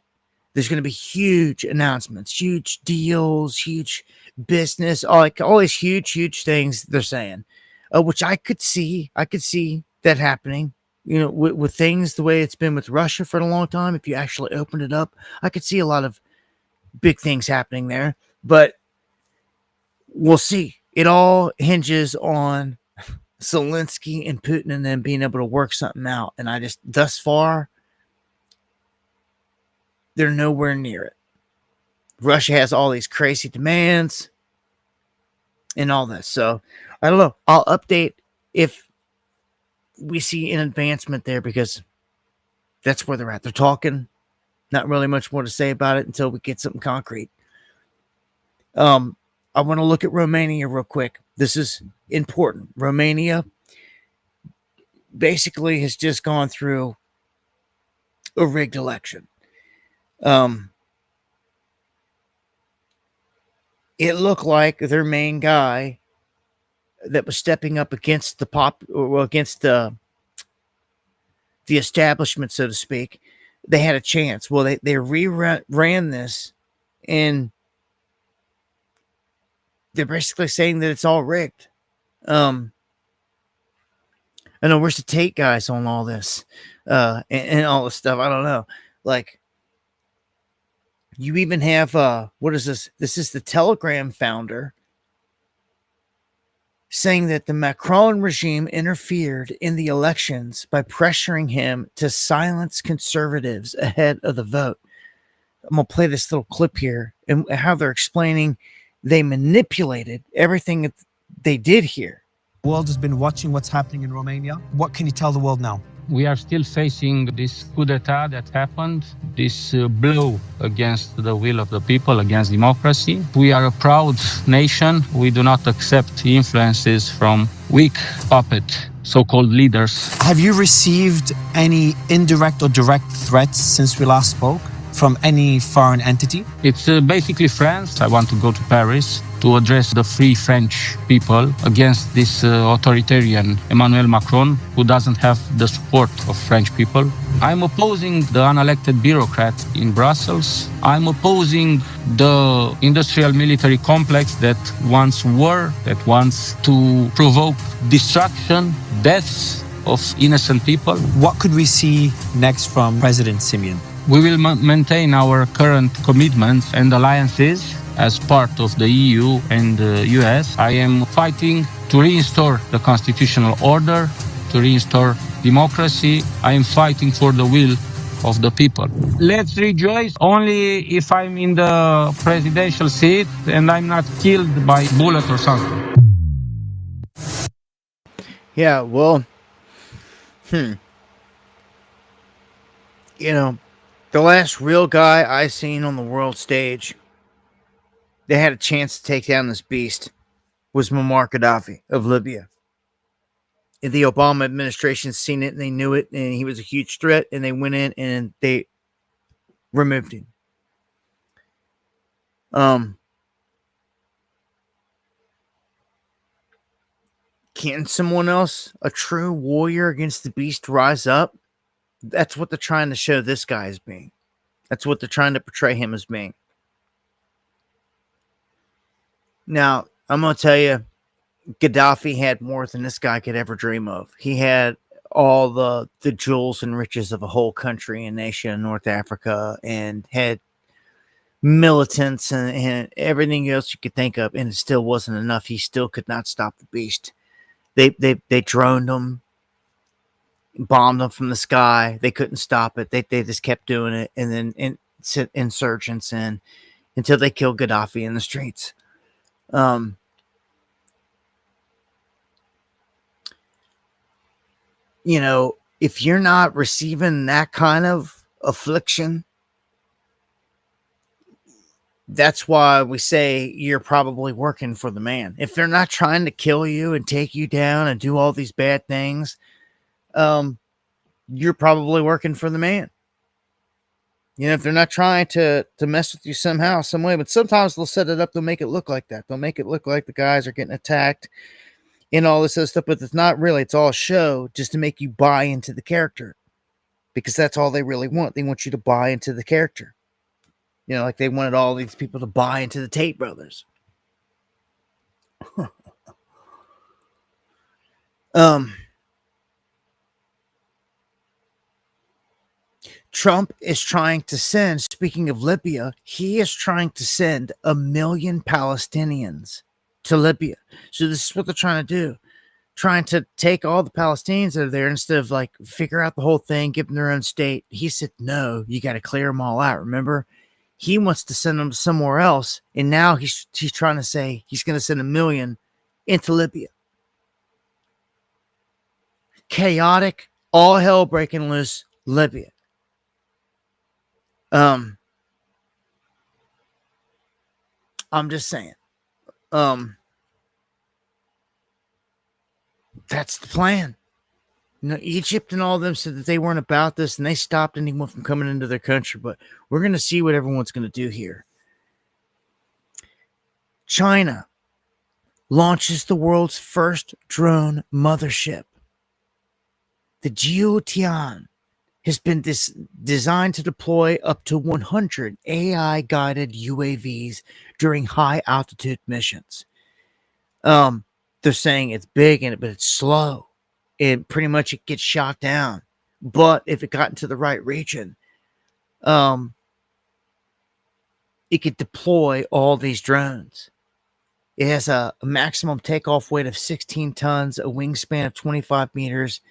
There's going to be huge announcements, huge deals, huge business, all these huge things they're saying, which I could see that happening. With things the way it's been with Russia for a long time, if you actually opened it up, I could see a lot of big things happening there. But we'll see. It all hinges on Zelensky and Putin and them being able to work something out. And thus far, they're nowhere near it. Russia has all these crazy demands and all this. So, I don't know. I'll update if we see an advancement there, because that's where they're at. They're talking. Not really much more to say about it until we get something concrete. I want to look at Romania real quick. This is important. Romania basically has just gone through a rigged election. It looked like their main guy, that was stepping up against against the establishment, so to speak, they had a chance. Well, they ran this, and they're basically saying that it's all rigged. I know, where's the Tate guys on all this, and all this stuff. I don't know. Like, you even have what is this? This is the Telegram founder saying that the Macron regime interfered in the elections by pressuring him to silence conservatives ahead of the vote. I'm going to play this little clip here and how they're explaining they manipulated everything that they did here. The world has been watching what's happening in Romania. What can you tell the world now? We are still facing this coup d'etat that happened, this blow against the will of the people, against democracy. We are a proud nation. We do not accept influences from weak puppet so-called leaders. Have you received any indirect or direct threats since we last spoke from any foreign entity? It's basically France. I want to go to Paris to address the free French people against this authoritarian Emmanuel Macron, who doesn't have the support of French people. I'm opposing the unelected bureaucrat in Brussels. I'm opposing the industrial military complex that wants war, that wants to provoke destruction, deaths of innocent people. What could we see next from President Simeon? We will maintain our current commitments and alliances as part of the EU and the US. I am fighting to restore the constitutional order, to restore democracy. I am fighting for the will of the people. Let's rejoice only if I'm in the presidential seat and I'm not killed by bullet or something. Yeah, well, you know, the last real guy I seen on the world stage that had a chance to take down this beast was Muammar Gaddafi of Libya. And the Obama administration seen it and they knew it, and he was a huge threat, and they went in and they removed him. Can someone else, a true warrior against the beast, rise up? That's what they're trying to show this guy as being. That's what they're trying to portray him as being. Now, I'm going to tell you, Gaddafi had more than this guy could ever dream of. He had all the jewels and riches of a whole country and nation in North Africa, and had militants and everything else you could think of, and it still wasn't enough. He still could not stop the beast. They droned him, bombed them from the sky. They couldn't stop it. They just kept doing it, and then sent insurgents in until they killed Gaddafi in the streets. You know, if you're not receiving that kind of affliction, that's why we say you're probably working for the man. If they're not trying to kill you and take you down and do all these bad things, you're probably working for the man. You know, if they're not trying to mess with you somehow, some way, but sometimes they'll set it up, they'll make it look like that. They'll make it look like the guys are getting attacked and all this other stuff, but it's not really. It's all show just to make you buy into the character, because that's all they really want. They want you to buy into the character. You know, like they wanted all these people to buy into the Tate brothers. Trump is trying to send, speaking of Libya, he is trying to send 1 million Palestinians to Libya. So this is what they're trying to do. Trying to take all the Palestinians that are there, instead of like figure out the whole thing, give them their own state. He said, no, you got to clear them all out. Remember? He wants to send them somewhere else. And now he's trying to say he's going to send 1 million into Libya. Chaotic, all hell breaking loose Libya. I'm just saying. That's the plan. You know, Egypt and all of them said that they weren't about this, and they stopped anyone from coming into their country. But we're going to see what everyone's going to do here. China launches the world's first drone mothership. The UWN has been designed to deploy up to 100 AI-guided UAVs during high-altitude missions. They're saying it's big, but it's slow. It gets shot down. But if it got into the right region, it could deploy all these drones. It has a maximum takeoff weight of 16 tons, a wingspan of 25 meters.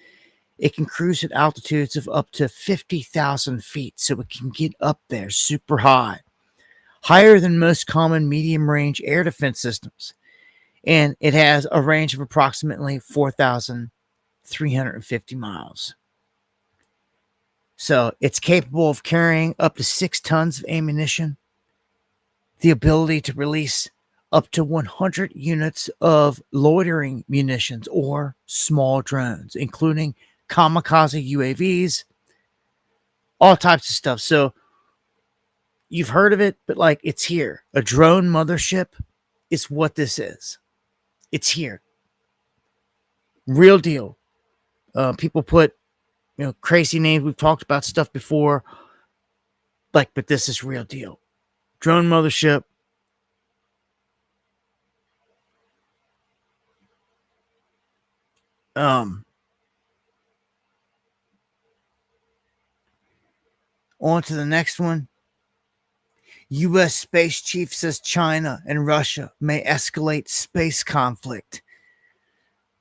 It can cruise at altitudes of up to 50,000 feet, so it can get up there super high, higher than most common medium-range air defense systems. And it has a range of approximately 4,350 miles. So it's capable of carrying up to 6 tons of ammunition, the ability to release up to 100 units of loitering munitions or small drones, including kamikaze UAVs, all types of stuff. So you've heard of it, but like, it's here. A drone mothership is what this is. It's here. Real deal. People put, crazy names. We've talked about stuff before. But this is real deal. Drone mothership. On to the next one. U.S. space chief says China and Russia may escalate space conflict.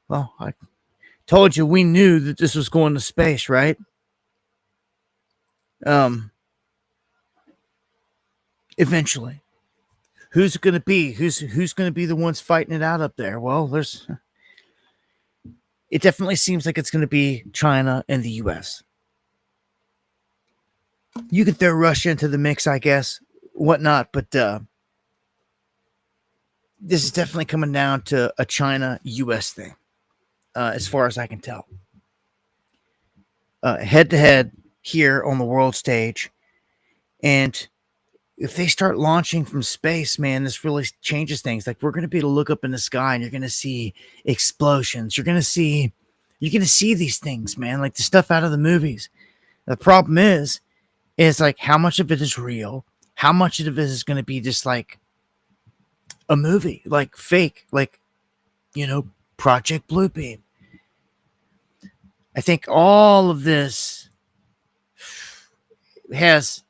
Well, I told you we knew that this was going to space, right? Eventually. Who's it going to be? Who's going to be the ones fighting it out up there? Well, it definitely seems like it's going to be China and the U.S. You could throw Russia into the mix, I guess, whatnot, but this is definitely coming down to a China-U.S. thing, as far as I can tell. Head-to-head here on the world stage, and if they start launching from space, man, this really changes things. Like, we're going to be able to look up in the sky, and you're going to see explosions. You're going to see these things, man, like the stuff out of the movies. The problem is like, how much of it is real? How much of it is going to be just like a movie, like fake, like, Project Bluebeam. I think all of this has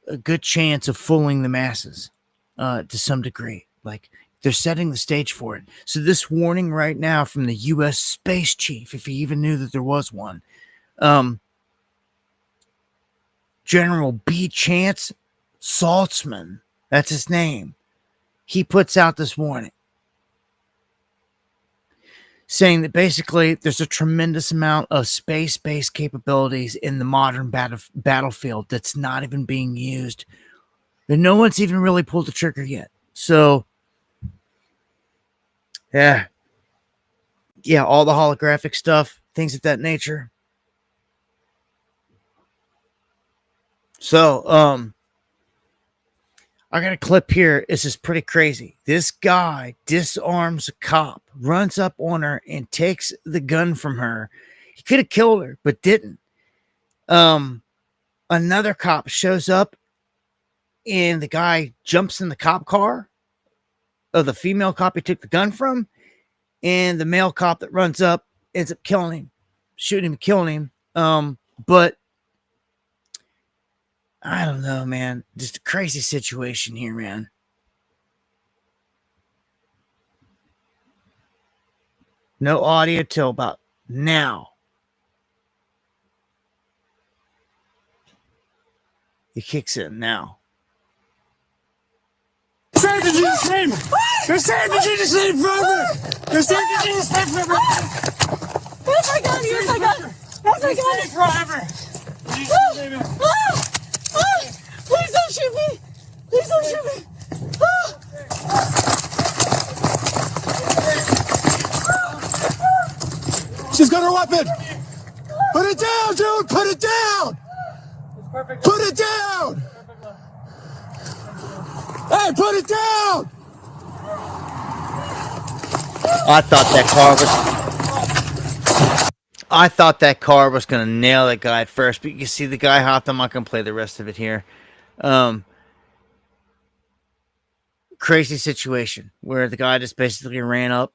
a good chance of fooling the masses to some degree. Like, they're setting the stage for it. So this warning right now from the U.S. space chief, if he even knew that there was one, General B. Chance Saltzman, that's his name, he puts out this warning saying that basically there's a tremendous amount of space-based capabilities in the modern battlefield that's not even being used. And no one's even really pulled the trigger yet. So, yeah, all the holographic stuff, things of that nature. So, I got a clip here. This is pretty crazy. This guy disarms a cop, runs up on her, and takes the gun from her. He could have killed her, but didn't. Another cop shows up, and the guy jumps in the cop car of the female cop he took the gun from, and the male cop that runs up ends up killing him, shooting him, killing him. But I don't know, man. Just a crazy situation here, man. No audio till about now. It kicks in now. Save the Jesus name! Just save the Jesus name forever! Just save the Jesus name forever! Yes, I got it! Yes, I got it! Yes, I got it! Forever! Jesus name it! Please don't shoot me! Please don't shoot me! She's got her weapon! Put it down, dude! Put it down! Put it down! Hey, put it down! I thought that car was gonna nail that guy at first, but you can see the guy hopped. I'm not gonna play the rest of it here. Crazy situation where the guy just basically ran up,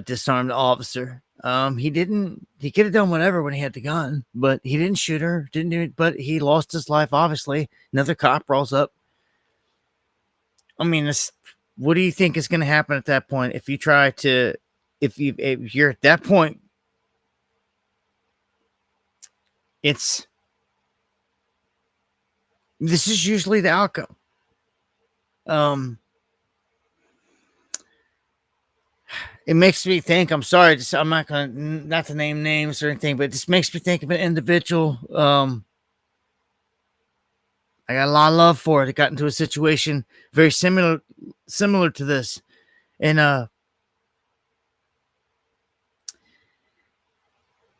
disarmed the officer. He could have done whatever when he had the gun, but he didn't shoot her, didn't do it, but he lost his life, obviously. Another cop rolls up. I mean, what do you think is going to happen at that point if you're at that point? This is usually the outcome. It makes me think, I'm sorry, I'm not going to name names or anything, but it just makes me think of an individual. I got a lot of love for it. It got into a situation very similar to this. And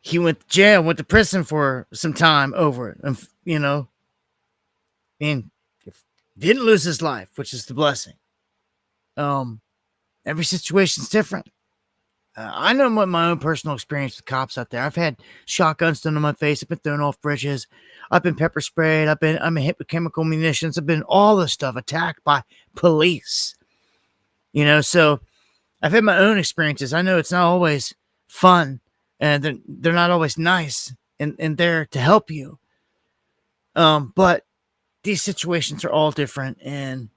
he went to jail, went to prison for some time over it. And, and didn't lose his life, which is the blessing. Every situation's different. I know my own personal experience with cops out there. I've had shotguns thrown in my face. I've been thrown off bridges. I've been pepper sprayed. I've been hit with chemical munitions. I've been all this stuff, attacked by police. So I've had my own experiences. I know it's not always fun, and they're not always nice and there to help you. But these situations are all different, and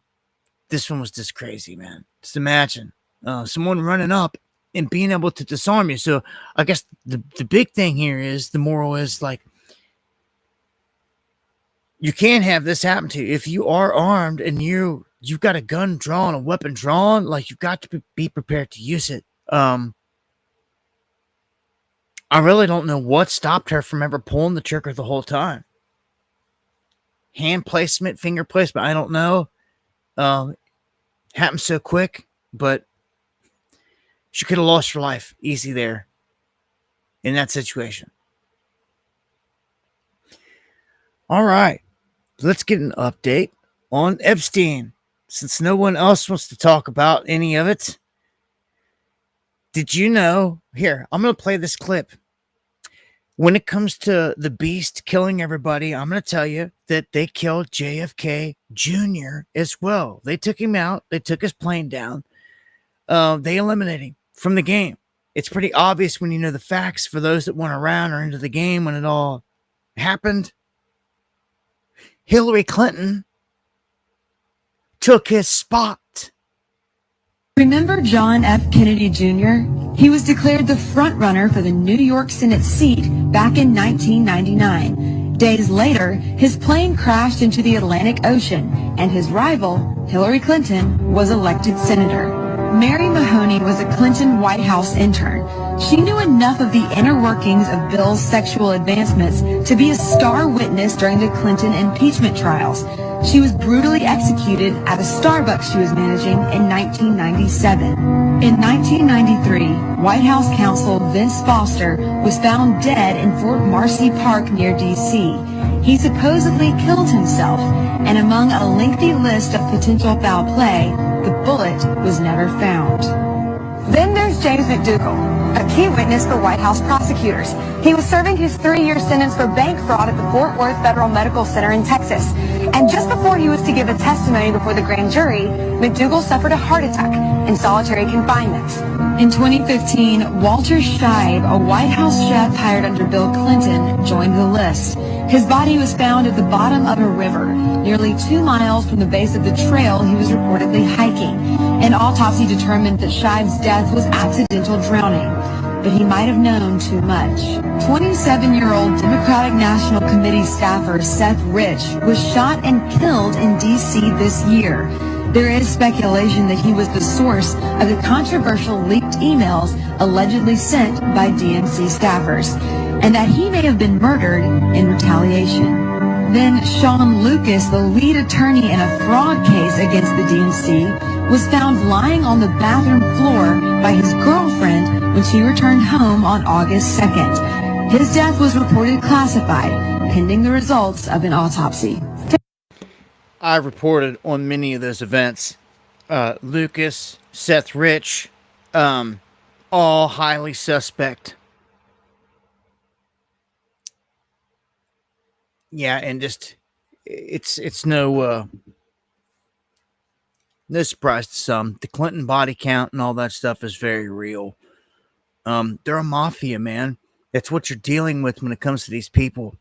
this one was just crazy, man. Just imagine someone running up and being able to disarm you. So I guess the big thing here is, the moral is, like, you can't have this happen to you. If you are armed and you've got a gun drawn, a weapon drawn, like, you've got to be prepared to use it. I really don't know what stopped her from ever pulling the trigger the whole time. Hand placement, finger placement, I don't know. Happened so quick, but she could have lost her life easy there in that situation. All right. Let's get an update on Epstein, since no one else wants to talk about any of it. Did you know? Here, I'm going to play this clip. When it comes to the beast killing everybody, I'm going to tell you that they killed JFK Jr. as well. They took him out. They took his plane down. They eliminated him from the game. It's pretty obvious when you know the facts. For those that weren't around or into the game when it all happened, Hillary Clinton took his spot. Remember John F. Kennedy Jr.? He was declared the front runner for the New York Senate seat back in 1999. Days later, his plane crashed into the Atlantic Ocean, and his rival, Hillary Clinton, was elected senator. Mary Mahoney was a Clinton White House intern. She knew enough of the inner workings of Bill's sexual advancements to be a star witness during the Clinton impeachment trials. She was brutally executed at a Starbucks she was managing in 1997. In 1993, White House counsel Vince Foster was found dead in Fort Marcy Park near D.C. He supposedly killed himself, and among a lengthy list of potential foul play, the bullet was never found. Then there's James McDougal, a key witness for White House prosecutors. He was serving his 3-year sentence for bank fraud at the Fort Worth Federal Medical Center in Texas. And just before he was to give a testimony before the grand jury, McDougal suffered a heart attack in solitary confinement. In 2015, Walter Scheib, a White House chef hired under Bill Clinton, joined the list. His body was found at the bottom of a river, nearly 2 miles from the base of the trail he was reportedly hiking. An autopsy determined that Scheib's death was accidental drowning, but he might have known too much. 27-year-old Democratic National Committee staffer Seth Rich was shot and killed in D.C. this year. There is speculation that he was the source of the controversial leaked emails allegedly sent by DNC staffers, and that he may have been murdered in retaliation. Then Sean Lucas, the lead attorney in a fraud case against the DNC, was found lying on the bathroom floor by his girlfriend when she returned home on August 2nd. His death was reported classified, pending the results of an autopsy. I reported on many of those events. Lucas, Seth Rich, all highly suspect. Yeah, and just it's no surprise to some. The Clinton body count and all that stuff is very real. They're a mafia, man. That's what you're dealing with when it comes to these people.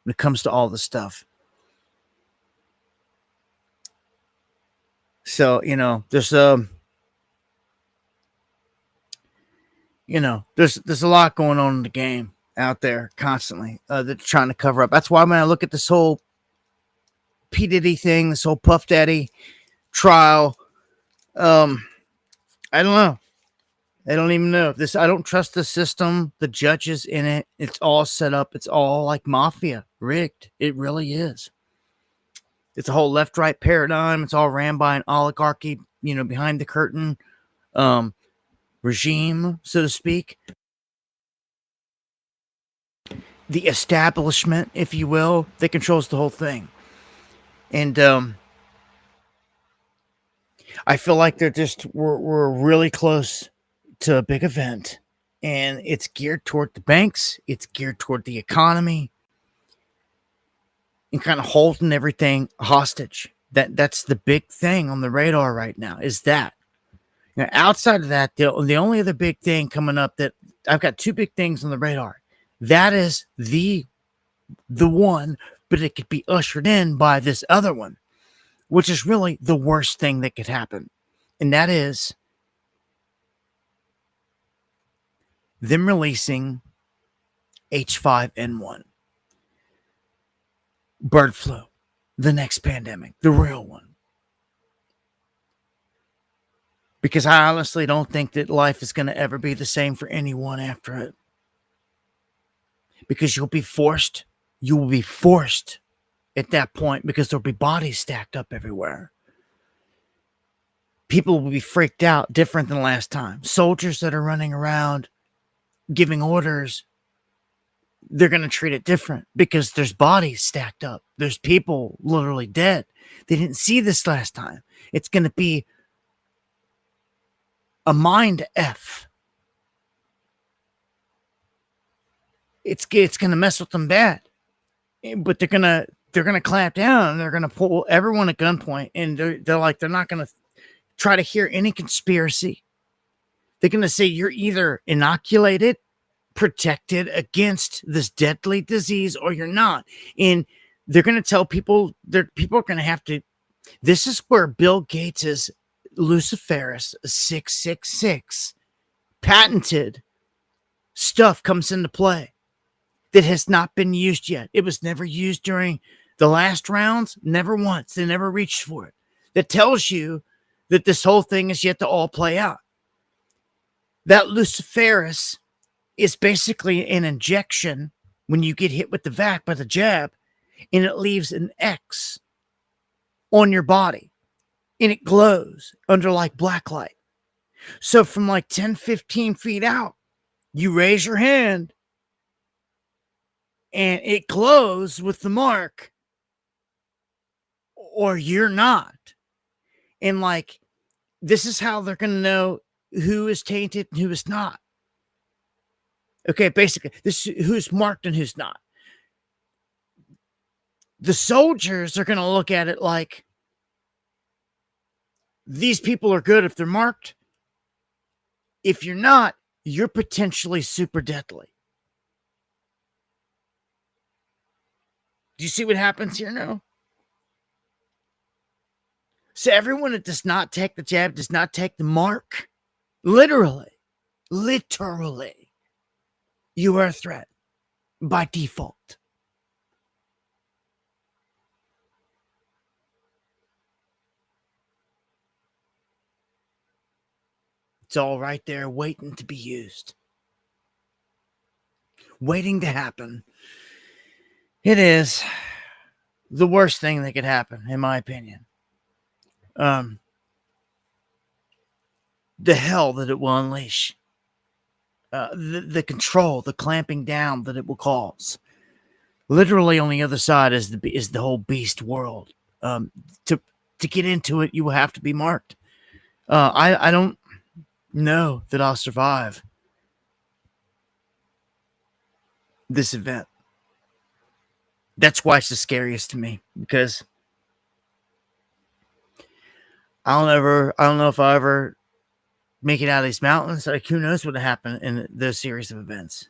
When it comes to all the stuff. So, there's there's a lot going on in the game out there constantly that they're trying to cover up. That's why when I look at this whole P. Diddy thing, this whole Puff Daddy trial, I don't know. I don't even know this. I don't trust the system, the judges in it. It's all set up. It's all like mafia rigged. It really is. It's a whole left-right paradigm. It's all ran by an oligarchy, behind the curtain regime, so to speak. The establishment, if you will, that controls the whole thing. And I feel like we're really close to a big event, and it's geared toward the banks. It's geared toward the economy, and kind of holding everything hostage. That's the big thing on the radar right now. Is that outside of that, the only other big thing coming up that I've got two big things on the radar. That is the one, but it could be ushered in by this other one, which is really the worst thing that could happen, and that is them releasing H5N1. Bird flu. The next pandemic. The real one. Because I honestly don't think that life is going to ever be the same for anyone after it. Because you will be forced at that point, because there'll be bodies stacked up everywhere. People will be freaked out different than last time. Soldiers that are running around giving orders, they're going to treat it different because there's bodies stacked up. There's people literally dead. They didn't see this last time. It's going to be a mind F. It's going to mess with them bad. But they're going to clamp down, and they're going to pull everyone at gunpoint, and they're not going to try to hear any conspiracy. They're going to say you're either inoculated, protected against this deadly disease, or you're not. And they're going to tell people people are going to have to. This is where Bill Gates's Luciferus 666 patented stuff comes into play that has not been used yet. It was never used during the last rounds, never once. They never reached for it. That tells you that this whole thing is yet to all play out. That Luciferus is basically an injection when you get hit with the vac by the jab, and it leaves an X on your body, and it glows under like black light. So from like 10, 15 feet out, you raise your hand, and it glows with the mark, or you're not. And like, this is how they're going to know who is tainted and who is not. Okay, basically, this is who's marked and who's not. The soldiers are going to look at it like, these people are good if they're marked. If you're not, you're potentially super deadly. Do you see what happens here now? So everyone that does not take the jab, does not take the mark, literally, you are a threat by default. It's all right there waiting to be used. Waiting to happen. It is the worst thing that could happen, in my opinion. The hell that it will unleash. The control, the clamping down that it will cause. Literally on the other side is the whole beast world. To get into it, you will have to be marked. I don't know that I'll survive this event. That's why it's the scariest to me, because I don't know if I'll ever make it out of these mountains. Like, who knows what will happen in those series of events.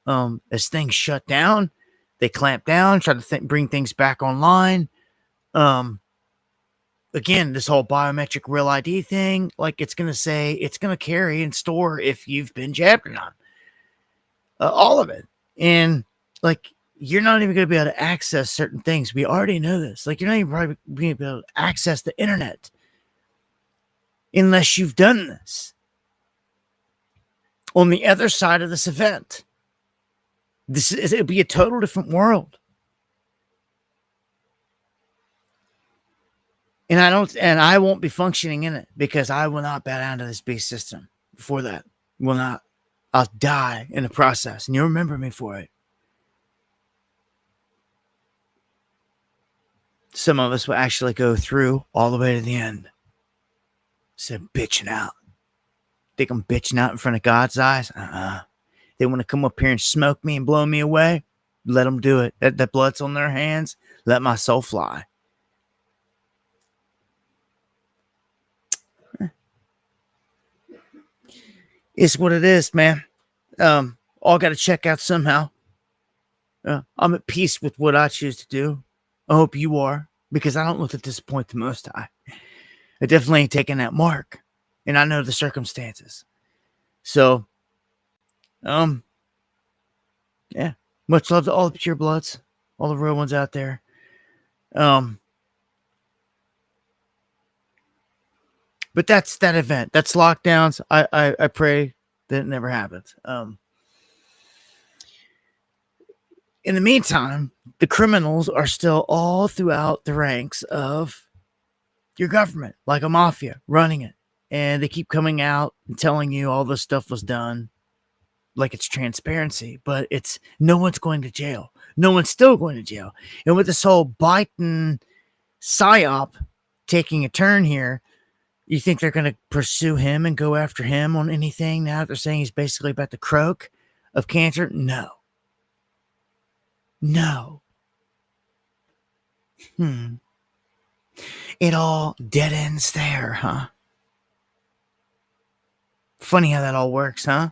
As things shut down, they clamp down, try to bring things back online. Again, this whole biometric real ID thing, like, it's going to carry and store if you've been jabbed or not. All of it. And, like, you're not even going to be able to access certain things. We already know this. Like, you're not even probably going to be able to access the internet unless you've done this. On the other side of this event, it'll be a total different world. And I won't be functioning in it, because I will not bow down to this beast system. Before that, will not. I'll die in the process, and you'll remember me for it. Some of us will actually go through all the way to the end. Instead of bitching out. Think I'm bitching out in front of God's eyes? They want to come up here and smoke me and blow me away? Let them do it. That blood's on their hands. Let my soul fly. It's what it is, man. All got to check out somehow. I'm at peace with what I choose to do. I hope you are, because I don't look to disappoint the Most High. I definitely ain't taking that mark, and I know the circumstances. So, yeah, much love to all the pure bloods, all the real ones out there. But that's that event. That's lockdowns. I pray that it never happens. In the meantime, the criminals are still all throughout the ranks of your government, like a mafia running it. And they keep coming out and telling you all this stuff was done like it's transparency, but it's no one's going to jail. No one's still going to jail. And with this whole Biden PSYOP taking a turn here, you think they're going to pursue him and go after him on anything now that they're saying he's basically about to croak of cancer? No. No. It all dead ends there, huh? Funny how that all works, huh?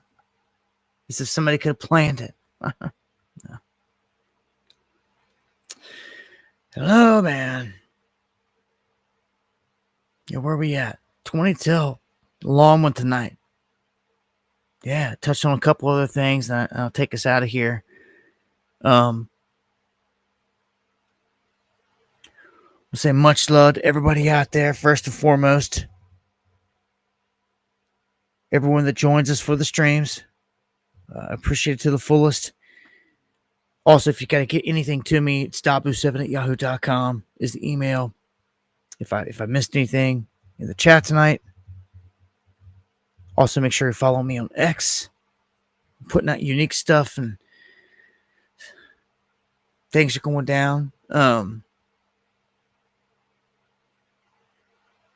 As if somebody could have planned it. No. Hello, man. Yeah, where we at? 22. Long one tonight. Yeah, touched on a couple other things, and I'll take us out of here. I'll say much love to everybody out there, first and foremost. Everyone that joins us for the streams. I appreciate it to the fullest. Also, if you got to get anything to me, it's dabu7@yahoo.com is the email. If I missed anything in the chat tonight, also make sure you follow me on X. I'm putting out unique stuff, and things are going down.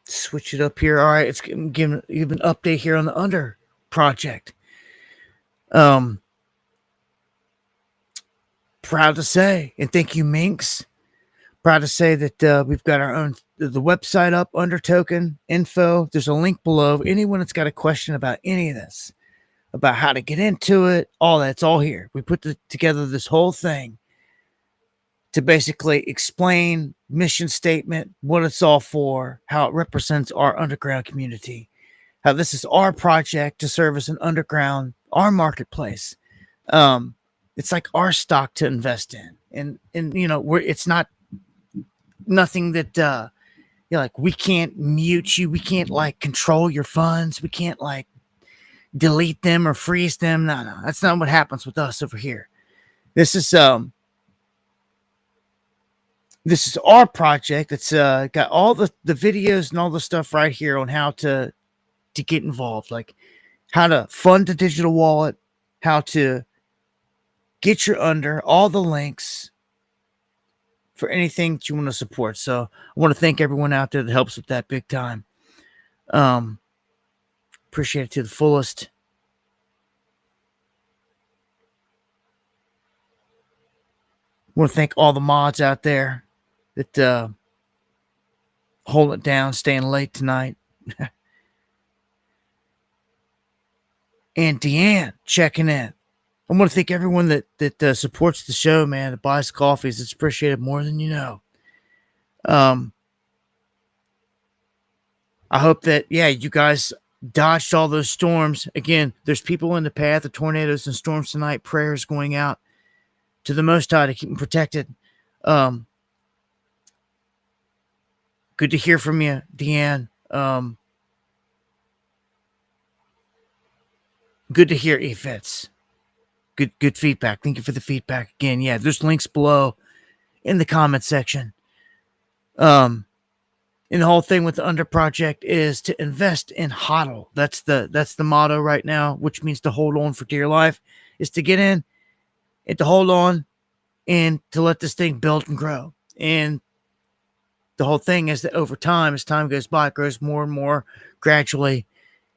Switch it up here. All right, it's give an update here on the Under project. Proud to say, and thank you, Minx. Proud to say that we've got our own the website up, Under Token info. There's a link below. Anyone that's got a question about any of this, about how to get into it, all that's all here. We put together this whole thing to basically explain mission statement, what it's all for, how it represents our underground community, how this is our project to service an underground, our marketplace. It's like our stock to invest in, and you know, it's not nothing that like, we can't mute you, we can't like control your funds, we can't like delete them or freeze them. No, that's not what happens with us over here. This is our project. It's got all the videos and all the stuff right here on how to get involved, like how to fund a digital wallet, how to get your Under, all the links for anything that you want to support. So I want to thank everyone out there that helps with that big time. Appreciate Appreciate it to the fullest. Want to thank all the mods out there that hold it down, staying late tonight. And Deanne checking in. I want to thank everyone that supports the show, man, that buys coffees. It's appreciated more than you know. I hope that, you guys dodged all those storms. Again, there's people in the path of tornadoes and storms tonight. Prayers going out to the Most High to keep them protected. Good to hear from you, Deanne. Good to hear, Efits. Good feedback. Thank you for the feedback again. Yeah, there's links below in the comment section. And the whole thing with the Under Project is to invest in HODL. That's the motto right now, which means to hold on for dear life, is to get in and to hold on and to let this thing build and grow. And the whole thing is that over time, as time goes by, it grows more and more gradually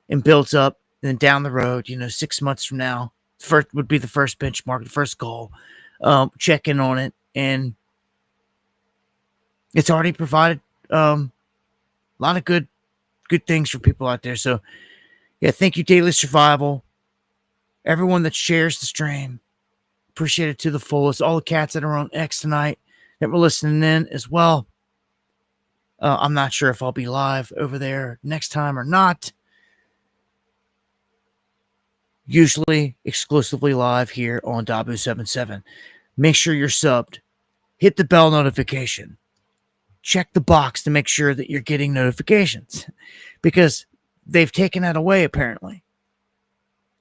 and builds up. And then down the road, 6 months from now, first would be the first benchmark, the first goal. Check in on it. And it's already provided a lot of good things for people out there. So, thank you, Daily Survival. Everyone that shares the stream, appreciate it to the fullest. All the cats that are on X tonight that were listening in as well. I'm not sure if I'll be live over there next time or not. Usually exclusively live here on Dabu77. Make sure you're subbed. Hit the bell notification. Check the box to make sure that you're getting notifications, because they've taken that away apparently.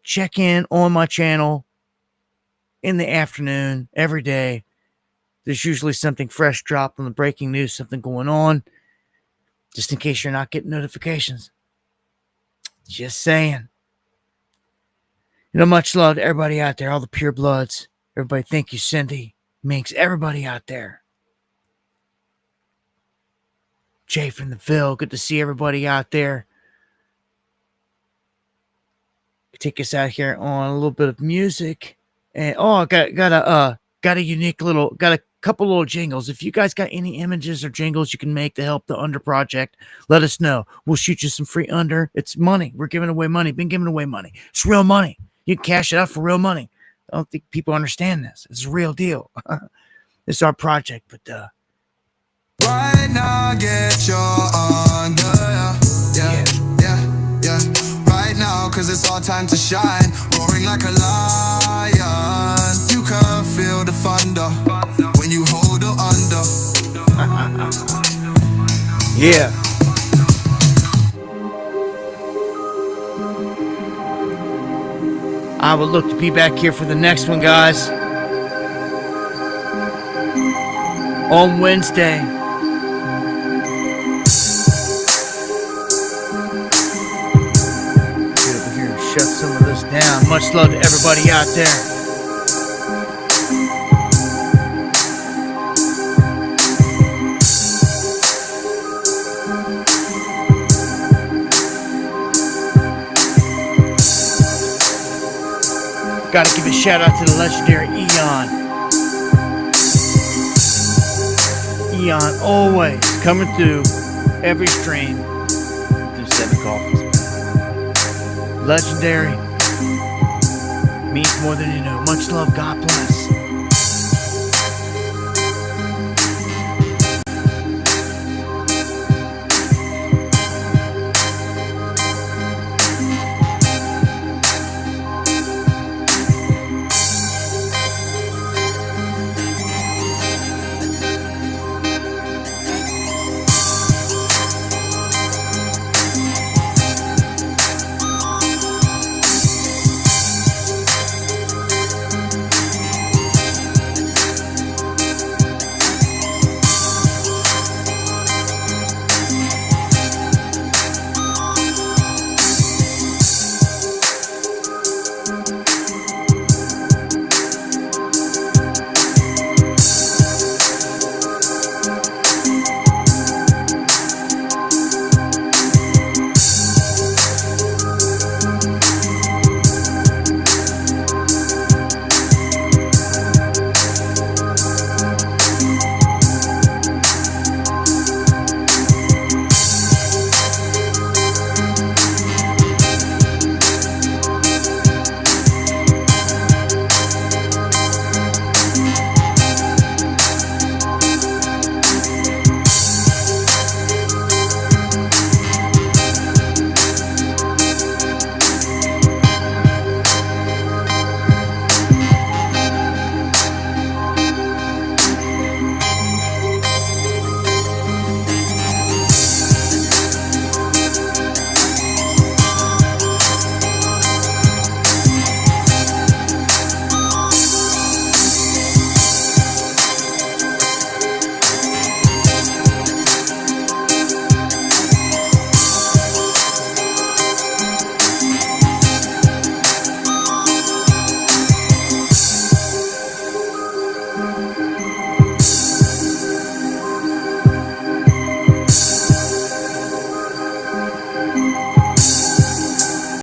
Check in on my channel in the afternoon every day. There's usually something fresh dropped on the breaking news, something going on, just in case you're not getting notifications. Just saying. Much love to everybody out there, all the pure bloods. Everybody, thank you, Cindy, Minx, everybody out there. Jay from the Ville, good to see everybody out there. Take us out here on a little bit of music. And got a unique little, got a couple little jingles. If you guys got any images or jingles you can make to help the Under Project, let us know. We'll shoot you some free Under. It's money. We're giving away money. Been giving away money. It's real money. You can cash it out for real money. I don't think people understand this. It's a real deal. It's our project, but right now, get your under, yeah. Right now, cause it's our time to shine. Roaring like a lion. You can feel the thunder when you hold her under. Yeah. I would look to be back here for the next one, guys. On Wednesday. Get over here and shut some of this down. Much love to everybody out there. Gotta give a shout out to the legendary Eon. Eon always coming through every stream through 7 coffees. Legendary. Means more than you know. Much love. God bless.